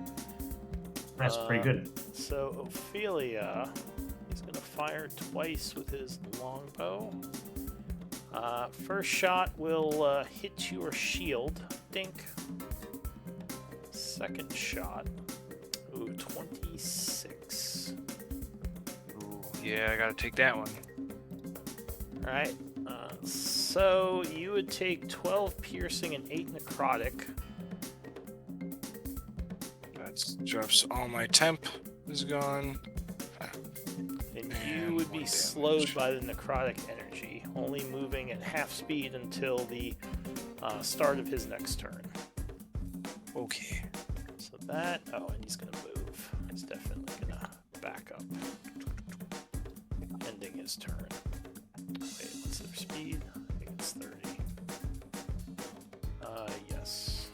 That's pretty good. So Ophelia, he's going to fire twice with his longbow. First shot will hit your shield. Dink. Second shot. Ooh, 26. Ooh, yeah, I gotta take that one. Alright. So you would take 12 piercing and 8 necrotic. That drops all my temp is gone. And And you would 1 be damage. slowed by the necrotic energy, only moving at half speed until the start of his next turn. Okay. So that... Oh, and he's going to move. He's definitely going to back up. Ending his turn. Wait, what's their speed? I think it's 30. Yes.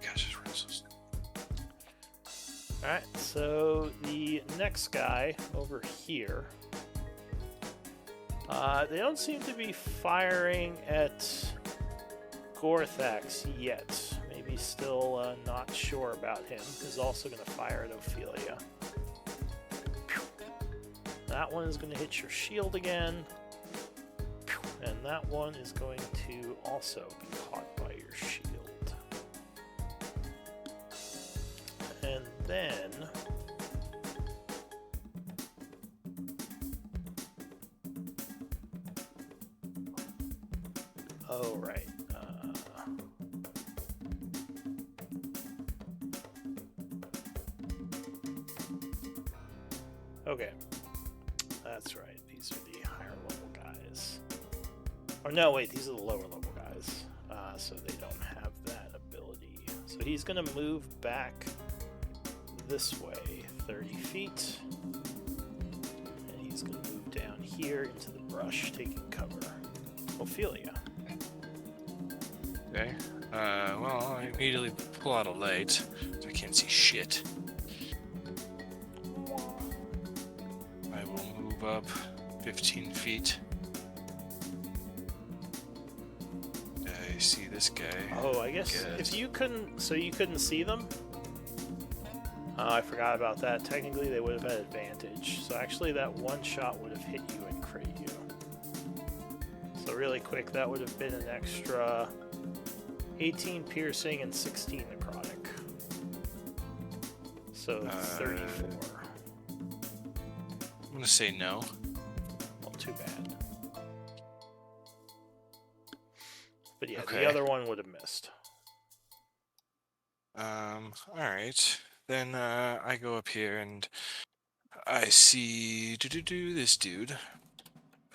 Gosh, this runs so slow. Alright, so the next guy over here, they don't seem to be firing at Gorthax yet. Maybe still not sure about him. Is also going to fire at Ophelia. That one is going to hit your shield again. And that one is going to also be caught by your shield. And then... Oh, right. Okay. That's right. These are the higher level guys. Or no, wait, these are the lower level guys. So they don't have that ability. So he's going to move back this way 30 feet. And he's going to move down here into the brush, taking cover. Ophelia. Okay. Well, I immediately pull out a light, so I can't see shit. I will move up 15 feet. I see this guy. Oh, I guess if you couldn't, so you couldn't see them? I forgot about that. Technically, they would have had advantage. So actually, that one shot would have hit you and crit you. So really quick, that would have been an extra 18 piercing and 16 necrotic. So 34. I'm gonna say no. Well, too bad. But yeah, Okay. the other one would have missed. Alright. Then I go up here and I see this dude.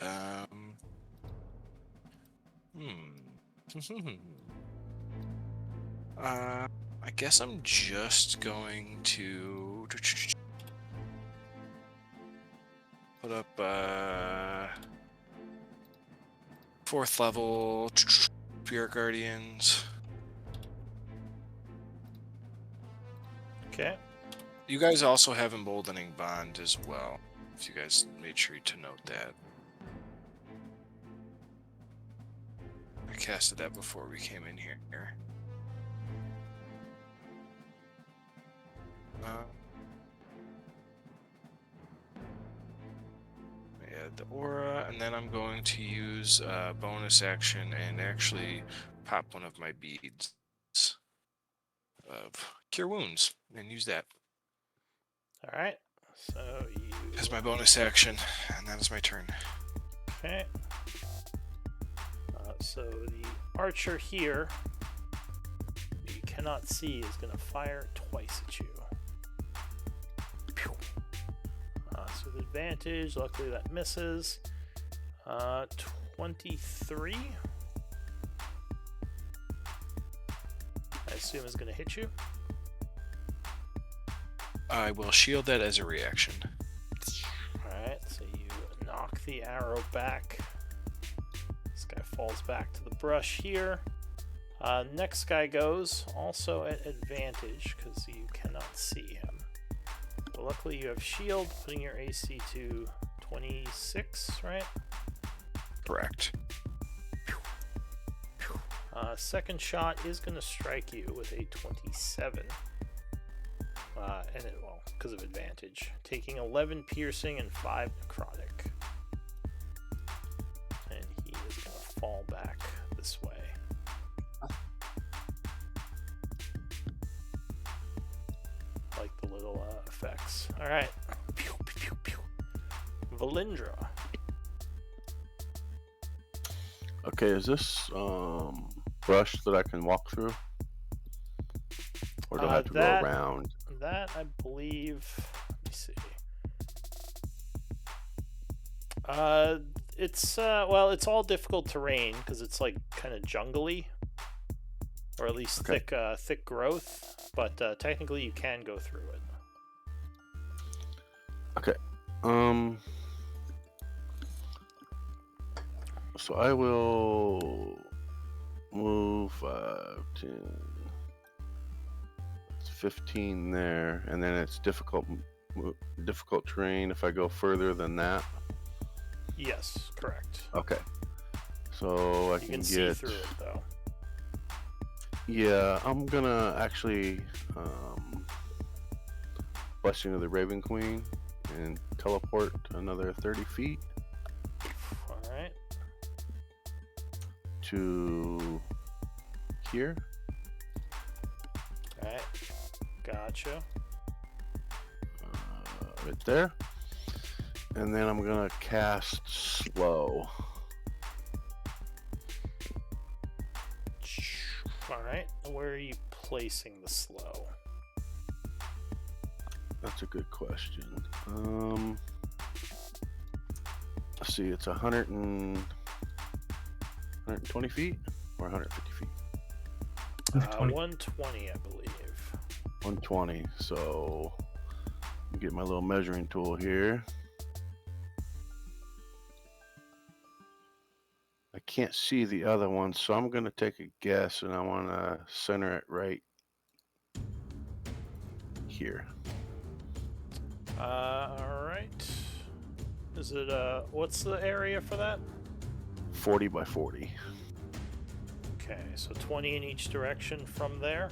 I guess I'm just going to put up 4th level Spirit Guardians. Okay. You guys also have Emboldening Bond as well, if you guys made sure to note that. I casted that before we came in here. Yeah, the aura, and then I'm going to use bonus action and actually pop one of my beads of Cure Wounds and use that All right. So you. as my bonus action, and that is my turn. Okay. So the archer here, who you cannot see, is going to fire twice at you. Pew. So with advantage, luckily that misses. 23. I assume is going to hit you. I will shield that as a reaction. Alright, so you knock the arrow back. This guy falls back to the brush here. Next guy goes, also at advantage, because you cannot see him. But luckily you have shield, putting your AC to 26, right? Correct. Second shot is going to strike you with a 27. And it, well, because of advantage. Taking 11 piercing and 5 necrotic. And he is going to fall back this way. Like the little effects. Alright. Pew, pew, pew. Valindra. Okay, is this brush that I can walk through? Or do I have to go around? That, I believe... Let me see. It's, well, it's all difficult terrain, because it's, like, kind of jungly. Or at least thick growth. But technically you can go through it. Okay. So I will move 10, 15 there, and then it's difficult terrain if I go further than that. Yes, correct. Okay. So I You can can see get through it, though. Yeah, I'm gonna actually Blessing of the Raven Queen and teleport another 30 feet All right. to here. All right. Gotcha. Right there. And then I'm gonna cast slow. All right. Where are you placing the slow? That's a good question. Let's see, it's 120 feet or 150 feet? 120, I believe. 120. So let me get my little measuring tool here. I can't see the other one, so I'm going to take a guess, and I want to center it right here. All right. Is it what's the area for that? 40 by 40. Okay, so 20 in each direction from there.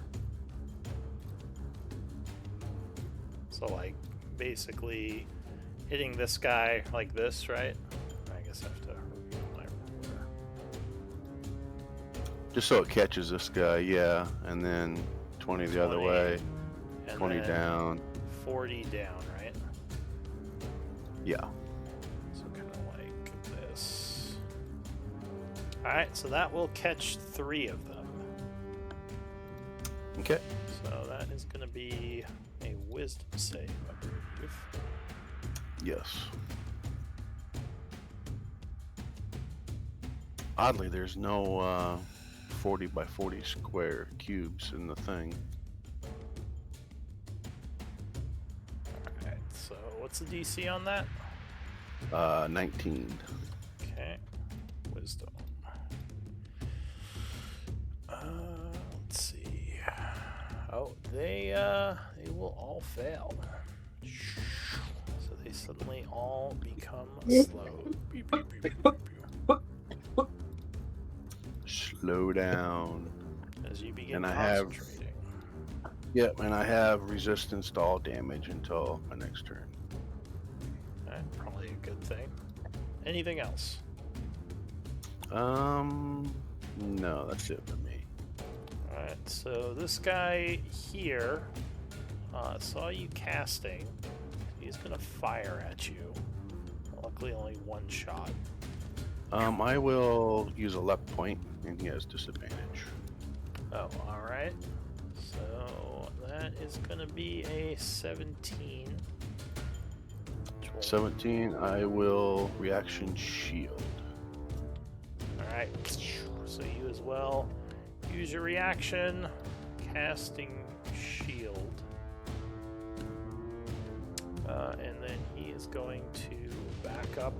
So like basically hitting this guy like this, right? I guess I have to review my ruler. Just so it catches this guy, yeah. And then 20 the other 20, way, and 20 then down. 40 down, right? Yeah. So kind of like this. Alright, so that will catch 3 of them. Okay. So that is going to be a wisdom save, I believe. Yes. Oddly, there's no 40 by 40 square cubes in the thing. Alright, so what's the DC on that? 19. Okay, wisdom. Let's see. Oh, they will all fail. So they suddenly all become slow. Beep, beep, beep, beep, beep. Slow down. As you begin And I have- concentrating. Yep, and I have resistance to all damage until my next turn. Alright, probably a good thing. Anything else? No, that's it for me. Alright, so this guy here saw you casting. He's gonna fire at you. Luckily, only one shot. I will use a luck point, and he has disadvantage. Oh, alright. So that is gonna be a 17. 17, I will reaction shield. Alright, so you as well. Use your reaction, casting shield. And then he is going to back up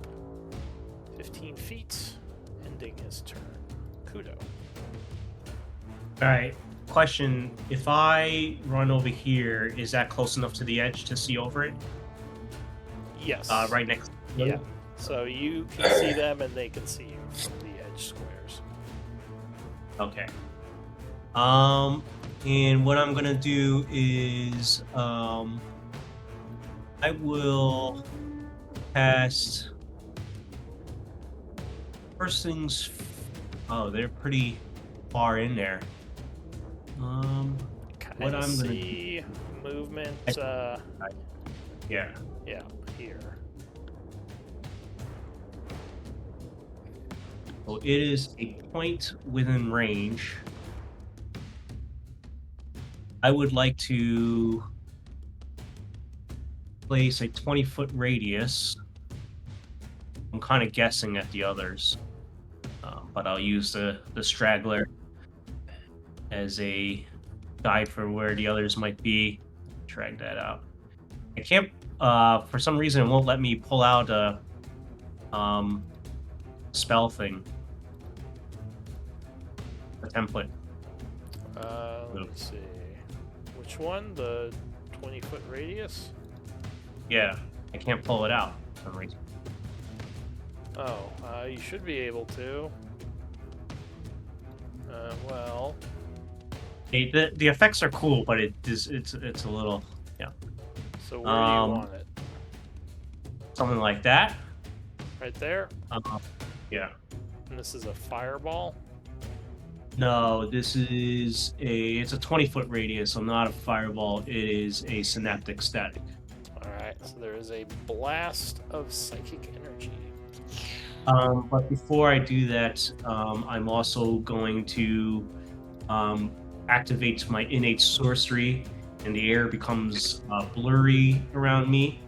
15 feet, ending his turn. Kudo. All right. Question: if I run over here, is that close enough to the edge to see over it? Yes. Right next. To Yeah. So you can see them and they can see you from the edge squares. Okay. And what I'm gonna do is, I will cast. First things. Oh, they're pretty far in there. What I'm gonna see movement. yeah. Yeah, here. So it is a point within range. I would like to place a 20-foot radius. I'm kind of guessing at the others, but I'll use the straggler as a guide for where the others might be. Drag that out. I can't, for some reason, it won't let me pull out a spell thing. A template. Let me see. Which one? The 20-foot radius? Yeah, I can't pull it out for some reason. Oh, you should be able to. Well. The effects are cool, but it's a little, yeah. So where do you want it? something like that. Right there. Yeah. And this is a fireball. No, it's a 20-foot radius, so not a fireball. It is a synaptic static. Alright, so there is a blast of psychic energy. But before I do that, I'm also going to activate my innate sorcery, and the air becomes blurry around me.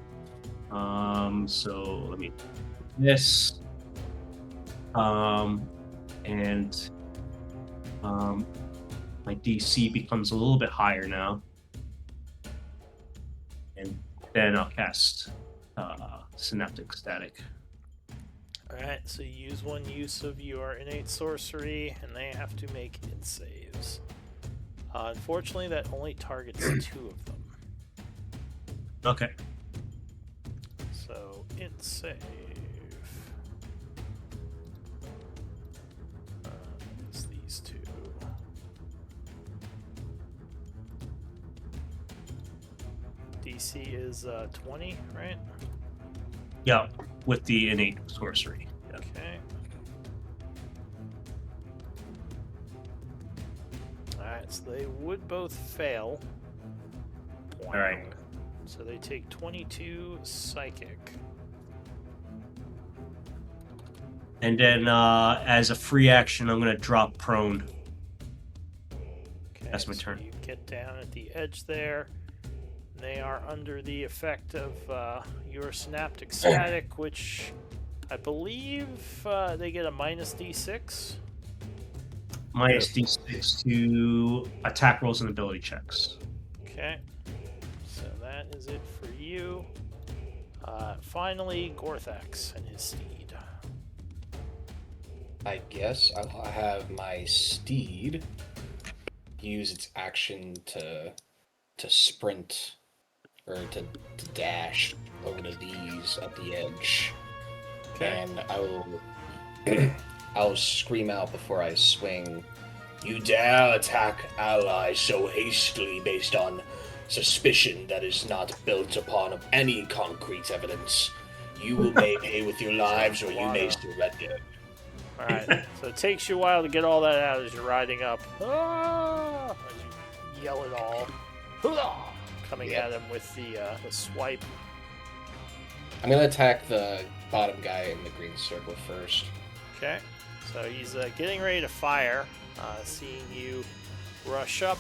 So let me do this. And my DC becomes a little bit higher now. And then I'll cast Synaptic Static. Alright, so you use one use of your innate sorcery, and they have to make int saves. Unfortunately, that only targets 2 of them. Okay. So, int save. It's these 2. DC is 20, right? Yeah, with the innate sorcery. Yeah. Okay. Alright, so they would both fail. Alright. So they take 22 psychic. And then as a free action, I'm going to drop prone. Okay, That's my so turn. You get down at the edge there. They are under the effect of your synaptic static, which I believe they get a minus d6. Minus D6 to attack rolls and ability checks. Okay, so that is it for you. Finally, Gorthax and his steed. I guess I'll have my steed use its action to sprint or to dash over to these at the edge. Okay. And I'll scream out before I swing. You dare attack allies so hastily based on suspicion that is not built upon any concrete evidence. You will may pay with your lives or you may surrender. Alright, so it takes you a while to get all that out as you're riding up. Ah! As you yell it all. Hurrah! Coming at him with the swipe. I'm gonna attack the bottom guy in the green circle first. Okay, so he's getting ready to fire, seeing you rush up.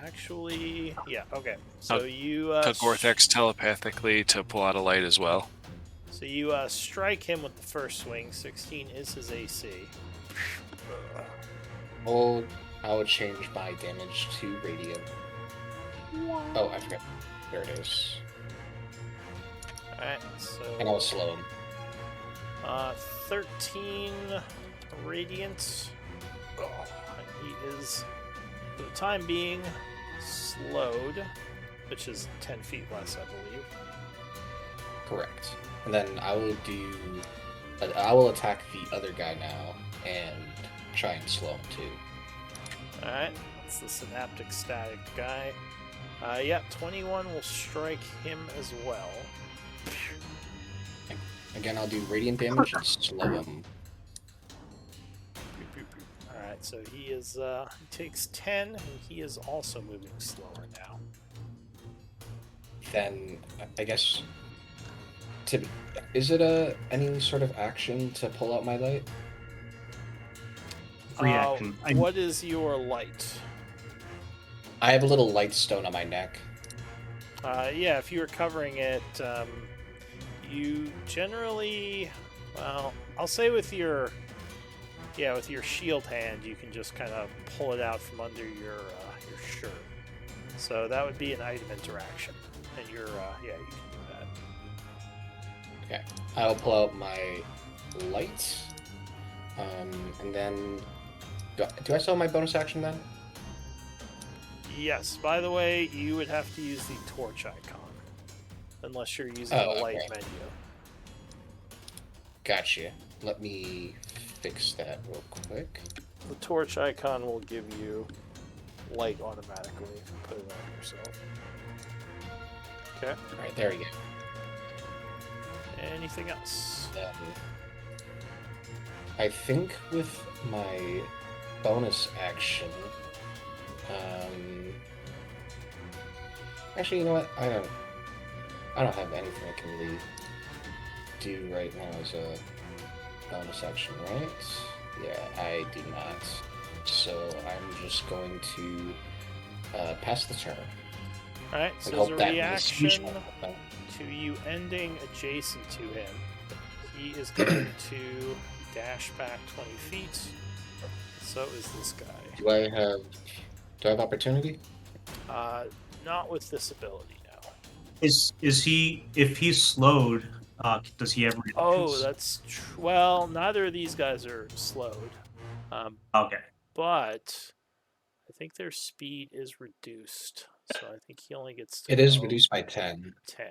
Actually, yeah, okay. So you Took Gorthax telepathically to pull out a light as well. So you strike him with the first swing. 16 is his AC. I will change my damage to radiant. Oh, I forgot. There it is. Alright, so... And I'll slow him. 13 radiant. He is, for the time being, slowed, which is 10 feet less, I believe. Correct. And then I will attack the other guy now and try and slow him too. Alright, that's the synaptic static guy. Yeah, 21 will strike him as well. Again, I'll do radiant damage and slow him. Alright, so he is he takes 10 and he is also moving slower now. Then I guess is it any sort of action to pull out my light? Free action. What is your light? I have a little light stone on my neck. Yeah, if you were covering it, you generally, well, I'll say with your shield hand, you can just kind of pull it out from under your shirt. So that would be an item interaction, and you can do that. Okay, I'll pull out my light, and then do I still have my bonus action then? Yes. By the way, you would have to use the torch icon, unless you're using the light menu. Gotcha. Let me fix that real quick. The torch icon will give you light automatically if you put it on yourself. Okay. All right, there we go. Anything else? I think with my bonus action, actually, you know what? I don't have anything I can really do right now as a bonus action, right? Yeah, I do not. So I'm just going to pass the turn. All right. And So as hope a that reaction my to you ending adjacent to him, he is going to dash back 20 feet. So is this guy. Do I have opportunity? Not with this ability now. Is he, if he's slowed, does he have Oh, reactions? that's well. Neither of these guys are slowed, Okay. but I think their speed is reduced. So I think he only gets to It is go reduced by 10. 10.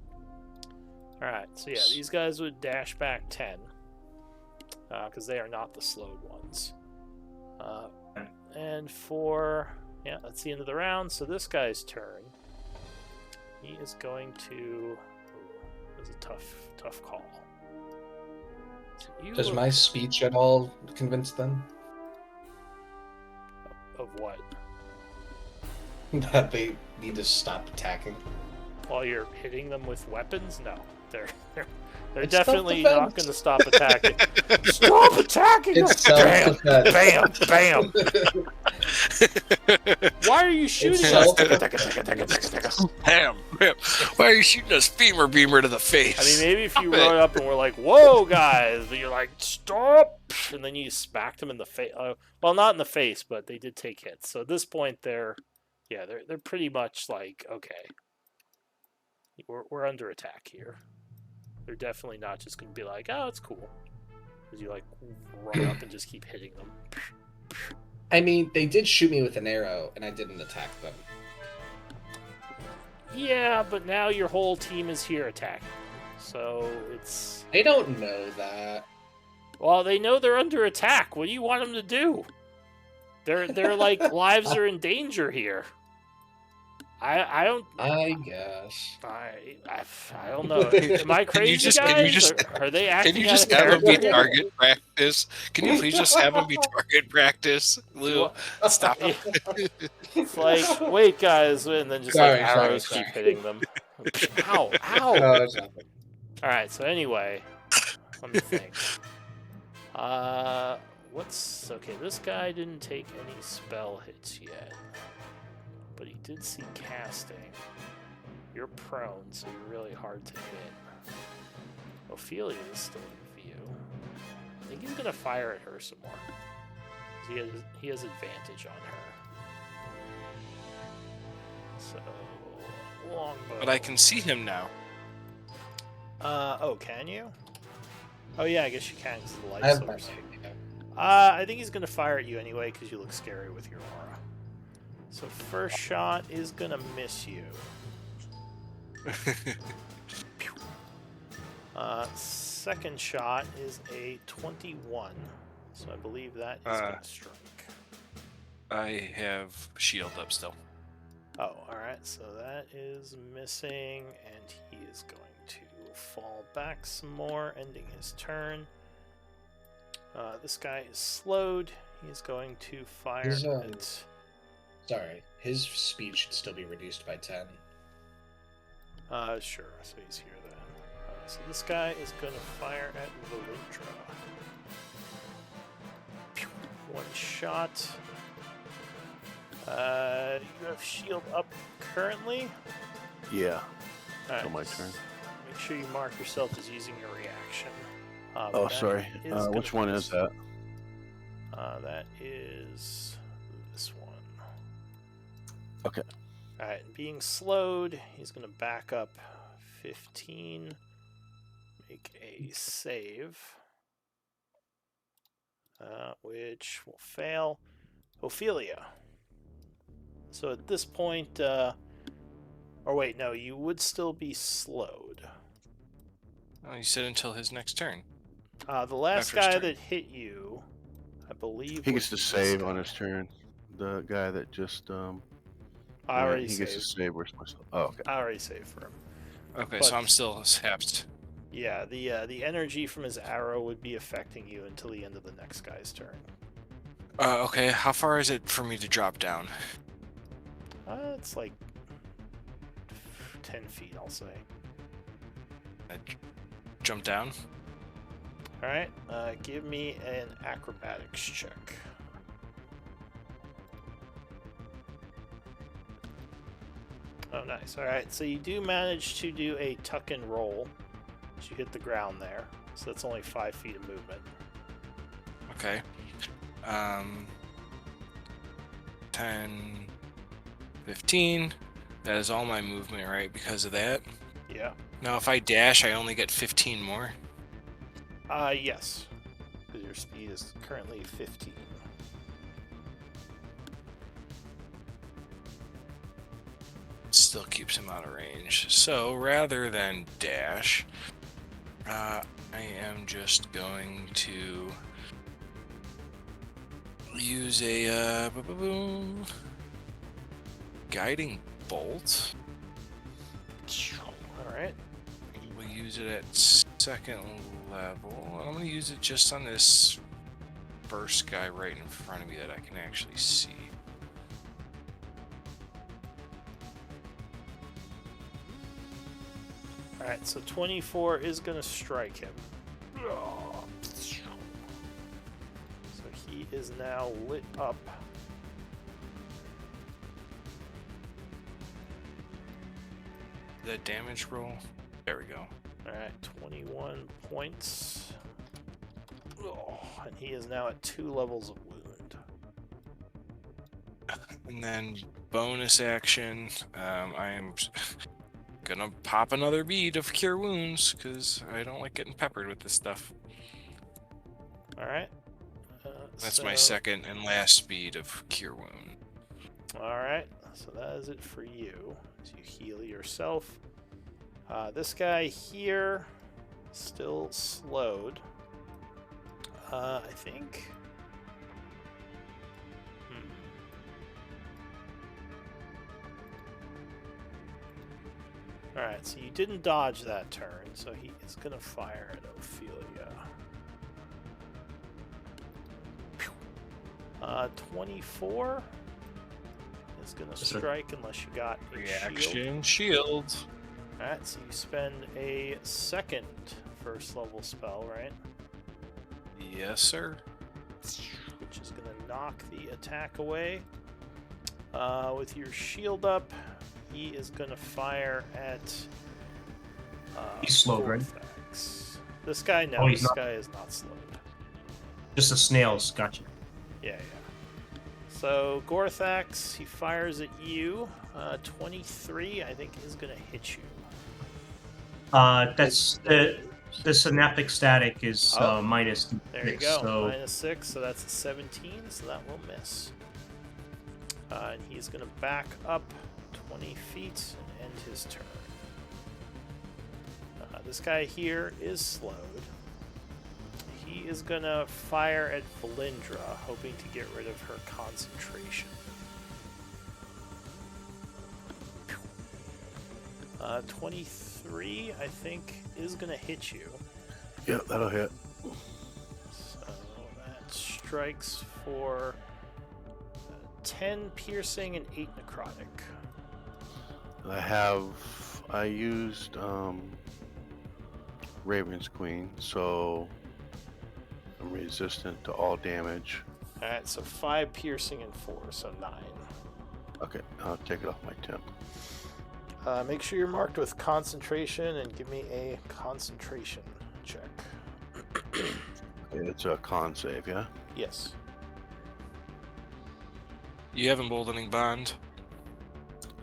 All right. So yeah, these guys would dash back 10 because they are not the slowed ones. And for that's the end of the round. So this guy's turn. He is going to. It's a tough call. So Does my speech at all convince them of what? that they need to stop attacking? While you're hitting them with weapons? No, they're It's definitely not self-defense. going to stop attacking. Stop attacking! It's Bam! self-defense. Bam! Why are you shooting us? self- Damn. Why are you shooting us femur beamer to the face? I mean, maybe if you rode up and were like, "Whoa, guys," but you're like, "Stop!" and then you smacked them in the face. Well, not in the face, but they did take hits. So at this point, they're pretty much like, okay, we're under attack here. They're definitely not just going to be like, "Oh, it's cool," because you like run up and just keep hitting them. I mean, they did shoot me with an arrow, and I didn't attack them. Yeah, but now your whole team is here attacking. So it's... They don't know that. Well, they know they're under attack. What do you want them to do? They're like, lives are in danger here. I don't... I guess. I don't know. Am I crazy, guys? Are they acting Can you out just of have them be character here? target practice? Can you please just have them be target practice, Lou? Stop. It's like, wait, guys, and then just Sorry, like arrows sorry. keep hitting them. Ow, ow! No, it's nothing. All right, so anyway, let me think. What's okay? This guy didn't take any spell hits yet, but he did see casting. You're prone, so you're really hard to hit. Ophelia is still in view. I think he's gonna fire at her some more. He has advantage on her. So longbow. But I can see him now. Oh, can you? Oh yeah, I guess you can because of the light I have my source. I think he's gonna fire at you anyway because you look scary with your aura. So first shot is gonna miss you. Second shot is a 21. So I believe that is gonna strike. I have shield up still. Oh, alright, so that is missing, and he is going to fall back some more, ending his turn. This guy is slowed. He's going to fire at... Sorry, his speed should still be reduced by 10. Sure, so he's here then. So this guy is going to fire at Valindra. One shot. You have shield up currently. Yeah. Alright, So my turn. Make sure you mark yourself as using your reaction. Oh, sorry. Which one is that? That is this one. Okay. Alright, being slowed, he's going to back up 15. Make a save. Which will fail. Ophelia. So at this point, or wait, no, you would still be slowed. Oh, you said until his next turn. The last After his guy turn. that hit you, I believe, He was gets to this save guy. on his turn. The guy that just I already he gets to saved. save. Where's myself? Oh, okay. I already saved for him. Okay, But- so I'm still sapped. Yeah, the energy from his arrow would be affecting you until the end of the next guy's turn. Okay, how far is it for me to drop down? It's like 10 feet, I'll say. Jump down? All right, give me an acrobatics check. Oh, nice. All right, so you do manage to do a tuck and roll. So you hit the ground there. So that's only 5 feet of movement. Okay. 10, 15. That is all my movement, right? Because of that. Yeah. Now, if I dash, I only get 15 more. Yes. Because your speed is currently 15. Still keeps him out of range. So rather than dash, I am just going to use a guiding bolt. All right. We'll use it at second level. I'm going to use it just on this first guy right in front of me that I can actually see. All right, so 24 is going to strike him. So he is now lit up. The damage roll. There we go. All right, 21 points. And he is now at 2 levels of wound. And then bonus action, I am gonna pop another bead of cure wounds because I don't like getting peppered with this stuff. All right. That's my so- second and last bead of cure wound. All right, so that is it for you. So you heal yourself. This guy here, still slowed. I think. All right, so you didn't dodge that turn, so he is gonna fire at Ophelia. 24 is gonna strike unless you got a shield. Reaction shield. Alright, so you spend a second first level spell, right? Yes, sir. Which is going to knock the attack away. With your shield up, he is going to fire at. He's slowed, right? Gorthax. This guy, no, Oh, he's this not. guy is not slowed. Just the snails. Gotcha. Yeah. So, Gorthax, he fires at you. 23, I think, is going to hit you. That's the synaptic static is Oh, minus. There you 6, go. So -6, so that's a 17, so that will miss. And he's going to back up 20 feet and end his turn. This guy here is slowed. He is going to fire at Valindra, hoping to get rid of her concentration. 23, I think, is going to hit you. Yeah, that'll hit. So that strikes for 10 piercing and 8 necrotic. I used Raven's Queen, so I'm resistant to all damage. Alright, so 5 piercing and 4, so 9. Okay, I'll take it off my temp. Make sure you're marked with concentration and give me a concentration check. Okay, it's a con save, yeah? Yes. You have emboldening bond.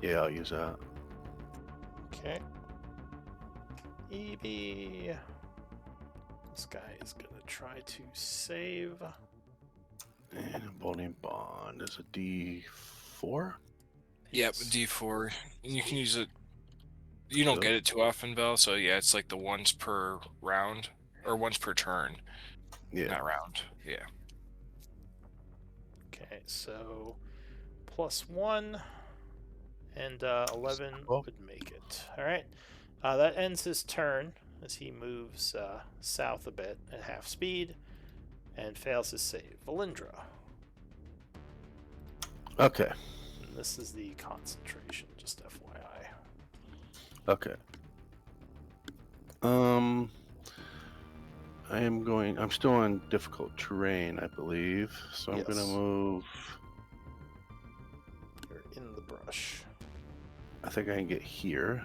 Yeah, I'll use that. Okay. EB. This guy is going to try to save. And Emboldening Bond is a D4? Yep, D4. And you can use it. You don't get it too often, Bell. So yeah, it's like the once per round or once per turn. Yeah. Not round. Yeah. Okay, so +1. and 11 Oh. would make it. All right. That ends his turn as he moves south a bit at half speed and fails his save. Valindra. Okay. And this is the concentration, just FYI. Okay. I'm still on difficult terrain, I believe. So I'm gonna Yes. move. You're in the brush. I think I can get here.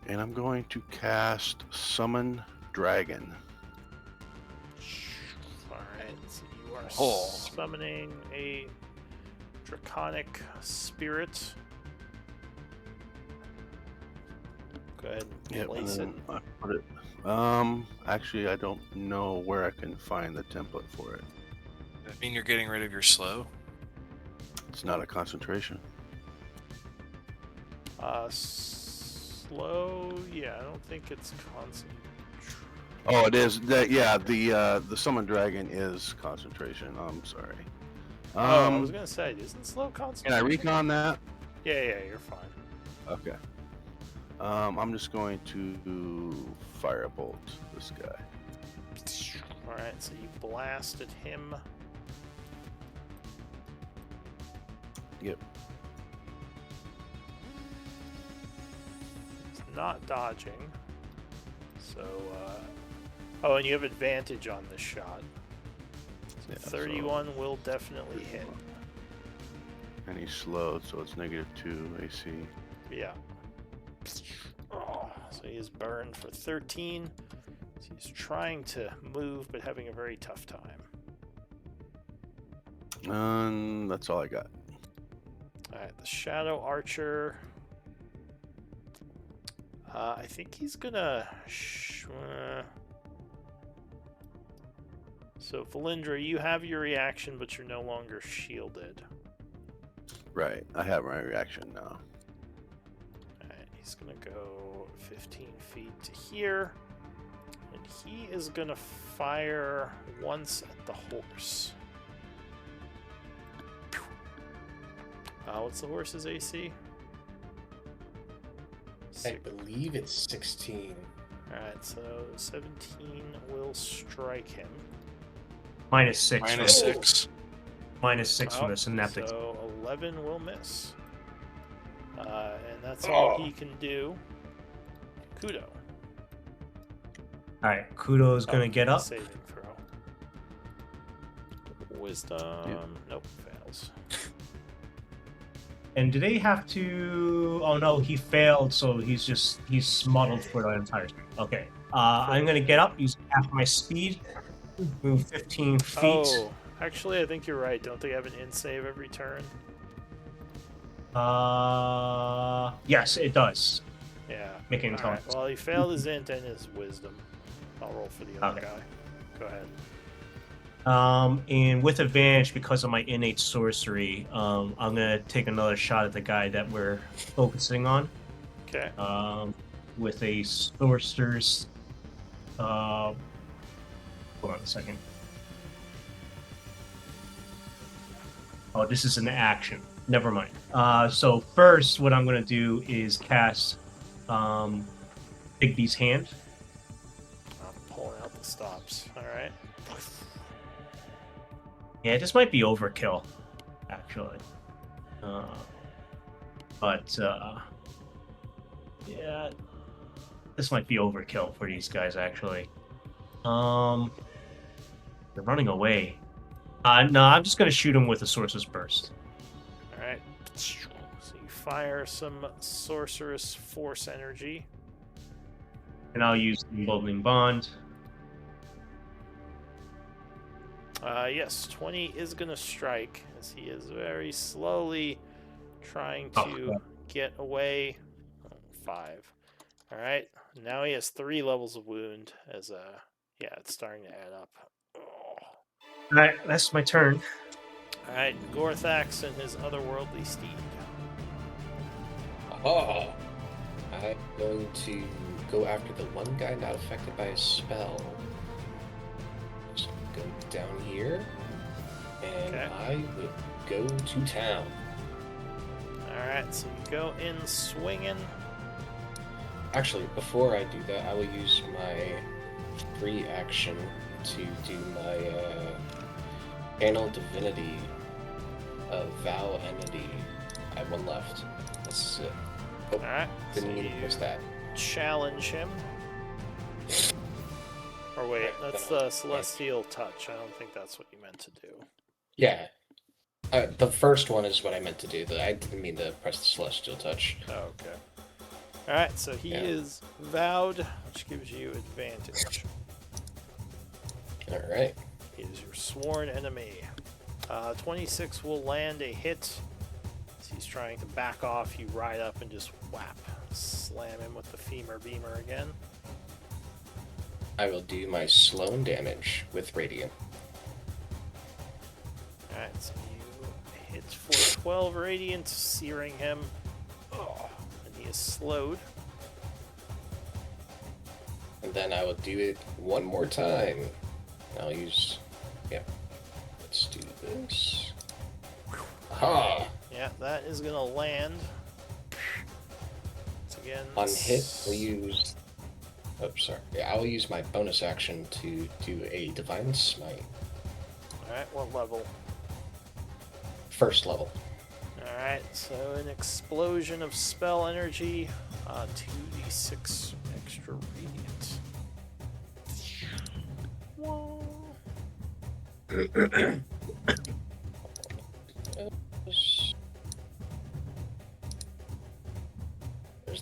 And I'm going to cast Summon Dragon. Alright, so you are Oh. summoning a draconic spirit. Go ahead and Yep, and place it. then I put it. Actually, I don't know where I can find the template for it. Does that mean you're getting rid of your slow? It's not a concentration. Slow, yeah, I don't think it's constant. Oh, it is. The Summon Dragon is concentration. I'm sorry. I was gonna say, isn't slow Can concentration? I recon that? Yeah, you're fine. Okay. I'm just going to firebolt this guy. Alright, so you blasted him. Yep. He's not dodging. So, oh, and you have advantage on this shot. So Yeah, 31 will definitely hit. And he's slowed, so it's -2 AC. Yeah. Oh, so he is burned for 13. So he's trying to move, but having a very tough time. And that's all I got. Alright, the Shadow Archer. I think he's gonna... So, Valindra, you have your reaction, but you're no longer shielded. Right. I have my reaction now. Alright, he's gonna go 15 feet to here. And he is gonna fire once at the horse. What's the horse's AC? I believe it's 16. Alright, so 17 will strike him. -6. -6. -6 for the synaptic. So 11 will miss. And that's all he can do. Kudo. Alright, Kudo's gonna get up. Saving throw. Wisdom. Nope, fails. And do they have to? Oh no, he failed, so he's smuddled for the entire time. Okay. I'm gonna get up, use half my speed, move 15 feet. Oh, actually, I think you're right. Don't they have an in save every turn? Yes, it does. Yeah. Make an Alright, intelligence. well, he failed his int and his wisdom. I'll roll for the other Okay. guy. Go ahead. And with advantage because of my innate sorcery, I'm gonna take another shot at the guy that we're focusing on. Okay. With a sorcerer's. Hold on a second. Oh, this is an action. Never mind. So first, what I'm gonna do is cast Bigby's hand. I'm pulling out the stops. Alright. Yeah, this might be overkill, actually. Yeah, this might be overkill for these guys, actually. They're running away. No, I'm just gonna shoot him with a Sorcerer's Burst. Alright. So you fire some sorceress force energy. And I'll use Emboldening Bond. Yes, 20 is going to strike as he is very slowly trying to get away. 5. Alright, now he has 3 levels of wound as, yeah, it's starting to add up. Alright, that's my turn. Alright, Gorthax and his otherworldly steed. Oh, I'm going to go after the one guy not affected by a spell. Just go down here, and Okay. I will go to town. Alright, so you go in swinging. Actually, before I do that, I will use my free action to do my Channel Divinity Vow Entity. I have one left. That's it. Oh, Alright, so didn't you need to miss that. challenge him. Or wait, Right, that's then the Celestial Touch. I don't think that's what you meant to do. Yeah. The first one is what I meant to do. I didn't mean to press the Celestial Touch. Oh, okay. Alright, so he Yeah. is vowed, which gives you advantage. Alright. He is your sworn enemy. 26 will land a hit. As he's trying to back off, you ride up and just whap. Slam him with the femur beamer again. I will do my Sloan damage with Radiant. Alright, so you hit for 12 radiant, searing him. Oh, and he is slowed. And then I will do it one more time. I'll use... Yeah. Let's do this. Aha! Yeah, that is gonna land. Once again, On hit, we'll use... Oh, sorry. Yeah, I will use my bonus action to do a Divine Smite. Alright, what level? First level. Alright, so an explosion of spell energy, 2d6 extra radiant. Whoa.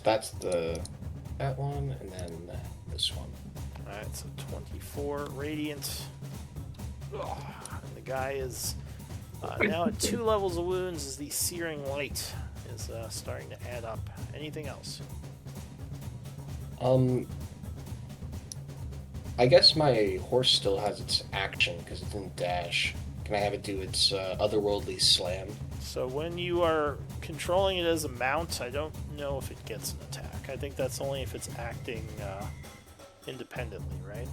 That's that one, and then this one. Alright, so 24 radiant. Ugh, and the guy is now at 2 levels of wounds as the searing light is starting to add up. Anything else? I guess my horse still has its action because it didn't dash. Can I have it do its otherworldly slam? So when you are controlling it as a mount, I don't know if it gets an attack. I think that's only if it's acting independently, right?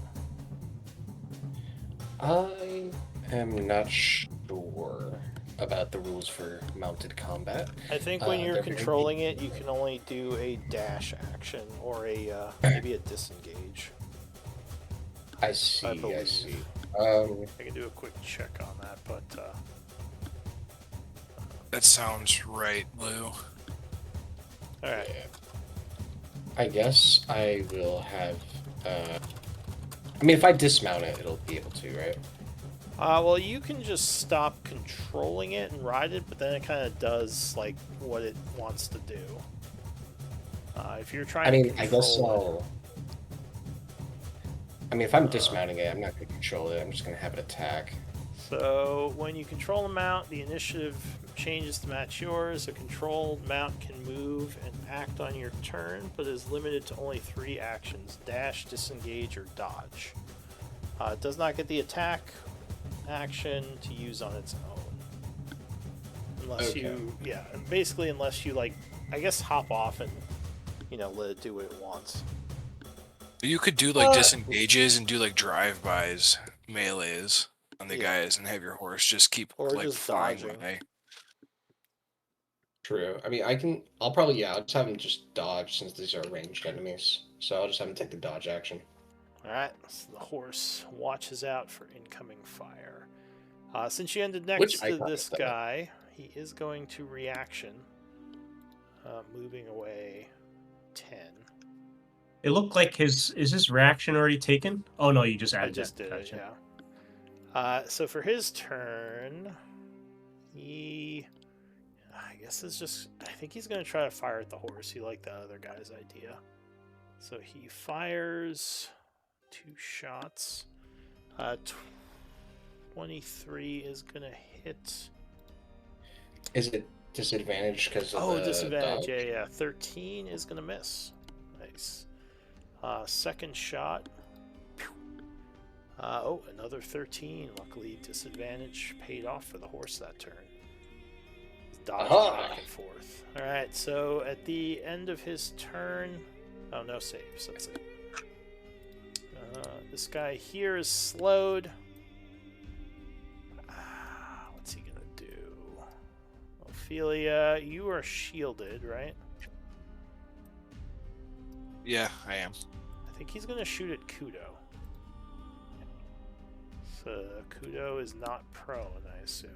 I am not sure about the rules for mounted combat. I think when you're they're very- controlling it, you can only do a dash action or a maybe a disengage. I see, I believe. see. I can do a quick check on that, but That sounds right, Lou. all right. Yeah. I guess I will have... I mean, if I dismount it, it'll be able to, right? Well, you can just stop controlling it and ride it, but then it kind of does like what it wants to do. If you're trying I mean, to I guess control I'll... I mean, if I'm dismounting it, I'm not going to control it. I'm just going to have it attack. So when you control a mount, the initiative changes to match yours. A controlled mount can move and act on your turn, but is limited to only 3 actions: dash, disengage, or dodge. It does not get the attack action to use on its own. Unless you, yeah, basically unless you, like, I guess hop off and, let it do what it wants. You could do like disengages and do like drive-bys, melees on the Yeah. guys, and have your horse just keep Or like just flying dodging. by. True. I mean, I'll probably, I'll just have him just dodge since these are ranged enemies. So I'll just have him take the dodge action. Alright, so the horse watches out for incoming fire. Since you ended Which next I to got this that. guy, he is going to reaction, moving away 10. It looked like his reaction already taken? Oh no, you just I added just that. did it, Gotcha. yeah. So for his turn, I think he's going to try to fire at the horse. He liked the other guy's idea. So he fires 2 shots. 23 is going to hit. Is it disadvantage because of the Disadvantage. dodge? Yeah. 13 is going to miss. Nice. Second shot. Another 13. Luckily, disadvantage paid off for the horse that turn. Dodging Aha! back and forth. Alright, so at the end of his turn... Oh, no saves. That's it. This guy here is slowed. What's he gonna do? Oh, Ophelia, you are shielded, right? Yeah, I am. I think he's going to shoot at Kudo. So Kudo is not prone, I assume.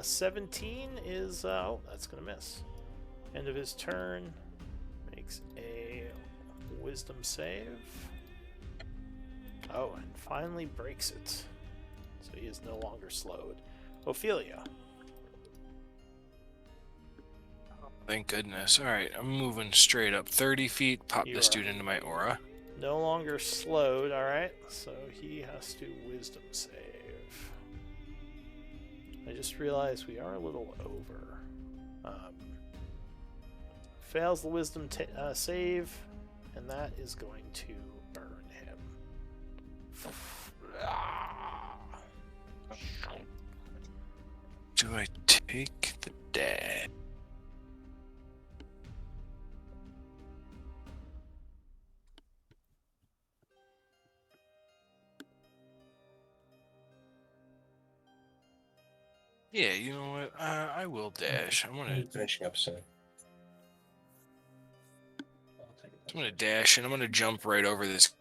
17 is... oh, that's going to miss. End of his turn. Makes a wisdom save. Oh, and finally breaks it. So he is no longer slowed. Ophelia. Thank goodness. Alright, I'm moving straight up 30 feet. Pop You this are- dude into my aura. No longer slowed, alright? So he has to wisdom save. I just realized we are a little over. Fails the wisdom save, and that is going to burn him. Do I take the dash? Yeah, you know what? I will dash. I'm finishing up soon. I'm gonna dash and I'm gonna jump right over this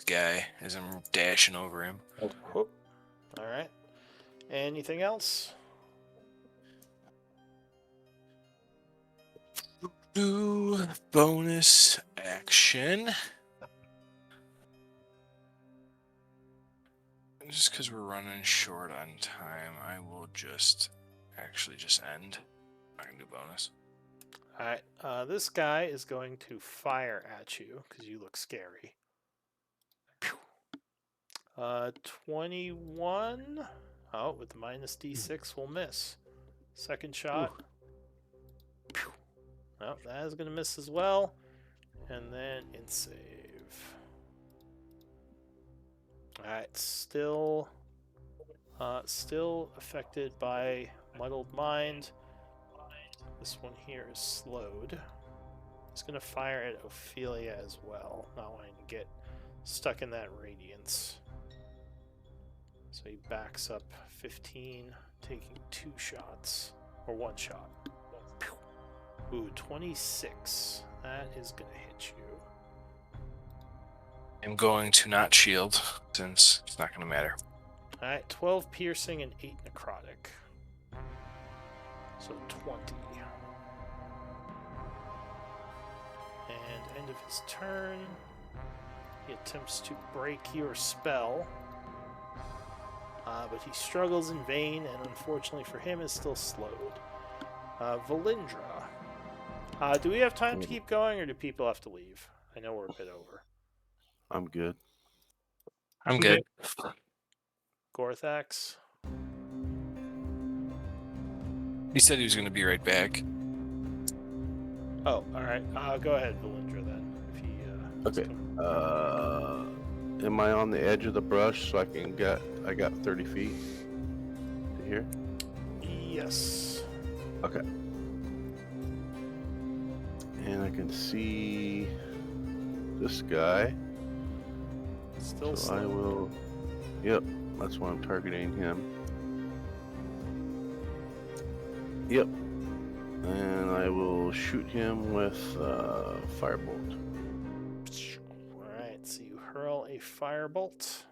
guy as I'm dashing over him. Whoop. Alright. Anything else? Do bonus action. Just because we're running short on time, I will just end. I can do bonus. Alright, this guy is going to fire at you because you look scary. Pew. 21. Oh, with the minus d6 will miss. Second shot. Pew. Oh, that is going to miss as well. And then in save. Alright, still affected by Muddled Mind. This one here is slowed. He's going to fire at Ophelia as well, not wanting to get stuck in that radiance. So he backs up 15, taking 2 shots, or 1 shot. Ooh, 26. That is going to hit you. I'm going to not shield, since it's not going to matter. Alright, 12 piercing and 8 necrotic. So 20. And end of his turn, he attempts to break your spell. But he struggles in vain, and unfortunately for him is still slowed. Valindra. Do we have time to keep going, or do people have to leave? I know we're a bit over. I'm good. I'm good. Gorthax. He said he was going to be right back. Oh, alright. Go ahead, Valindra, then. If he, Okay. Am I on the edge of the brush so I got 30 feet to here? Yes. Okay. And I can see this guy. Still So I slow. will. Yep, that's why I'm targeting him. Yep. And I will shoot him with firebolt. Alright, so you hurl a firebolt.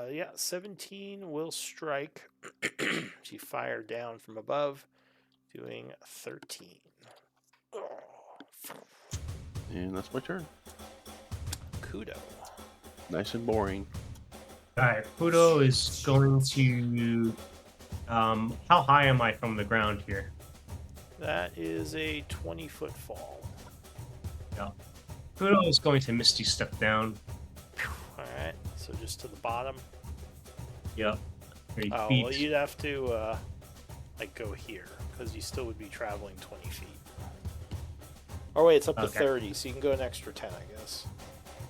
Yeah, 17 will strike. She fired down from above, doing 13. And that's my turn. Kudo. Nice and boring. Alright, Pluto is going to. How high am I from the ground here? That is a 20-foot fall. Pluto is going to Misty Step down. Alright, so just to the bottom. Yep. 30 Oh, feet. well, you'd have to, like, go here, because you still would be traveling 20 feet. Oh, wait, it's up to Okay. 30, so you can go an extra 10, I guess.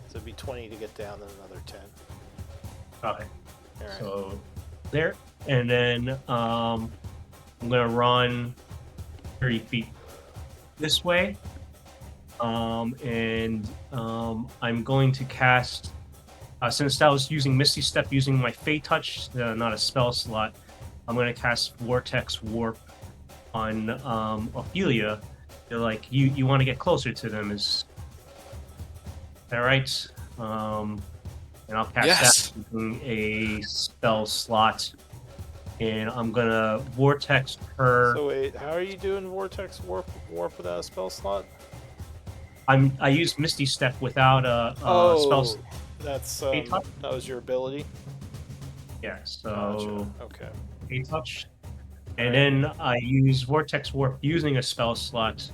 So it'd be 20 to get down, then another 10. Okay. Alright. So there, and then I'm gonna run 30 feet this way, and I'm going to cast Since I was using Misty Step using my Fate Touch, not a spell slot, I'm going to cast Vortex Warp on Ophelia. They're like, you want to get closer to them, is that right? And I'll cast Yes. that using a spell slot. And I'm going to Vortex her. So wait, how are you doing Vortex Warp without a spell slot? I used Misty Step without a spell slot. That's Fate Touch? that was your ability. Yeah, so Gotcha. Okay. Fate Touch. And then I use Vortex Warp using a spell slot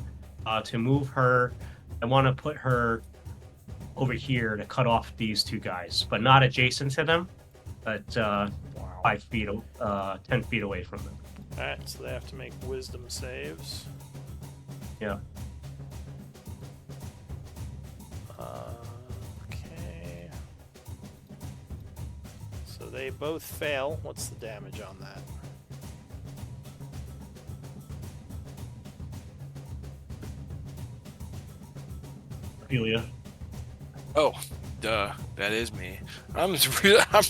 to move her. I want to put her over here to cut off these two guys, but not adjacent to them, but 5 feet, 10 feet away from them. Alright, so they have to make wisdom saves. Yeah. Okay. So they both fail. What's the damage on that? Ophelia. Oh, duh. That is me. I'm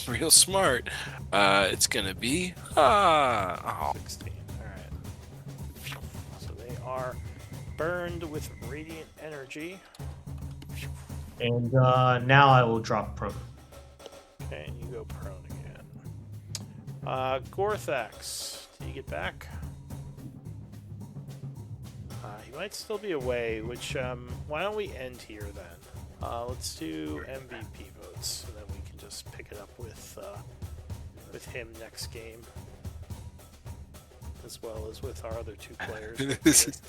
real smart. It's gonna be 16. Alright. So they are burned with radiant energy. And now I will drop prone. Okay, and you go prone again. Gorthax, do you get back? He might still be away, which, why don't we end here then? Let's do MVP votes, and then we can just pick it up with him next game. As well as with our other two players.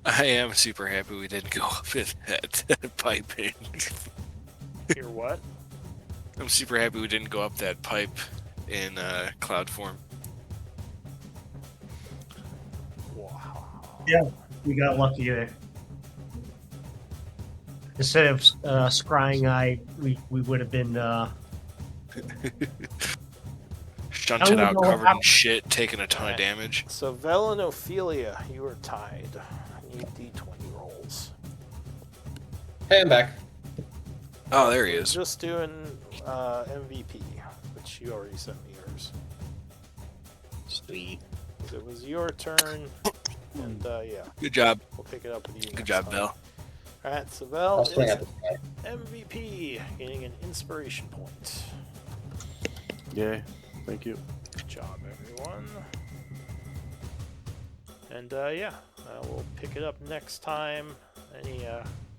I am super happy we didn't go up in that pipe. You're what? I'm super happy we didn't go up that pipe in cloud form. Wow. Yeah, we got lucky there. Instead of scrying eye, we would have been Shunted out, covered in shit, taking a ton of damage. So Vel and Ophelia, you are tied. I need D20 rolls. Hey, I'm back. Oh, there he is. Just doing MVP, which you already sent me yours. Sweet. It was your turn, and yeah, Good job. we'll pick it up with you. Good job, Bill. Alright, so I'll Vel swing is at this guy. MVP, getting an inspiration point. Yay. Thank you. Good job, everyone. And yeah, we'll pick it up next time. Any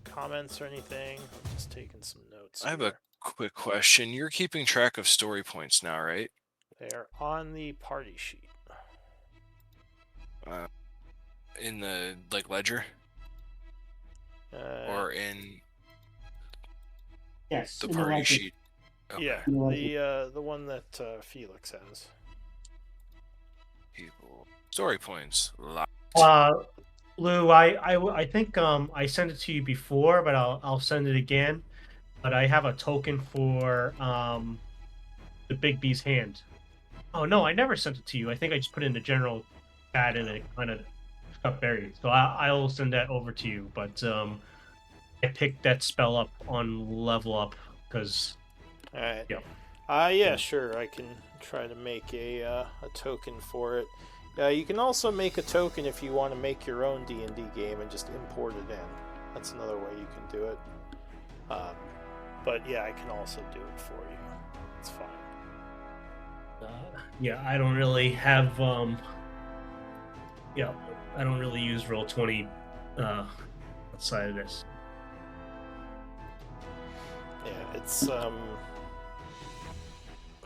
comments or anything? I'm just taking some notes. I have a quick question. You're keeping track of story points now, right? They are on the party sheet. In the ledger, or in yes, the party sheet? Okay. Yeah, the one that Felix has. People. Story points. Lou, I think I sent it to you before, but I'll send it again. But I have a token for the Big B's hand. Oh no, I never sent it to you. I think I just put it in the general chat and it kind of got buried. So I'll send that over to you. But I picked that spell up on level up because. Alright. Yeah. Yeah, sure. I can try to make a token for it. You can also make a token if you want to make your own D&D game and just import it in. That's another way you can do it. But yeah, I can also do it for you. It's fine. Yeah, I don't really have. Yeah, I don't really use Roll20 outside of this. Yeah, it's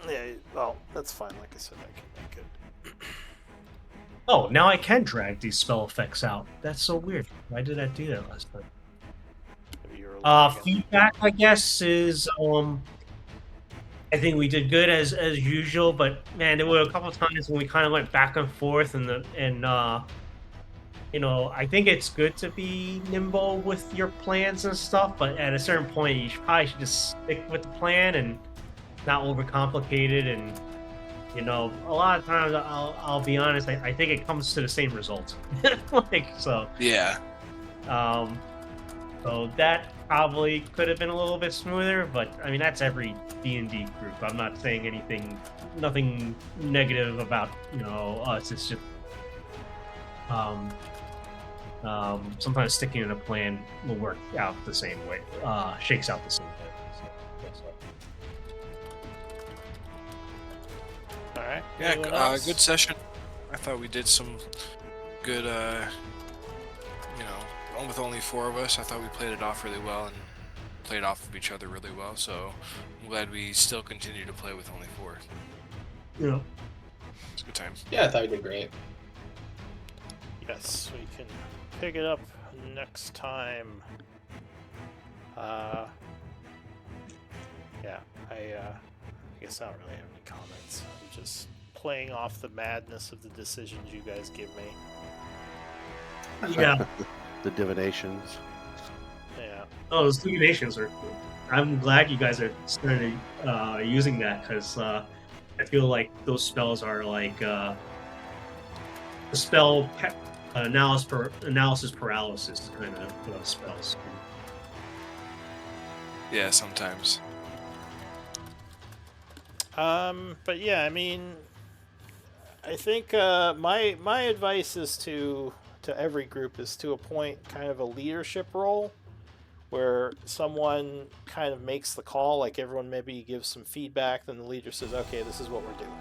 yeah, well, that's fine. Like I said, I can make it. Oh, now I can drag these spell effects out. That's so weird. Why did I do that last time? Maybe you're lagging. Feedback, I guess, is I think we did good as usual, but man, there were a couple of times when we kind of went back and forth, and you know, I think it's good to be nimble with your plans and stuff, but at a certain point, you probably should just stick with the plan and not overcomplicate it. And you know, a lot of times, I'll be honest, I think it comes to the same result. Like so. Yeah. So that probably could have been a little bit smoother, but I mean that's every D&D group. I'm not saying nothing negative about us. It's just sometimes sticking to a plan will work out the same way, shakes out the same way. All right. Yeah, Anyone else? good session. I thought we did some good, with only 4 of us, I thought we played it off really well and played off of each other really well. So I'm glad we still continue to play with only 4. Yeah. It's a good time. Yeah, I thought we did great. Yes, we can pick it up next time. Yeah, I guess I don't really have any comments. I'm just playing off the madness of the decisions you guys give me. Yeah. The divinations. Yeah. Oh, those divinations are cool. I'm glad you guys are starting using that because I feel like those spells are like the spell analysis paralysis kind of spells. Yeah, sometimes. But yeah, I mean, I think my advice is to every group is to appoint kind of a leadership role where someone kind of makes the call, like everyone maybe gives some feedback, then the leader says, okay, this is what we're doing.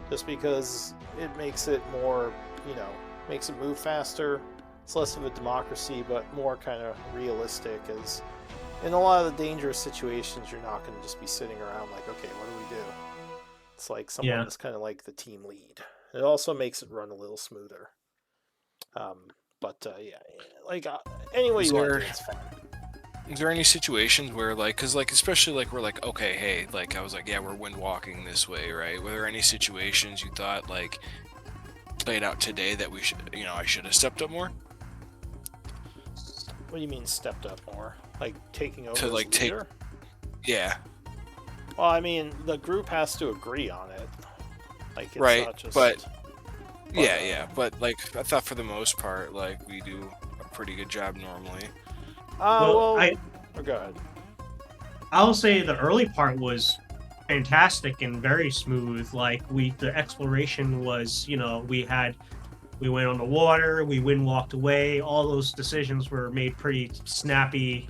Just because it makes it more, makes it move faster. It's less of a democracy, but more kind of realistic, as in a lot of the dangerous situations, you're not going to just be sitting around like, okay, what do we do? It's like someone is kind of like the team lead. It also makes it run a little smoother. Yeah, like any way you want to do it, it's fine. Is there any situations where, like, because, like, especially, like, we're like, okay, hey, like, I was like, yeah, we're wind walking this way, right? Were there any situations you thought, like, played out today that we should, I should have stepped up more? What do you mean stepped up more? Like taking over To, as like, leader? Yeah. Well, I mean, the group has to agree on it. Like, it's Right, not just... but but, like, I thought for the most part, like, we do a pretty good job normally. Go ahead. I'll say the early part was fantastic and very smooth. Like the exploration was, we went on the water, we wind walked away. All those decisions were made pretty snappy.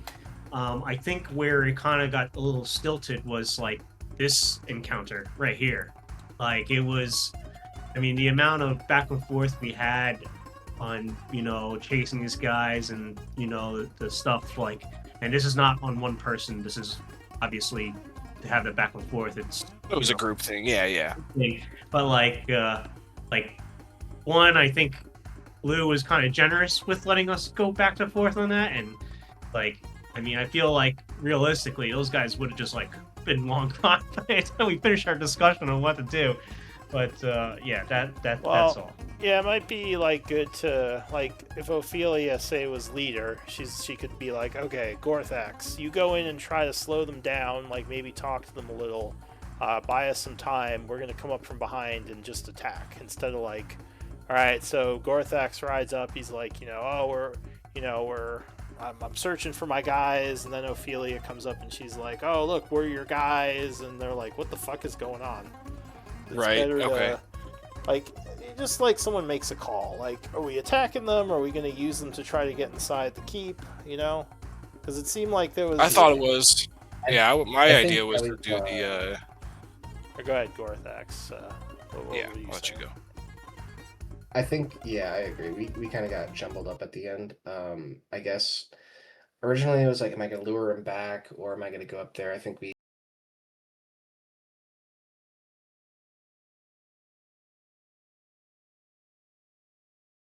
I think where it kind of got a little stilted was like this encounter right here. Like it was, I mean, the amount of back and forth we had on, chasing these guys and, the stuff like, and this is not on one person. This is obviously to have the back and forth. It was a group thing. Yeah. But like one, I think Lou was kind of generous with letting us go back and forth on that. And like, I mean, I feel like realistically, those guys would have just like been long gone by the time we finished our discussion on what to do. But yeah, that's all. Yeah, it might be like good to like if Ophelia say was leader, she could be like, okay, Gorthax, you go in and try to slow them down, like maybe talk to them a little, buy us some time. We're gonna come up from behind and just attack instead of like, all right. So Gorthax rides up. He's like, I'm searching for my guys, and then Ophelia comes up and she's like, oh look, we're your guys, and they're like, what the fuck is going on? It's better to, like, just like someone makes a call. Like, are we attacking them? Or are we going to use them to try to get inside the keep? Because it seemed like there was. I thought it was. Yeah, my idea was to do the. Go ahead, Gorthax. I'll let you go. I think, I agree. We kind of got jumbled up at the end. I guess originally it was like, am I going to lure him back or am I going to go up there? I think we